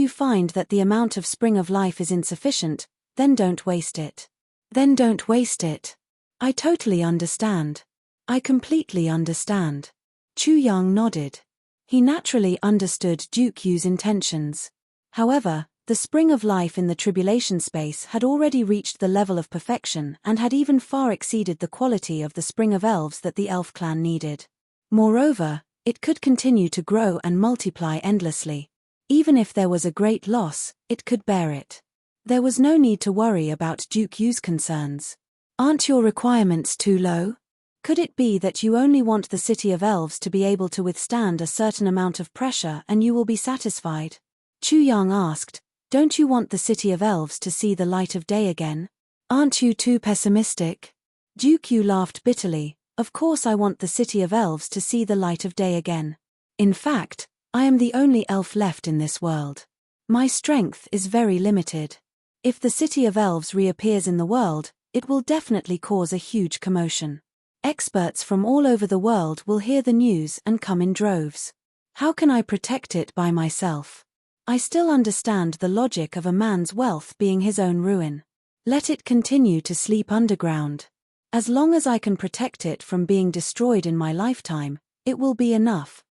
find that the amount of spring of life is insufficient, then don't waste it. Then don't waste it. I totally understand. I completely understand. Chu Yang nodded. He naturally understood Duke Yu's intentions. However, the spring of life in the tribulation space had already reached the level of perfection and had even far exceeded the quality of the spring of elves that the elf clan needed. Moreover, it could continue to grow and multiply endlessly. Even if there was a great loss, it could bear it. There was no need to worry about Duke Yu's concerns. Aren't your requirements too low? Could it be that you only want the city of elves to be able to withstand a certain amount of pressure and you will be satisfied? Chu Yang asked, don't you want the city of elves to see the light of day again? Aren't you too pessimistic? Duke Yu laughed bitterly. Of course I want the city of elves to see the light of day again. In fact, I am the only elf left in this world. My strength is very limited. If the city of elves reappears in the world, it will definitely cause a huge commotion. Experts from all over the world will hear the news and come in droves. How can I protect it by myself? I still understand the logic of a man's wealth being his own ruin. Let it continue to sleep underground. As long as I can protect it from being destroyed in my lifetime, it will be enough.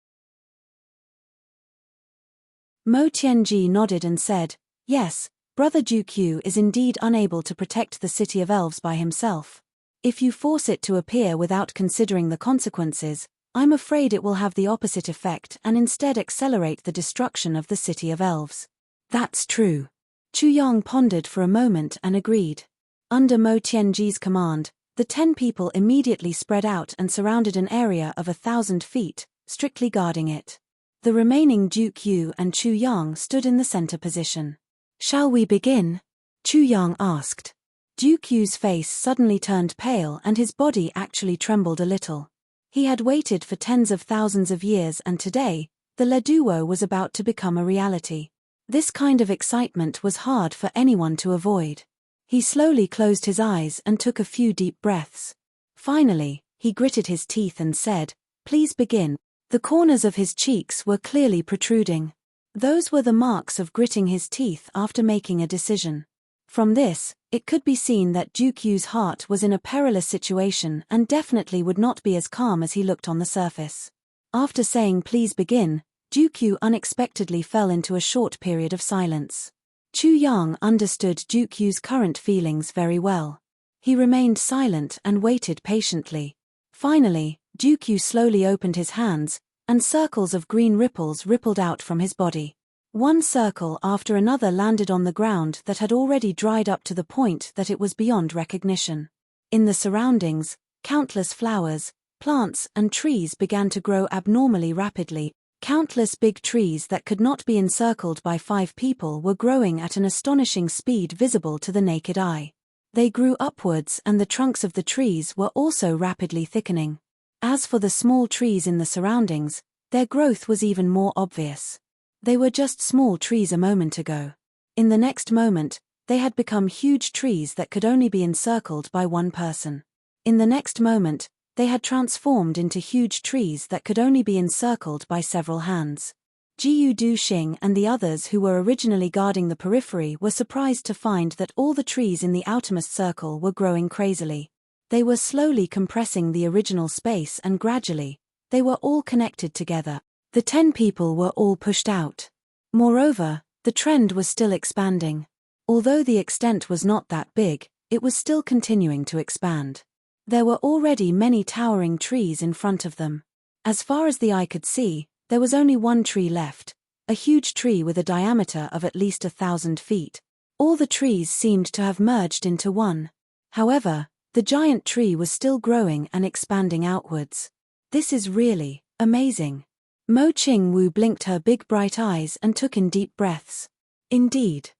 Mo Tianji nodded and said, yes, Brother Duke Yu is indeed unable to protect the city of elves by himself. If you force it to appear without considering the consequences, I'm afraid it will have the opposite effect and instead accelerate the destruction of the city of elves. That's true. Chu Yang pondered for a moment and agreed. Under Mo Tianji's command, the 10 people immediately spread out and surrounded an area of 1,000 feet, strictly guarding it. The remaining Duke Yu and Chu Yang stood in the center position. Shall we begin? Chu Yang asked. Duke Yu's face suddenly turned pale and his body actually trembled a little. He had waited for tens of thousands of years and today, the Leduo was about to become a reality. This kind of excitement was hard for anyone to avoid. He slowly closed his eyes and took a few deep breaths. Finally, he gritted his teeth and said, please begin. The corners of his cheeks were clearly protruding. Those were the marks of gritting his teeth after making a decision. From this, it could be seen that Duke Yu's heart was in a perilous situation and definitely would not be as calm as he looked on the surface. After saying please begin, Duke Yu unexpectedly fell into a short period of silence. Chu Yang understood Duke Yu's current feelings very well. He remained silent and waited patiently. Finally, Duke Yu slowly opened his hands, and circles of green ripples rippled out from his body. One circle after another landed on the ground that had already dried up to the point that it was beyond recognition. In the surroundings, countless flowers, plants and trees began to grow abnormally rapidly. Countless big trees that could not be encircled by 5 people were growing at an astonishing speed visible to the naked eye. They grew upwards and the trunks of the trees were also rapidly thickening. As for the small trees in the surroundings, their growth was even more obvious. They were just small trees a moment ago. In the next moment, they had become huge trees that could only be encircled by one person. In the next moment, they had transformed into huge trees that could only be encircled by several hands. Jiu Du-Xing and the others who were originally guarding the periphery were surprised to find that all the trees in the outermost circle were growing crazily. They were slowly compressing the original space and gradually, they were all connected together. The 10 people were all pushed out. Moreover, the trend was still expanding. Although the extent was not that big, it was still continuing to expand. There were already many towering trees in front of them. As far as the eye could see, there was only one tree left, a huge tree with a diameter of at least 1,000 feet. All the trees seemed to have merged into one. However, the giant tree was still growing and expanding outwards. This is really amazing. Mo Qingwu blinked her big bright eyes and took in deep breaths. Indeed.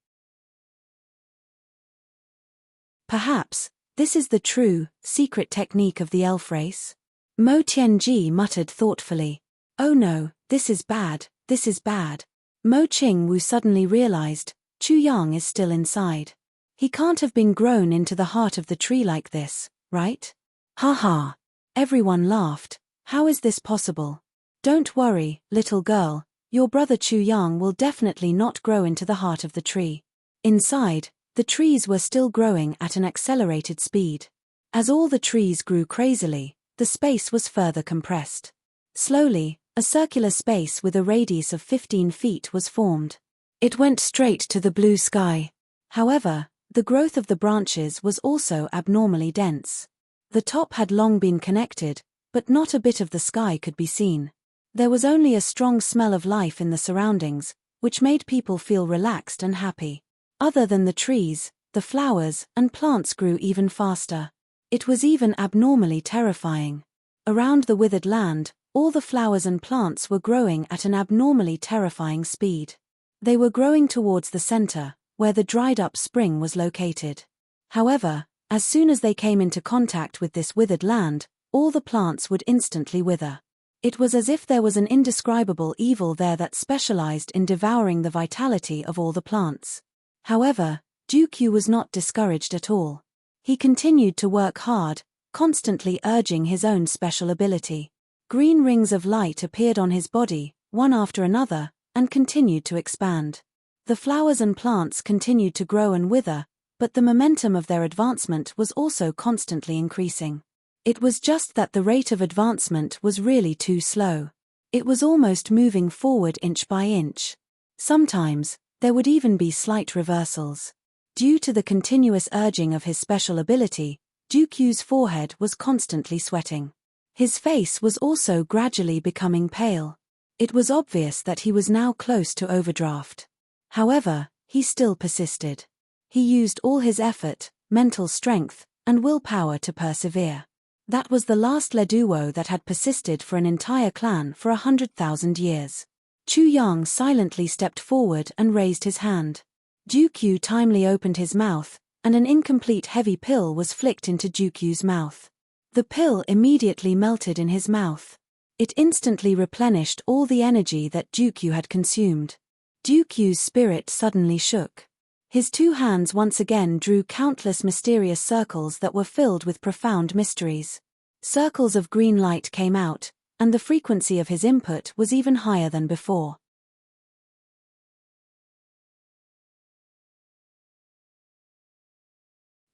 Perhaps, this is the true, secret technique of the elf race? Mo Tianji muttered thoughtfully. Oh no, this is bad, this is bad. Mo Qingwu suddenly realized, Chu Yang is still inside. He can't have been grown into the heart of the tree like this, right? Ha ha. Everyone laughed. How is this possible? Don't worry, little girl, your brother Chu Yang will definitely not grow into the heart of the tree. Inside, the trees were still growing at an accelerated speed. As all the trees grew crazily, the space was further compressed. Slowly, a circular space with a radius of 15 feet was formed. It went straight to the blue sky. However, the growth of the branches was also abnormally dense. The top had long been connected, but not a bit of the sky could be seen. There was only a strong smell of life in the surroundings, which made people feel relaxed and happy. Other than the trees, the flowers and plants grew even faster. It was even abnormally terrifying. Around the withered land, all the flowers and plants were growing at an abnormally terrifying speed. They were growing towards the center, where the dried-up spring was located. However, as soon as they came into contact with this withered land, all the plants would instantly wither. It was as if there was an indescribable evil there that specialized in devouring the vitality of all the plants. However, Dukyu was not discouraged at all. He continued to work hard, constantly urging his own special ability. Green rings of light appeared on his body, one after another, and continued to expand. The flowers and plants continued to grow and wither, but the momentum of their advancement was also constantly increasing. It was just that the rate of advancement was really too slow. It was almost moving forward inch by inch. Sometimes, there would even be slight reversals. Due to the continuous urging of his special ability, Dukyu's forehead was constantly sweating. His face was also gradually becoming pale. It was obvious that he was now close to overdraft. However, he still persisted. He used all his effort, mental strength, and willpower to persevere. That was the last Leduo that had persisted for an entire clan for 100,000 years. Chu Yang silently stepped forward and raised his hand. Dukyu timely opened his mouth, and an incomplete heavy pill was flicked into Dukyu's mouth. The pill immediately melted in his mouth. It instantly replenished all the energy that Dukyu had consumed. Dukyu's spirit suddenly shook. His two hands once again drew countless mysterious circles that were filled with profound mysteries. Circles of green light came out, and the frequency of his input was even higher than before.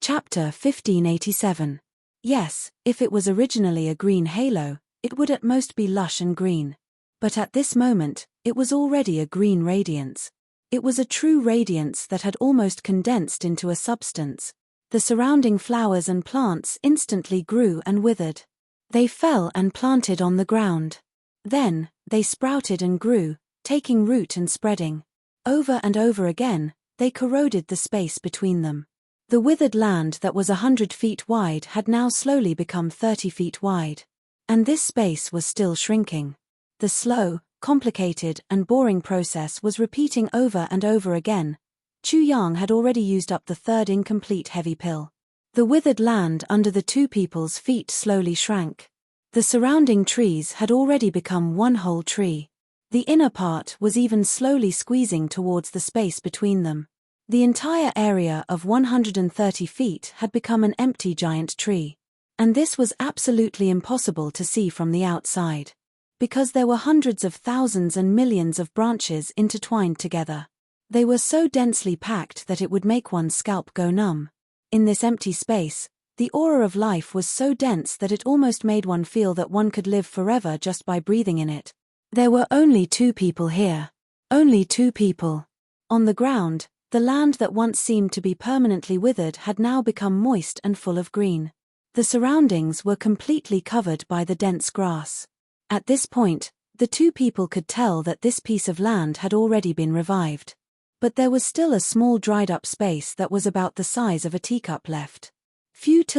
Chapter 1587. Yes, if it was originally a green halo, it would at most be lush and green. But at this moment, it was already a green radiance. It was a true radiance that had almost condensed into a substance. The surrounding flowers and plants instantly grew and withered. They fell and planted on the ground. Then, they sprouted and grew, taking root and spreading. Over and over again, they corroded the space between them. The withered land that was 100 feet wide had now slowly become 30 feet wide. And this space was still shrinking. The slow, complicated and boring process was repeating over and over again. Chu Yang had already used up the third incomplete heavy pill. The withered land under the two people's feet slowly shrank. The surrounding trees had already become one whole tree. The inner part was even slowly squeezing towards the space between them. The entire area of 130 feet had become an empty giant tree. And this was absolutely impossible to see from the outside. Because there were hundreds of thousands and millions of branches intertwined together. They were so densely packed that it would make one's scalp go numb. In this empty space, the aura of life was so dense that it almost made one feel that one could live forever just by breathing in it. There were only 2 people here. Only 2 people. On the ground, the land that once seemed to be permanently withered had now become moist and full of green. The surroundings were completely covered by the dense grass. At this point, the 2 people could tell that this piece of land had already been revived. But there was still a small dried-up space that was about the size of a teacup left. Duke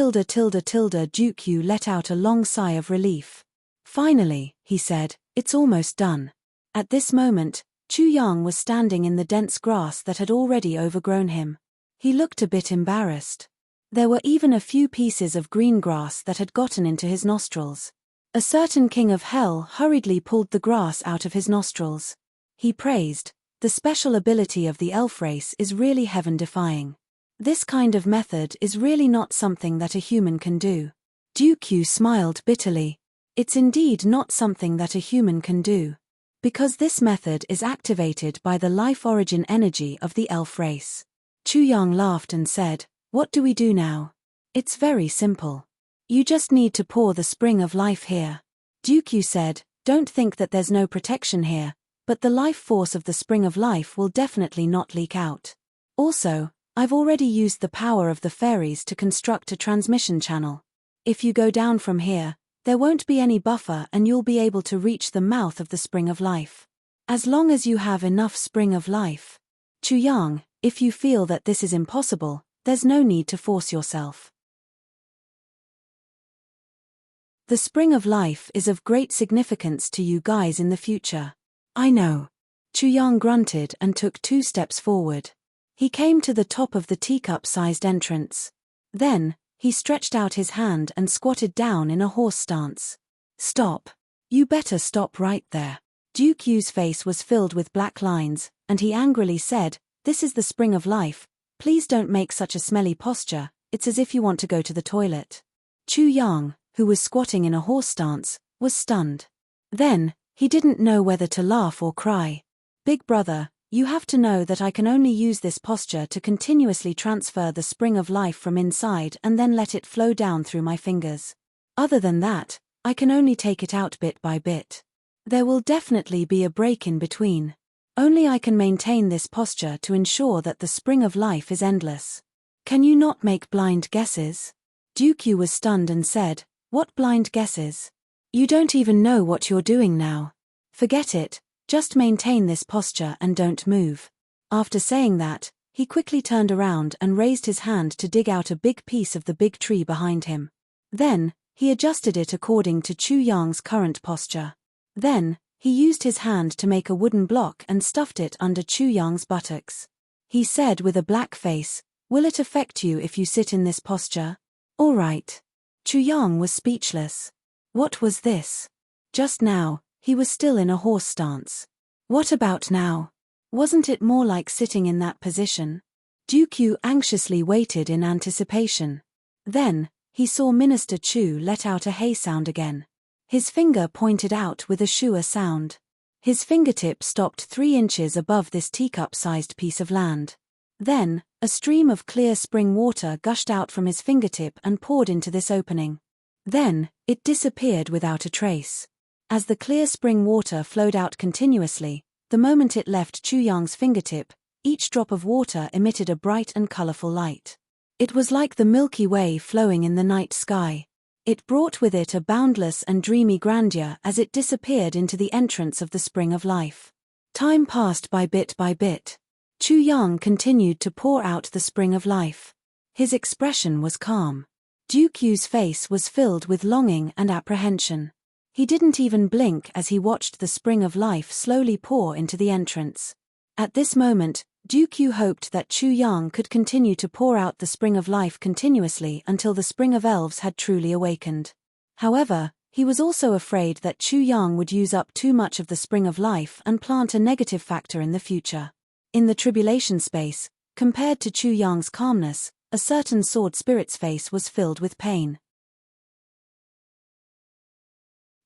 Yu let out a long sigh of relief. Finally, he said, it's almost done. At this moment, Chu Yang was standing in the dense grass that had already overgrown him. He looked a bit embarrassed. There were even a few pieces of green grass that had gotten into his nostrils. A certain king of hell hurriedly pulled the grass out of his nostrils. He praised, the special ability of the elf race is really heaven-defying. This kind of method is really not something that a human can do. Duke Yu smiled bitterly. It's indeed not something that a human can do. Because this method is activated by the life origin energy of the elf race. Chu Yang laughed and said, what do we do now? It's very simple. You just need to pour the spring of life here. Duke Yu said, don't think that there's no protection here, but the life force of the spring of life will definitely not leak out. Also, I've already used the power of the fairies to construct a transmission channel. If you go down from here, there won't be any buffer and you'll be able to reach the mouth of the spring of life. As long as you have enough spring of life. Chu Yang, if you feel that this is impossible, there's no need to force yourself. The spring of life is of great significance to you guys in the future. I know. Chu Yang grunted and took 2 steps forward. He came to the top of the teacup-sized entrance. Then, he stretched out his hand and squatted down in a horse stance. Stop. You better stop right there. Duke Yu's face was filled with black lines, and he angrily said, this is the spring of life, please don't make such a smelly posture, it's as if you want to go to the toilet. Chu Yang, who was squatting in a horse stance, was stunned. Then, he didn't know whether to laugh or cry. Big brother, you have to know that I can only use this posture to continuously transfer the spring of life from inside and then let it flow down through my fingers. Other than that, I can only take it out bit by bit. There will definitely be a break in between. Only I can maintain this posture to ensure that the spring of life is endless. Can you not make blind guesses? Duke Yu was stunned and said, what blind guesses? You don't even know what you're doing now. Forget it. Just maintain this posture and don't move. After saying that, he quickly turned around and raised his hand to dig out a big piece of the big tree behind him. Then, he adjusted it according to Chu Yang's current posture. Then, he used his hand to make a wooden block and stuffed it under Chu Yang's buttocks. He said with a black face, will it affect you if you sit in this posture? All right. Chu Yang was speechless. What was this? Just now, he was still in a horse stance. What about now? Wasn't it more like sitting in that position? Duke Yu anxiously waited in anticipation. Then, he saw Minister Chu let out a hey sound again. His finger pointed out with a shua sound. His fingertip stopped 3 inches above this teacup-sized piece of land. Then, a stream of clear spring water gushed out from his fingertip and poured into this opening. Then, it disappeared without a trace. As the clear spring water flowed out continuously, the moment it left Chu Yang's fingertip, each drop of water emitted a bright and colorful light. It was like the Milky Way flowing in the night sky. It brought with it a boundless and dreamy grandeur as it disappeared into the entrance of the spring of life. Time passed by bit by bit. Chu Yang continued to pour out the spring of life. His expression was calm. Duke Yu's face was filled with longing and apprehension. He didn't even blink as he watched the spring of life slowly pour into the entrance. At this moment, Duke Yu hoped that Chu Yang could continue to pour out the spring of life continuously until the spring of elves had truly awakened. However, He was also afraid that Chu Yang would use up too much of the spring of life and plant a negative factor in the future. In the tribulation space, compared to Chu Yang's calmness, a certain sword spirit's face was filled with pain.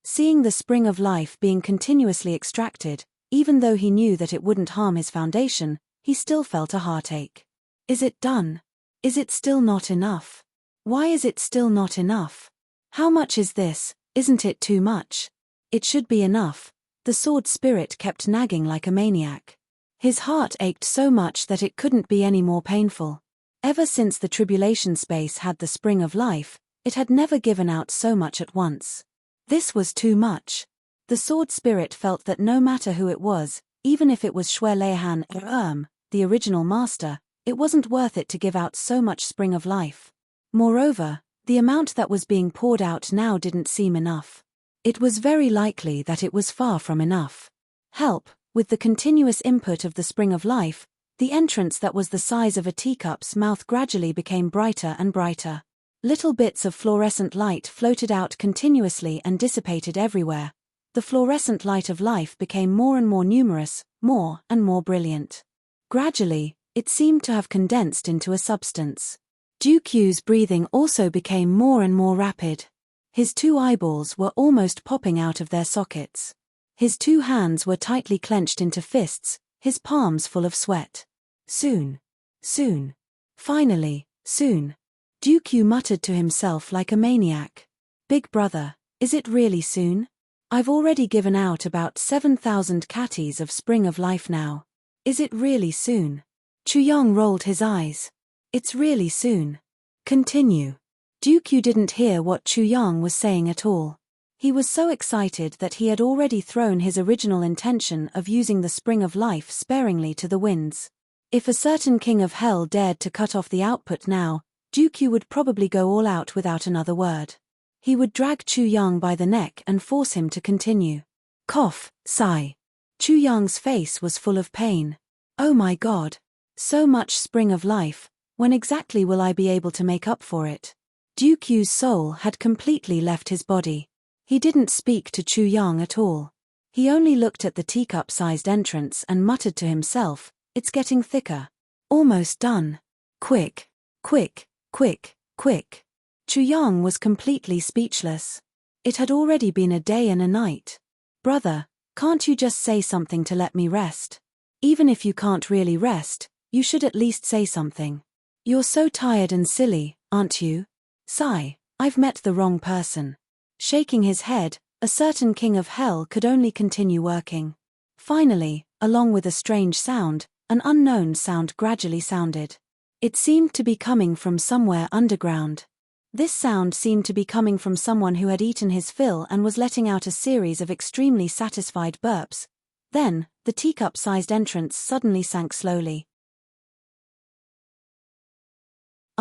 Seeing the spring of life being continuously extracted, even though he knew that it wouldn't harm his foundation, he still felt a heartache. Is it done? Is it still not enough? Why is it still not enough? How much is this? Isn't it too much? It should be enough. The sword spirit kept nagging like a maniac. His heart ached so much that it couldn't be any more painful. Ever since the tribulation space had the spring of life, it had never given out so much at once. This was too much. The sword spirit felt that no matter who it was, even if it was Xue Leihan, the original master, it wasn't worth it to give out so much spring of life. Moreover, the amount that was being poured out now didn't seem enough. It was very likely that it was far from enough. Help, with the continuous input of the spring of life, the entrance that was the size of a teacup's mouth gradually became brighter and brighter. Little bits of fluorescent light floated out continuously and dissipated everywhere. The fluorescent light of life became more and more numerous, more and more brilliant. Gradually, it seemed to have condensed into a substance. Duqiu's breathing also became more and more rapid. His two eyeballs were almost popping out of their sockets. His two hands were tightly clenched into fists, his palms full of sweat. Soon. Soon. Finally, soon. Duqiu muttered to himself like a maniac. Big brother, is it really soon? I've already given out about 7,000 catties of spring of life now. Is it really soon? Chu Yang rolled his eyes. It's really soon. Continue. Duqiu didn't hear what Chu Yang was saying at all. He was so excited that he had already thrown his original intention of using the spring of life sparingly to the winds. If a certain king of hell dared to cut off the output now, Duqiu would probably go all out without another word. He would drag Chu Yang by the neck and force him to continue. Cough, sigh. Chu Yang's face was full of pain. Oh my God. So much spring of life, when exactly will I be able to make up for it? Duqiu's soul had completely left his body. He didn't speak to Chu Yang at all. He only looked at the teacup-sized entrance and muttered to himself, it's getting thicker. Almost done. Quick, quick, quick, quick. Chu Yang was completely speechless. It had already been a day and a night. Brother, can't you just say something to let me rest? Even if you can't really rest, you should at least say something. You're so tired and silly, aren't you? Sigh, I've met the wrong person. Shaking his head, a certain king of hell could only continue working. Finally, along with a strange sound, an unknown sound gradually sounded. It seemed to be coming from somewhere underground. This sound seemed to be coming from someone who had eaten his fill and was letting out a series of extremely satisfied burps. Then, the teacup-sized entrance suddenly sank slowly.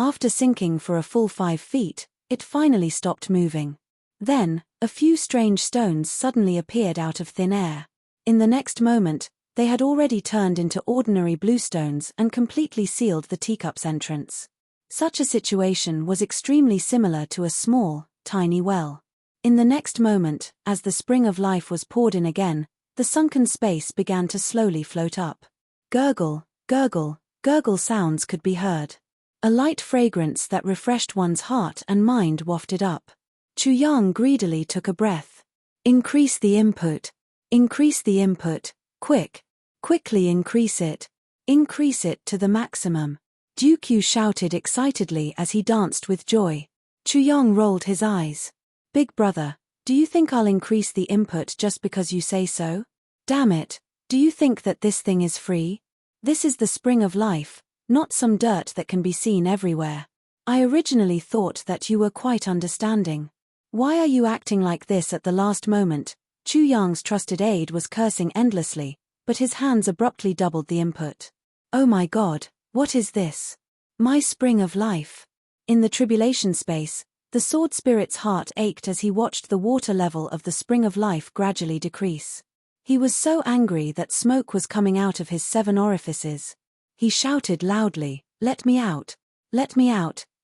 After sinking for a full 5 feet, it finally stopped moving. Then, a few strange stones suddenly appeared out of thin air. In the next moment, they had already turned into ordinary blue stones and completely sealed the teacup's entrance. Such a situation was extremely similar to a small, tiny well. In the next moment, as the spring of life was poured in again, the sunken space began to slowly float up. Gurgle, gurgle, gurgle sounds could be heard. A light fragrance that refreshed one's heart and mind wafted up. Chu Yang greedily took a breath. Increase the input. Increase the input. Quick. Quickly increase it. Increase it to the maximum. Duqiu shouted excitedly as he danced with joy. Chu Yang rolled his eyes. Big brother, do you think I'll increase the input just because you say so? Damn it, do you think that this thing is free? This is the spring of life, not some dirt that can be seen everywhere. I originally thought that you were quite understanding. Why are you acting like this at the last moment? Chu Yang's trusted aide was cursing endlessly, but his hands abruptly doubled the input. Oh my God, what is this? My spring of life. In the tribulation space, the sword spirit's heart ached as he watched the water level of the spring of life gradually decrease. He was so angry that smoke was coming out of his 7 orifices. He shouted loudly, let me out,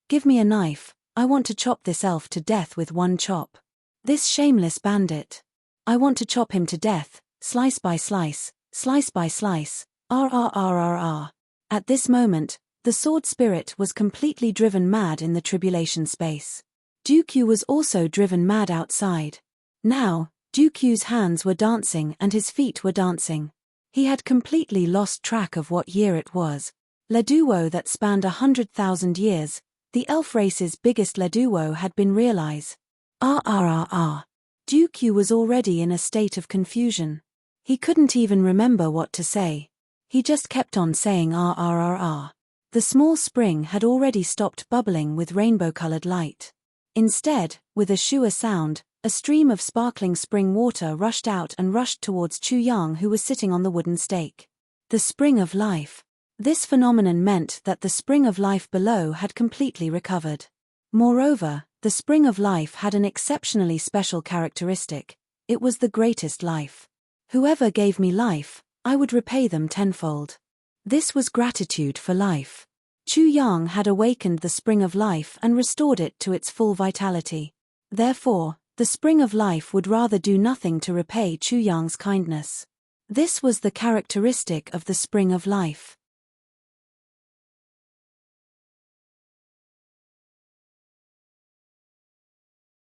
give me a knife, I want to chop this elf to death with one chop. This shameless bandit. I want to chop him to death, slice by slice, slice by slice, rrrrrr. At this moment, the sword spirit was completely driven mad in the tribulation space. Dooku was also driven mad outside. Now, Dooku's hands were dancing and his feet were dancing. He had completely lost track of what year it was. Leduo that spanned 100,000 years, the elf race's biggest Leduo had been realized. Dooku was already in a state of confusion. He couldn't even remember what to say. He just kept on saying rrrr. The small spring had already stopped bubbling with rainbow-colored light. Instead, with a shua sound, a stream of sparkling spring water rushed out and rushed towards Chu Yang, who was sitting on the wooden stake. The spring of life. This phenomenon meant that the spring of life below had completely recovered. Moreover, the spring of life had an exceptionally special characteristic. It was the greatest life. Whoever gave me life, I would repay them tenfold. This was gratitude for life. Chu Yang had awakened the spring of life and restored it to its full vitality. Therefore, the spring of life would rather do nothing to repay Chu Yang's kindness. This was the characteristic of the spring of life.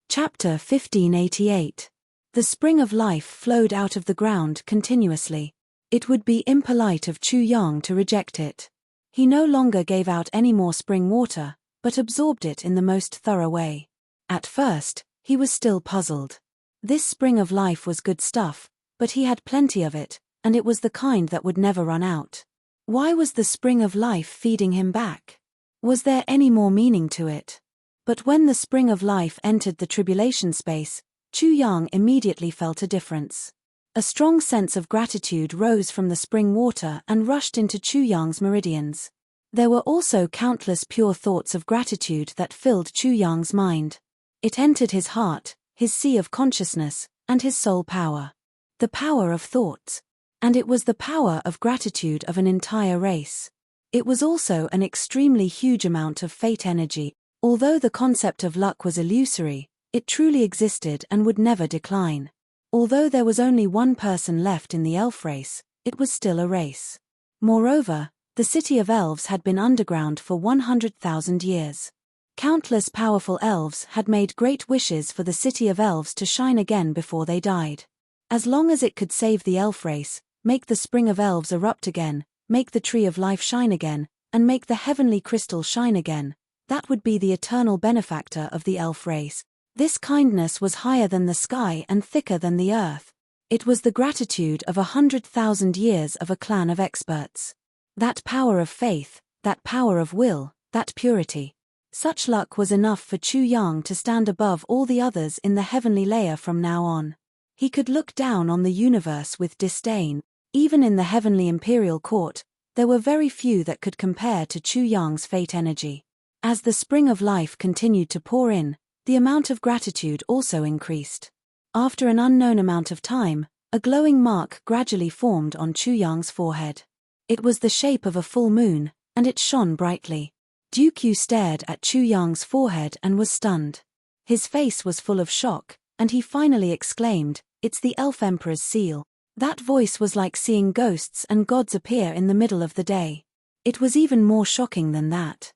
Chapter 1588. The spring of life flowed out of the ground continuously. It would be impolite of Chu Yang to reject it. He no longer gave out any more spring water, but absorbed it in the most thorough way. At first, he was still puzzled. This spring of life was good stuff, but he had plenty of it, and it was the kind that would never run out. Why was the spring of life feeding him back? Was there any more meaning to it? But when the spring of life entered the tribulation space, Chu Yang immediately felt a difference. A strong sense of gratitude rose from the spring water and rushed into Chu Yang's meridians. There were also countless pure thoughts of gratitude that filled Chu Yang's mind. It entered his heart, his sea of consciousness, and his soul power. The power of thoughts. And it was the power of gratitude of an entire race. It was also an extremely huge amount of fate energy. Although the concept of luck was illusory, it truly existed and would never decline. Although there was only one person left in the elf race, it was still a race. Moreover, the city of elves had been underground for 100,000 years. Countless powerful elves had made great wishes for the city of elves to shine again before they died. As long as it could save the elf race, make the spring of elves erupt again, make the tree of life shine again, and make the heavenly crystal shine again, that would be the eternal benefactor of the elf race. This kindness was higher than the sky and thicker than the earth. It was the gratitude of 100,000 years of a clan of experts. That power of faith, that power of will, that purity. Such luck was enough for Chu Yang to stand above all the others in the heavenly layer from now on. He could look down on the universe with disdain. Even in the heavenly imperial court, there were very few that could compare to Chu Yang's fate energy. As the spring of life continued to pour in, the amount of gratitude also increased. After an unknown amount of time, a glowing mark gradually formed on Chu Yang's forehead. It was the shape of a full moon, and it shone brightly. Dooku stared at Chu Yang's forehead and was stunned. His face was full of shock, and he finally exclaimed, "It's the Elf Emperor's seal." That voice was like seeing ghosts and gods appear in the middle of the day. It was even more shocking than that.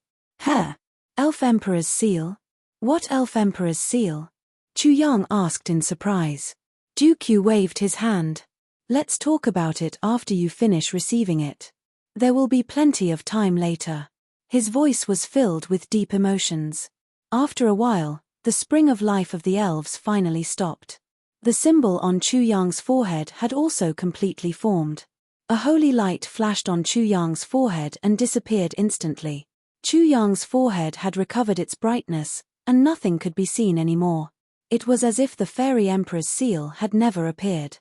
Elf Emperor's seal? What Elf Emperor's seal? Chu Yang asked in surprise. Dooku waved his hand. Let's talk about it after you finish receiving it. There will be plenty of time later. His voice was filled with deep emotions. After a while, the spring of life of the elves finally stopped. The symbol on Chu Yang's forehead had also completely formed. A holy light flashed on Chu Yang's forehead and disappeared instantly. Chu Yang's forehead had recovered its brightness, and nothing could be seen anymore. It was as if the fairy emperor's seal had never appeared.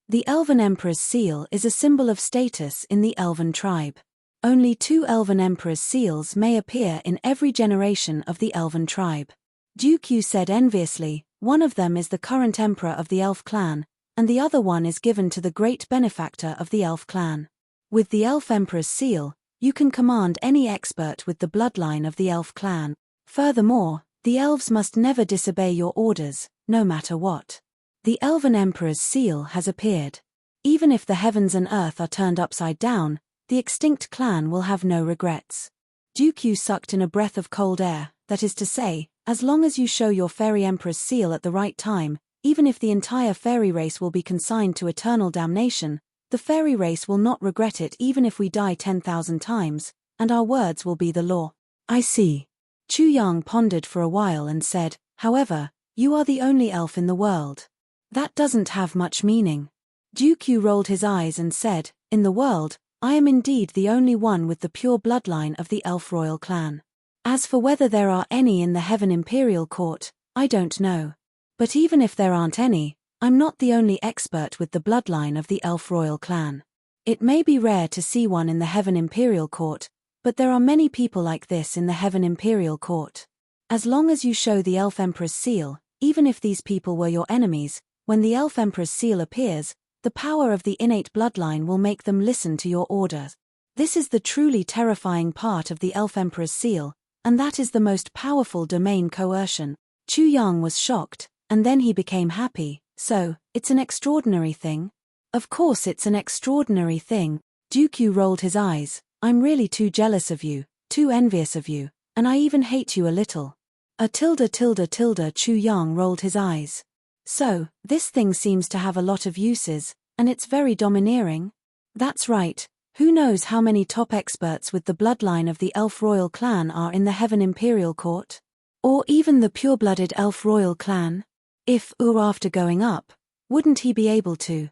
The Elven Emperor's seal is a symbol of status in the Elven tribe. Only 2 Elven Emperor's seals may appear in every generation of the Elven tribe. Dooku said enviously, one of them is the current emperor of the Elf clan, and the other one is given to the great benefactor of the Elf clan. With the Elf Emperor's seal, you can command any expert with the bloodline of the Elf clan. Furthermore, The elves must never disobey your orders, no matter what. The Elven Emperor's seal has appeared. Even if the heavens and earth are turned upside down, the extinct clan will have no regrets. Dooku sucked in a breath of cold air, that is to say, as long as you show your fairy emperor's seal at the right time, even if the entire fairy race will be consigned to eternal damnation, the fairy race will not regret it even if we die 10,000 times, and our words will be the law. I see. Chu Yang pondered for a while and said, however, you are the only elf in the world. That doesn't have much meaning. Dooku rolled his eyes and said, in the world, I am indeed the only one with the pure bloodline of the elf royal clan. As for whether there are any in the Heaven Imperial Court, I don't know. But even if there aren't any, I'm not the only expert with the bloodline of the elf royal clan. It may be rare to see one in the Heaven Imperial Court, but there are many people like this in the Heaven Imperial Court. As long as you show the Elf Emperor's seal, even if these people were your enemies, when the Elf Emperor's seal appears, the power of the innate bloodline will make them listen to your orders. This is the truly terrifying part of the Elf Emperor's seal, and that is the most powerful domain coercion. Chu Yang was shocked, and then he became happy. So, it's an extraordinary thing? Of course it's an extraordinary thing. Dooku rolled his eyes. I'm really too jealous of you, too envious of you, and I even hate you a little. Chu Yang rolled his eyes. So, this thing seems to have a lot of uses, and it's very domineering? That's right. Who knows how many top experts with the bloodline of the Elf Royal Clan are in the Heaven Imperial Court? Or even the pure-blooded Elf Royal Clan? If, after going up, wouldn't he be able to?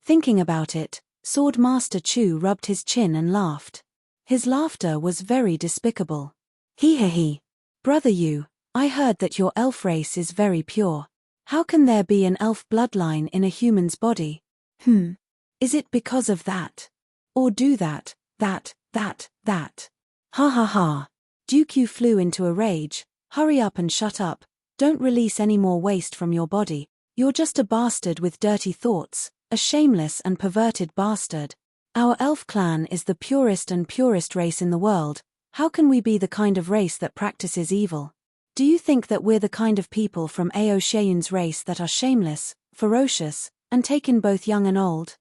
Thinking about it, Sword Master Chu rubbed his chin and laughed. His laughter was very despicable. He. Brother you, I heard that your elf race is very pure. How can there be an elf bloodline in a human's body? Is it because of that? Or do that? Ha ha ha. Dooku flew into a rage. Hurry up and shut up. Don't release any more waste from your body. You're just a bastard with dirty thoughts, a shameless and perverted bastard. Our elf clan is the purest race in the world. How can we be the kind of race that practices evil? Do you think that we're the kind of people from Ao Sheyun's race that are shameless, ferocious, and take in both young and old?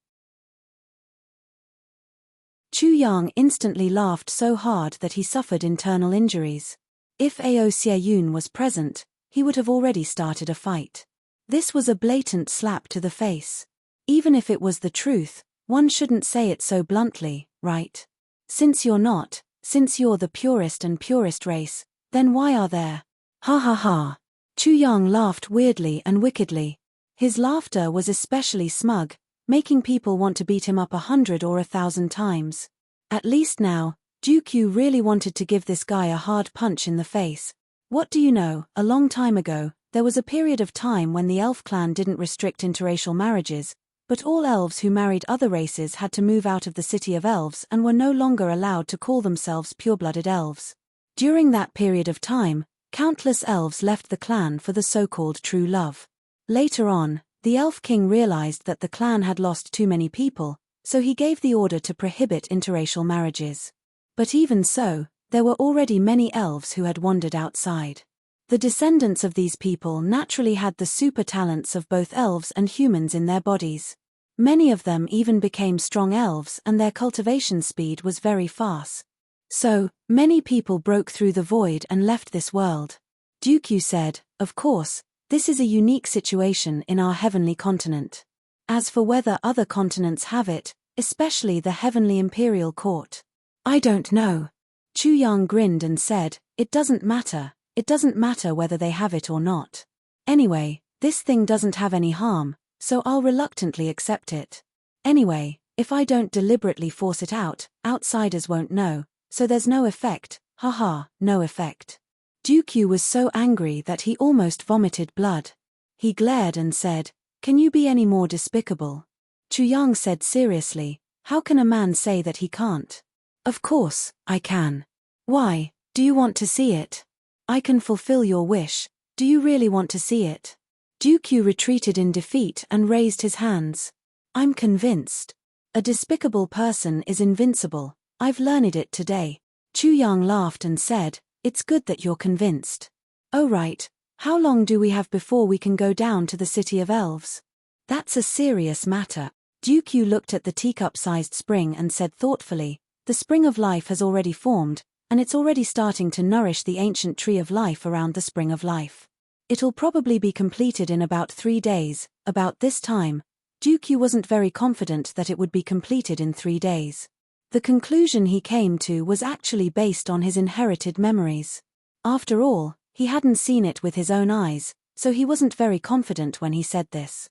Chu Yang instantly laughed so hard that he suffered internal injuries. If Ao Sheyun was present, he would have already started a fight. This was a blatant slap to the face. Even if it was the truth, one shouldn't say it so bluntly, right? Since you're not, since you're the purest race, then why are there? Ha ha ha. Chu Yang laughed weirdly and wickedly. His laughter was especially smug, making people want to beat him up 100 or 1,000 times. At least now, Dooku really wanted to give this guy a hard punch in the face. What do you know, a long time ago, there was a period of time when the elf clan didn't restrict interracial marriages, but all elves who married other races had to move out of the city of elves and were no longer allowed to call themselves pure-blooded elves. During that period of time, countless elves left the clan for the so-called true love. Later on, the Elf King realized that the clan had lost too many people, so he gave the order to prohibit interracial marriages. But even so, there were already many elves who had wandered outside. The descendants of these people naturally had the super talents of both elves and humans in their bodies. Many of them even became strong elves and their cultivation speed was very fast. So, many people broke through the void and left this world. Dooku said, of course, this is a unique situation in our heavenly continent. As for whether other continents have it, especially the Heavenly Imperial Court, I don't know. Chu Yang grinned and said, it doesn't matter whether they have it or not. Anyway, this thing doesn't have any harm, so I'll reluctantly accept it. Anyway, if I don't deliberately force it out, outsiders won't know, so there's no effect, haha, no effect. Dooku was so angry that he almost vomited blood. He glared and said, can you be any more despicable? Chu Yang said seriously, how can a man say that he can't? Of course, I can. Why, do you want to see it? I can fulfill your wish, do you really want to see it? Dooku retreated in defeat and raised his hands. I'm convinced. A despicable person is invincible, I've learned it today. Chu Yang laughed and said, it's good that you're convinced. Oh right, how long do we have before we can go down to the city of elves? That's a serious matter. Duke Yu looked at the teacup-sized spring and said thoughtfully, the spring of life has already formed, and it's already starting to nourish the ancient tree of life around the spring of life. It'll probably be completed in about 3 days. About this time, Duke Yu wasn't very confident that it would be completed in 3 days. The conclusion he came to was actually based on his inherited memories. After all, he hadn't seen it with his own eyes, so he wasn't very confident when he said this.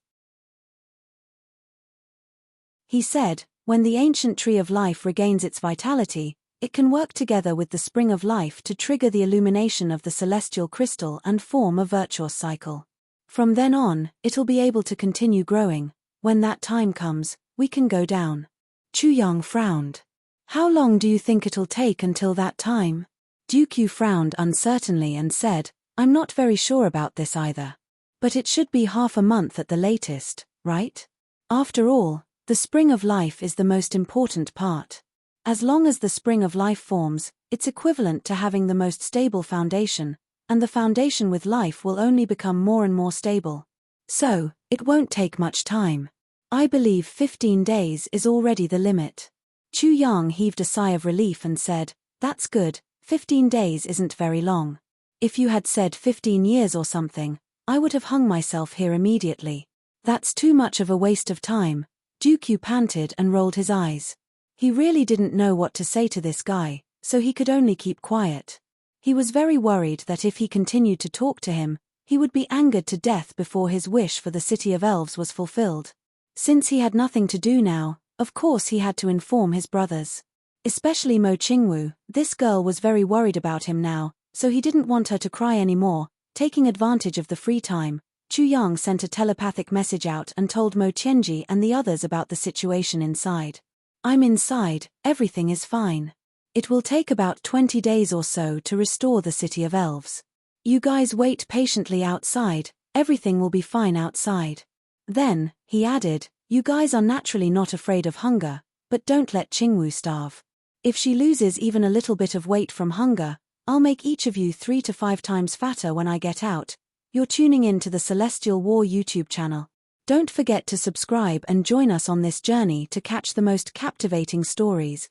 He said, when the ancient tree of life regains its vitality, it can work together with the spring of life to trigger the illumination of the celestial crystal and form a virtuous cycle. From then on, it'll be able to continue growing. When that time comes, we can go down. Chu Yang frowned. How long do you think it'll take until that time? Duke Yu frowned uncertainly and said, I'm not very sure about this either. But it should be half a month at the latest, right? After all, the spring of life is the most important part. As long as the spring of life forms, it's equivalent to having the most stable foundation, and the foundation with life will only become more and more stable. So, it won't take much time. I believe 15 days is already the limit. Chu Yang heaved a sigh of relief and said, that's good, 15 days isn't very long. If you had said 15 years or something, I would have hung myself here immediately. That's too much of a waste of time. Duke Yu panted and rolled his eyes. He really didn't know what to say to this guy, so he could only keep quiet. He was very worried that if he continued to talk to him, he would be angered to death before his wish for the city of elves was fulfilled. Since he had nothing to do now, of course he had to inform his brothers. Especially Mo Qingwu, this girl was very worried about him now, so he didn't want her to cry anymore. Taking advantage of the free time, Chu Yang sent a telepathic message out and told Mo Qianji and the others about the situation inside. I'm inside, everything is fine. It will take about 20 days or so to restore the city of elves. You guys wait patiently outside, everything will be fine outside. Then, he added, you guys are naturally not afraid of hunger, but don't let Qingwu starve. If she loses even a little bit of weight from hunger, I'll make each of you 3 to 5 times fatter when I get out. You're tuning in to the Celestial War YouTube channel. Don't forget to subscribe and join us on this journey to catch the most captivating stories.